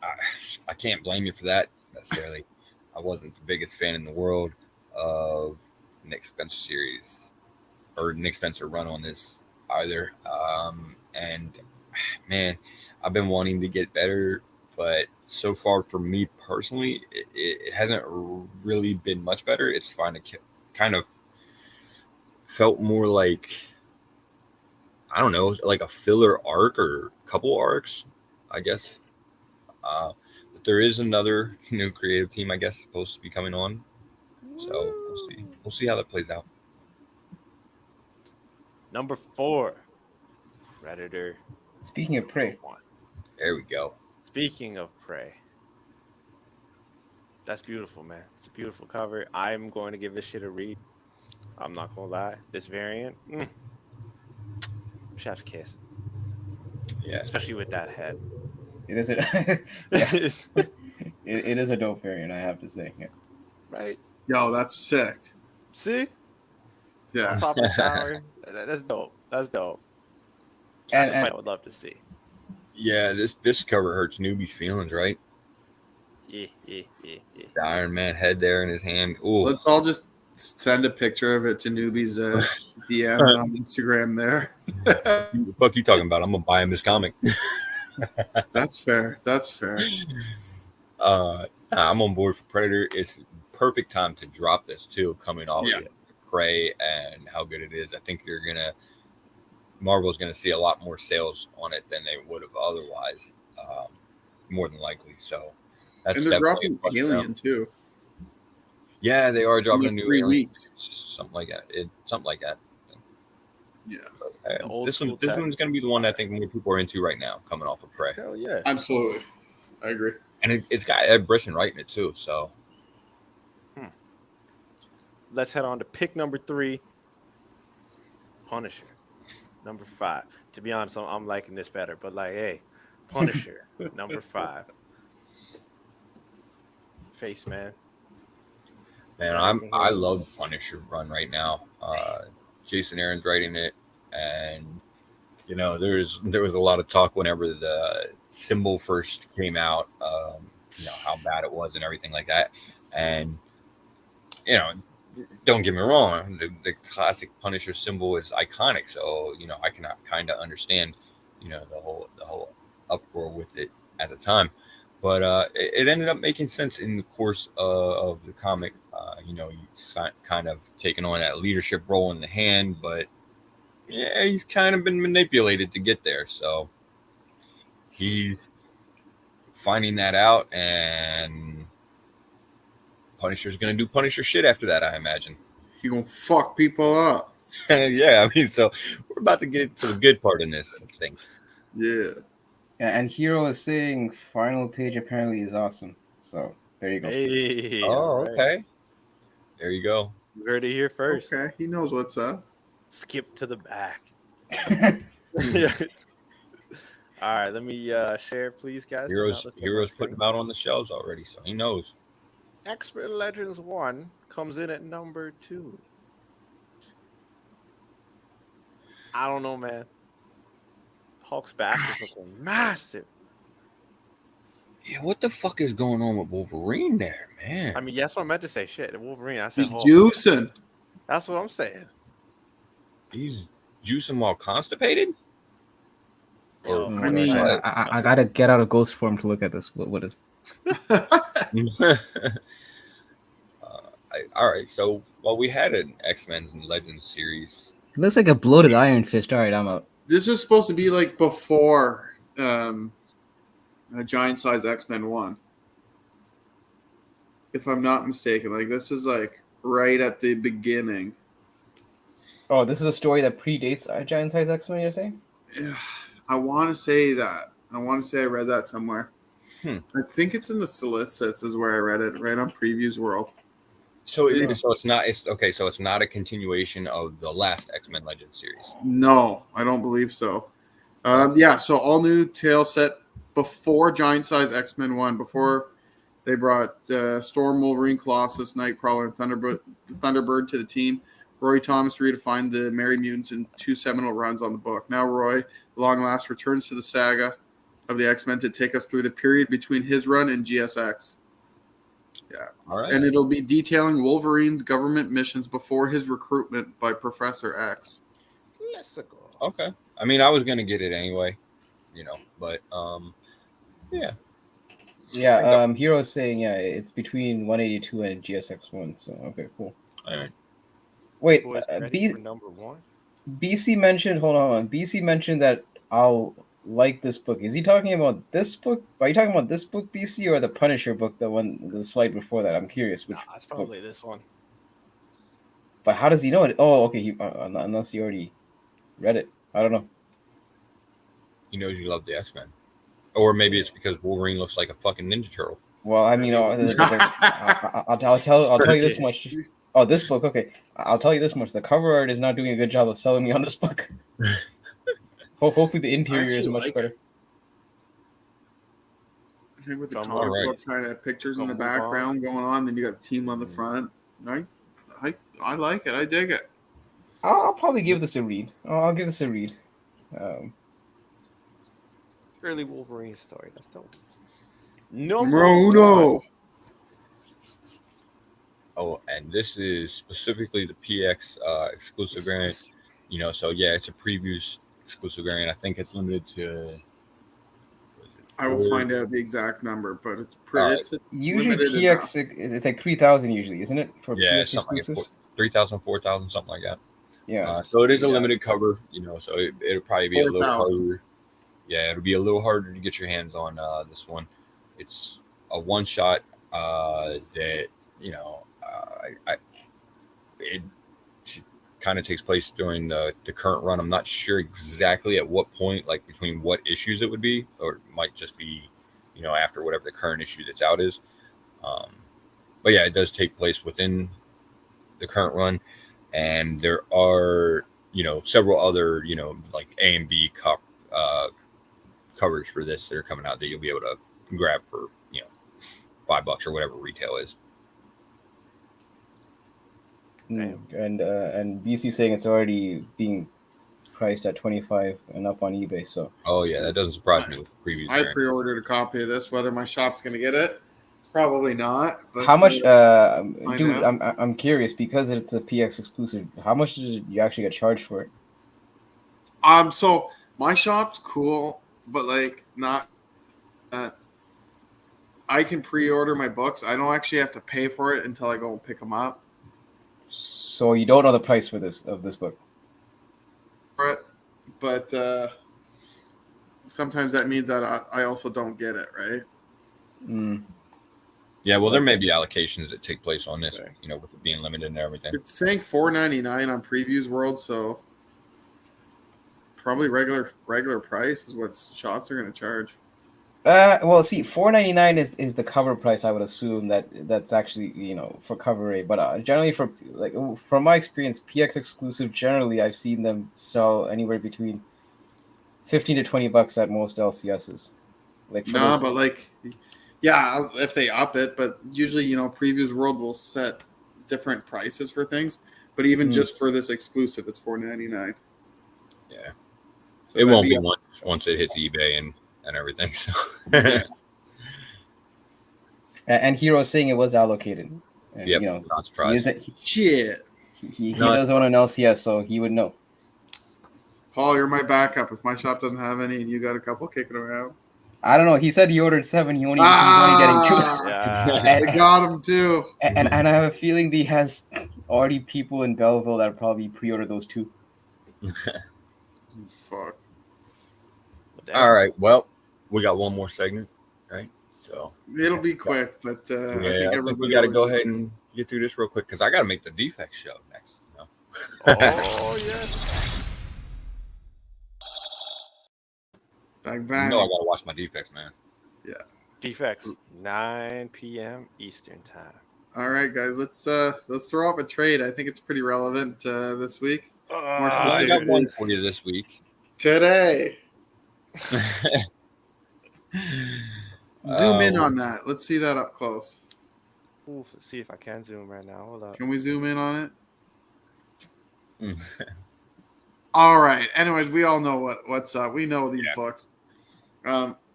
S3: I can't blame you for that necessarily. I wasn't the biggest fan in the world of Nick Spencer series or Nick Spencer run on this either. And man, I've been wanting to get better, but so far for me personally, it hasn't really been much better. It's kind of felt more like, I don't know, like a filler arc or couple arcs, I guess. But there is another new creative team, I guess, supposed to be coming on. So we'll see how that plays out.
S6: Number 4, Predator.
S7: Speaking of Prey.
S3: There we go.
S6: Speaking of Prey. That's beautiful, man. It's a beautiful cover. I'm going to give this shit a read. I'm not going to lie. This variant, chef's kiss.
S3: Yeah.
S6: Especially with that head.
S7: It is it is a dope variant, I have to say. Yeah.
S6: Right?
S4: Yo, that's sick.
S6: See?
S4: Yeah.
S6: On top of the tower. That's dope. That's dope. That's what I would love to see.
S3: Yeah, this cover hurts newbies' feelings, right?
S6: Yeah.
S3: The Iron Man head there in his hand. Ooh.
S4: Let's all just send a picture of it to newbies DMs on Instagram there.
S3: What the fuck you talking about? I'm gonna buy him this comic.
S4: That's fair.
S3: I'm on board for Predator. It's perfect time to drop this too, coming off Prey and how good it is, I think Marvel's gonna see a lot more sales on it than they would have otherwise, more than likely. So that's
S4: and they're
S3: definitely
S4: dropping Alien too.
S3: Yeah, they are dropping a new
S4: 3
S3: Alien.
S4: weeks.
S3: Something like that. Something like that.
S4: Yeah.
S3: This one's gonna be the one I think more people are into right now, coming off of Prey.
S6: Hell yeah.
S4: Absolutely. I agree.
S3: And it's got Ed Brisson writing it too. So
S6: Let's head on to pick number 3. Punisher. Number 5. To be honest, I'm liking this better, but like, hey, Punisher, number 5. Face, man.
S3: Man, I love Punisher run right now. Jason Aaron's writing it, and you know, there was a lot of talk whenever the symbol first came out, you know, how bad it was and everything like that. And you know, don't get me wrong, the classic Punisher symbol is iconic, so you know, I can kind of understand, you know, the whole uproar with it at the time. But it ended up making sense in the course of the comic. You know, he's kind of taken on that leadership role in the hand, but yeah, he's kind of been manipulated to get there. So he's finding that out, and Punisher's going to do Punisher shit after that, I imagine.
S4: He gonna fuck people up.
S3: Yeah, I mean, so we're about to get to the good part in this, I think.
S4: Yeah.
S7: And Hero is saying final page apparently is awesome. So there you go.
S6: Hey,
S3: oh, okay. There you go.
S6: You heard it here first.
S4: Okay, he knows what's up.
S6: Skip to the back. All right, let me share, please, guys.
S3: Heroes putting them out on the shelves already, so he knows.
S6: X-Men Legends 1 comes in at number 2. I don't know, man. Hulk's back is looking massive.
S3: Yeah, what the fuck is going on with Wolverine there, man?
S6: I mean, that's what I meant to say. Shit, Wolverine. I said
S4: He's
S6: Hulk.
S4: juicing.
S6: That's what I'm saying.
S3: He's juicing while constipated? Or,
S7: I mean, I gotta get out of ghost form to look at this. What is?
S3: All right, so we had an X-Men's and Legends series.
S7: It looks like a bloated Iron Fist. All right, I'm out.
S4: This is supposed to be like before a giant size X-Men 1. If I'm not mistaken. Like this is like right at the beginning.
S7: Oh, this is a story that predates Giant Size X-Men, you're saying?
S4: Yeah, I want to say that. I want to say I read that somewhere. I think it's in the solicits is where I read it, right on Previews World.
S3: So it's not a continuation of the last X-Men Legends series.
S4: No, I don't believe so. Yeah, so all new tale set before Giant Size X-Men 1, before they brought Storm, Wolverine, Colossus, Nightcrawler, and Thunderbird to the team. Roy Thomas redefined the Merry Mutants in 2 seminal runs on the book. Now Roy, at long last, returns to the saga of the X-Men to take us through the period between his run and GSX. Yeah.
S3: All right.
S4: And it'll be detailing Wolverine's government missions before his recruitment by Professor X.
S6: Let's go.
S3: Okay. I mean, I was going to get it anyway, you know, but yeah.
S7: Yeah, Hero's saying, yeah, it's between 182 and GSX1, so okay, cool.
S3: All right.
S7: Wait,
S6: Boys ready for number 1?
S7: BC mentioned, hold on. BC mentioned that I'll like this book. Is he talking about this book? Are you talking about this book, BC, or the Punisher book, the slide before that? I'm curious. Which
S6: it's probably this one.
S7: But how does he know it? Oh, okay. Unless he already read it. I don't know.
S3: He knows you love the X-Men. Or maybe it's because Wolverine looks like a fucking Ninja Turtle.
S7: Well, I mean, I'll tell you this much. Oh, this book, okay. I'll tell you this much. The cover art is not doing a good job of selling me on this book. Hopefully the interior is much better.
S4: I think with the comic book kind of pictures in the background going on, then you got the team on the front. I like it. I dig it.
S7: I'll probably give this a read. I'll give this a read.
S6: Early Wolverine story. That's dope.
S4: No.
S3: Oh, and this is specifically the PX exclusive variant. You know, so yeah, it's a previews exclusive variant. I think it's limited to.
S4: I will find out the exact number, but it's pretty.
S7: Usually PX, it's like 3,000 usually, isn't it? For PX exclusives?
S3: 3,000, 4,000, something like that.
S7: Yeah.
S3: So it is a limited cover, so it'll probably be
S4: 4,000.
S3: a little harder. Yeah, it'll be a little harder to get your hands on this one. It's a one shot that it kind of takes place during the current run. I'm not sure exactly at what point, like between what issues it would be, or it might just be, after whatever the current issue that's out is. But yeah, it does take place within the current run, and there are, several other, like A and B covers for this that are coming out that you'll be able to grab for, $5 or whatever retail is.
S7: And BC saying it's already being priced at 25 and up on eBay. So
S3: oh yeah, that doesn't surprise me with previews.
S4: I pre-ordered a copy of this. Whether my shop's gonna get it, probably not. But
S7: how much, dude? I'm curious because it's a PX exclusive. How much did you actually get charged for it?
S4: So my shop's cool, but like not. I can pre-order my books. I don't actually have to pay for it until I go and pick them up.
S7: So you don't know the price for this book.
S4: But sometimes that means that I also don't get it, right?
S3: Yeah, well, there may be allocations that take place on this, with it being limited and everything.
S4: It's saying $4.99 on Previews World, so probably regular price is what shops are going to charge.
S7: Well, see, $4.99 is the cover price. I would assume that's actually for cover A. But generally, from my experience, PX exclusive generally I've seen them sell anywhere between $15 to $20 at most LCSs. If they up it, but usually Previews World will set different prices for things. But even just for this exclusive, it's $4.99.
S3: Yeah, so it won't be once it hits eBay and everything. So
S7: and Hero's saying it was allocated.
S3: Yeah, not surprised.
S7: He doesn't want an LCS, so he would know.
S4: Paul, you're my backup. If my shop doesn't have any and you got a couple, kicking around.
S7: I don't know. He said he ordered 7. He's only getting 2.
S4: I got him too.
S7: And I have a feeling he has already people in Belleville that probably pre-ordered those 2.
S4: Fuck.
S3: All right. Well, we got one more segment, right? So
S4: it'll be quick, but
S3: I think we got to go ahead and get through this real quick because I got to make the defect show next.
S6: Oh yes.
S4: Bang.
S3: I got to watch my defects, man.
S4: Yeah.
S6: Defects 9 p.m. Eastern time.
S4: All right, guys. Let's throw up a trade. I think it's pretty relevant this week.
S3: I got one for you this week.
S4: Today. Zoom in on that. Let's see that up close.
S6: Ooh, let's see if I can zoom right now. Hold up.
S4: Can we zoom in on it? All right. Anyways, we all know what's up. We know these books.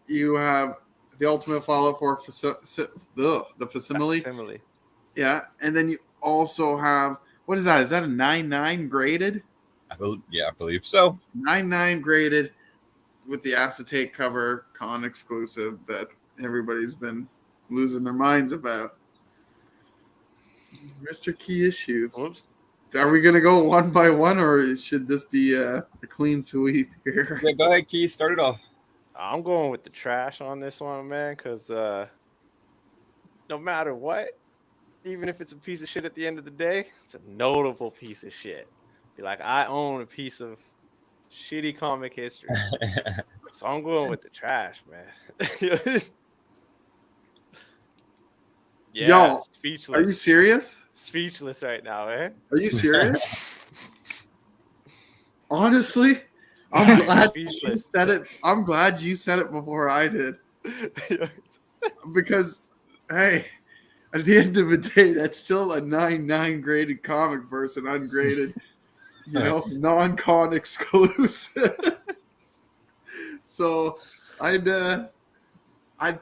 S4: You have the ultimate follow-up for the facsimile. Yeah, and then you also have, what is that? Is that a 9.9 graded?
S3: I believe so.
S4: 9.9 graded with the acetate cover, con exclusive that everybody's been losing their minds about. Mr. Key Issues.
S6: Whoops.
S4: Are we going to go one by one, or should this be a clean sweep here?
S3: Yeah, go ahead, Key. Start it off.
S6: I'm going with the trash on this one, man, because no matter what, even if it's a piece of shit at the end of the day, it's a notable piece of shit. Be like, I own a piece of shitty comic history. So I'm going with the trash, man.
S4: Yo,
S6: speechless.
S4: Are you serious?
S6: Speechless right now, man.
S4: Are you serious? Honestly, I'm glad you said it. I'm glad you said it before I did. Because, hey, at the end of the day, that's still a 9.9 graded comic versus an ungraded, non-con exclusive. So I'd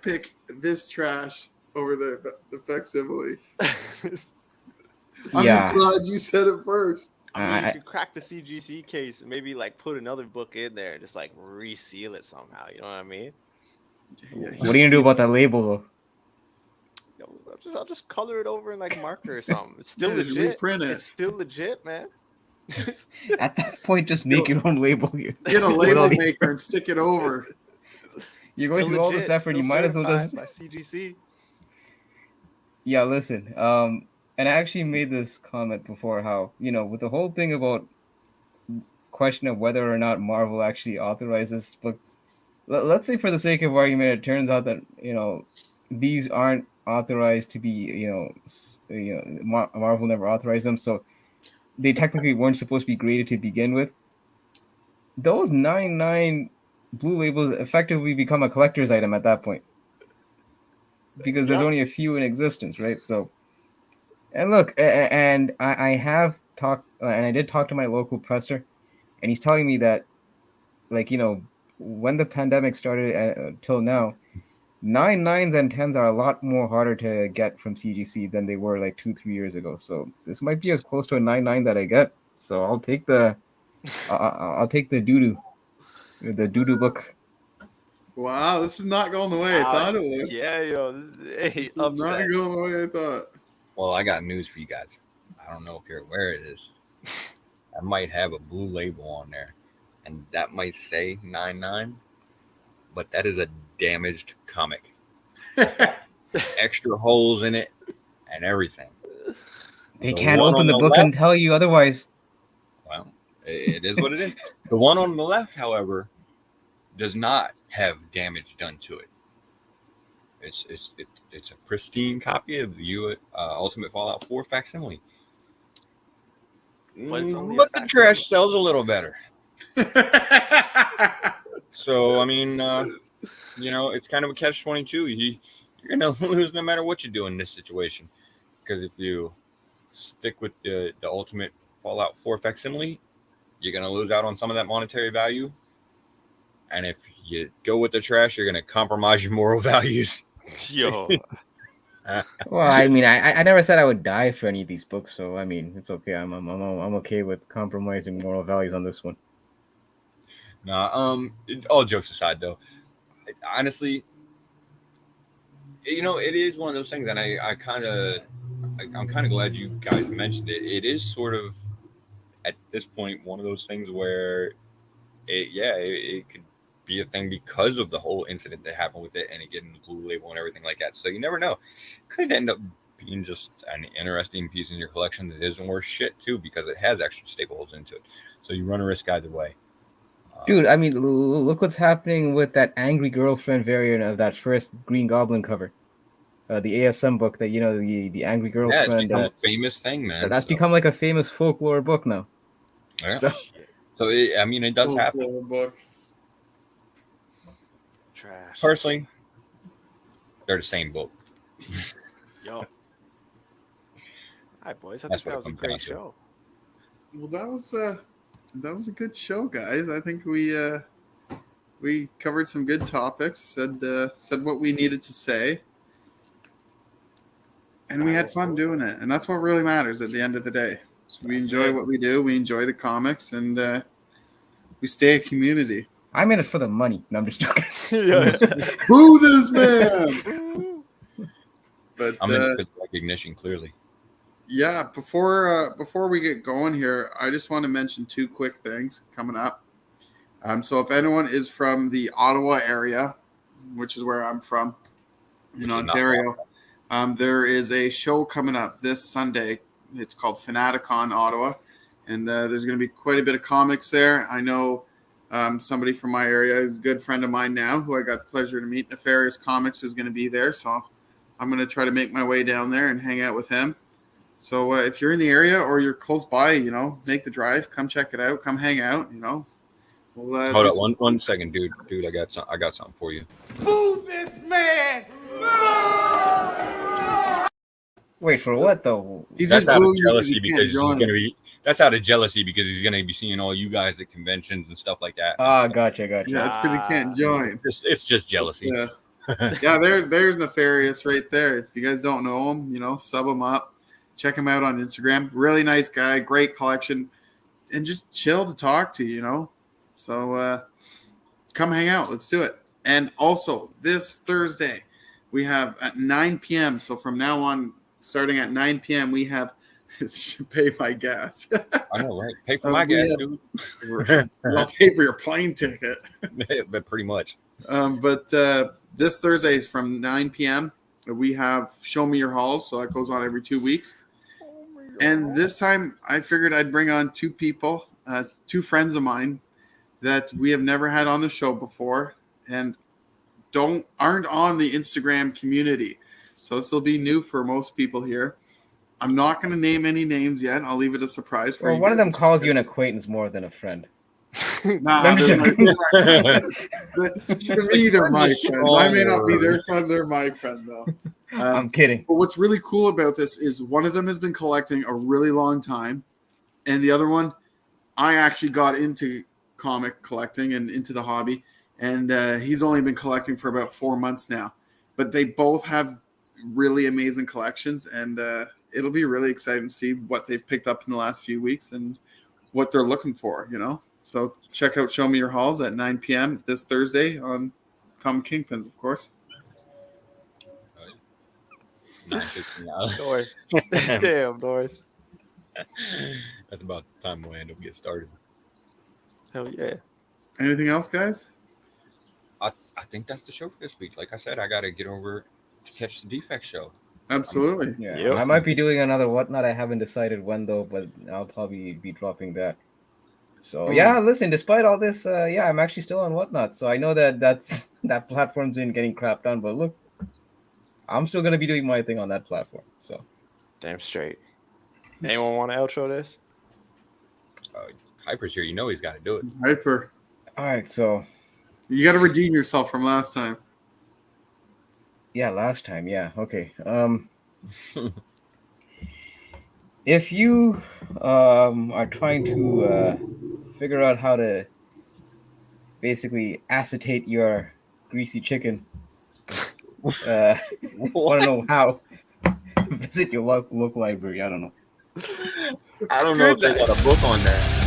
S4: pick this trash over the facsimile. I'm just glad you said it first.
S6: I mean, you could crack the CGC case and maybe put another book in there, just reseal it somehow. You know what I mean?
S7: What are you gonna do about that label though?
S6: I'll just color it over in like marker or something. It's still
S4: Yeah, just
S6: legit.
S4: reprint it.
S6: It's still legit, man.
S7: At that point, just make your own label here.
S4: Get a label maker and stick it over.
S7: You're going through all this effort. You might as well just.
S6: by CGC.
S7: Yeah, listen. And I actually made this comment before. How with the whole thing about question of whether or not Marvel actually authorized this book. Let's say, for the sake of argument, it turns out that these aren't authorized to be. Marvel never authorized them, so they technically weren't supposed to be graded to begin with. Those 9/9 blue labels effectively become a collector's item at that point, because there's only a few in existence, right? So, and look, and I have talked, and I did talk to my local presser, and he's telling me that, like, when the pandemic started till now, 9/9s and 10s are a lot more harder to get from CGC than they were like 2-3 years ago. So this might be as close to a 9/9 that I get. So I'll take the doo-doo book.
S4: Wow, this is not going the way I thought it was.
S6: Yeah, yo, this is
S4: not going the way I thought.
S3: Well, I got news for you guys. I don't know if you're aware it is. I might have a blue label on there, and that might say 9/9, but that is a damaged comic. Extra holes in it and everything.
S7: They can't open the book and tell you otherwise.
S3: Well, it is what it is. The one on the left, however, does not have damage done to it. It's a pristine copy of the Ultimate Fallout 4 facsimile. But the trash sells a little better. So, I mean, it's kind of a catch-22. You're going to lose no matter what you do in this situation. Because if you stick with the Ultimate Fallout 4 facsimile, you're going to lose out on some of that monetary value. And if you go with the trash, you're going to compromise your moral values.
S6: Yo.
S7: Well, I mean, I never said I would die for any of these books, so I mean, it's okay. I'm okay with compromising moral values on this one.
S3: No, all jokes aside, though, honestly, it is one of those things, and I'm kind of glad you guys mentioned it. It is sort of at this point one of those things where it could be a thing because of the whole incident that happened with it and it getting the blue label and everything like that. So you never know. Could end up being just an interesting piece in your collection that isn't worth shit too, because it has extra staples into it. So you run a risk either way.
S7: Dude, I mean, look what's happening with that angry girlfriend variant of that first Green Goblin cover. The ASM book that, the angry girlfriend.
S3: Yeah, it's become a famous thing, man.
S7: That's become like a famous folklore book now.
S3: Yeah. So it does happen.
S4: Book.
S6: Trash.
S3: Personally, they're the same book.
S6: Yo. All right, boys. I think that was a great show.
S4: Well, that was a good show, guys. I think we covered some good topics, said what we needed to say, and we had fun doing it. And that's what really matters at the end of the day. So we enjoy what we do. We enjoy the comics, and we stay a community.
S7: I'm in it for the money. No, I'm just joking.
S4: Who this man? But
S3: I'm in it for the recognition, clearly.
S4: Yeah, before we get going here, I just want to mention two quick things coming up. So if anyone is from the Ottawa area, which is where I'm from, in Ontario, there is a show coming up this Sunday. It's called Fanaticon Ottawa, and there's going to be quite a bit of comics there. I know somebody from my area is a good friend of mine now, who I got the pleasure to meet. Nefarious Comics is going to be there, so I'm going to try to make my way down there and hang out with him. So if you're in the area or you're close by, make the drive, come check it out, come hang out, We'll,
S3: hold on one second, dude. I got something for you.
S8: Move this man!
S7: Wait, for what though?
S3: That's out of jealousy because he's gonna be. That's out of jealousy because he's gonna be seeing all you guys at conventions and stuff like that.
S7: Gotcha.
S4: Yeah, it's because he can't join.
S3: It's just jealousy.
S4: Yeah, there's Nefarious right there. If you guys don't know him, sub him up. Check him out on Instagram. Really nice guy, great collection, and just chill to talk to, So come hang out. Let's do it. And also this Thursday, we have at 9 p.m. So from now on, starting at 9 p.m., we have pay my gas.
S3: I know, right? Pay for my gas, dude.
S4: I'll pay for your plane ticket.
S3: But pretty much.
S4: But this Thursday from 9 p.m., we have Show Me Your Halls. So that goes on every 2 weeks. And this time I figured I'd bring on two people, two friends of mine that we have never had on the show before and aren't on the Instagram community. So this will be new for most people here. I'm not going to name any names yet. I'll leave it a surprise for you.
S7: One of them calls you an acquaintance more than a friend.
S4: Nah, they're my friends. I may not be their friend. They're my friend, though.
S7: I'm kidding.
S4: But what's really cool about this is one of them has been collecting a really long time, and the other one, I actually got into comic collecting and into the hobby, and he's only been collecting for about 4 months now. But they both have really amazing collections, and it'll be really exciting to see what they've picked up in the last few weeks and what they're looking for, you know? So check out Show Me Your Halls at 9 p.m. this Thursday on Comic Kingpins, of course.
S6: North. Damn, North.
S3: That's about the time we'll end up get started.
S6: Hell yeah.
S4: Anything else, guys?
S3: I think that's the show for this week. Like I said, I got to get over to catch the Defect show.
S4: Absolutely.
S7: Yeah,
S6: Yep.
S7: I might be doing another Whatnot. I haven't decided when though, but I'll probably be dropping that. So yeah, listen. Despite all this, I'm actually still on Whatnot. So I know that platform's been getting crapped on, but look, I'm still gonna be doing my thing on that platform. So
S6: damn straight. Anyone want to outro this?
S3: Hyper's here. You know he's got to do it.
S4: Hyper.
S7: all right, so
S4: You got to redeem yourself from last time.
S7: yeah, last time, yeah, okay. If you are trying to figure out how to basically acetate your greasy chicken, want to know how? Visit your local library. I don't know.
S3: I don't know if they got a book on that.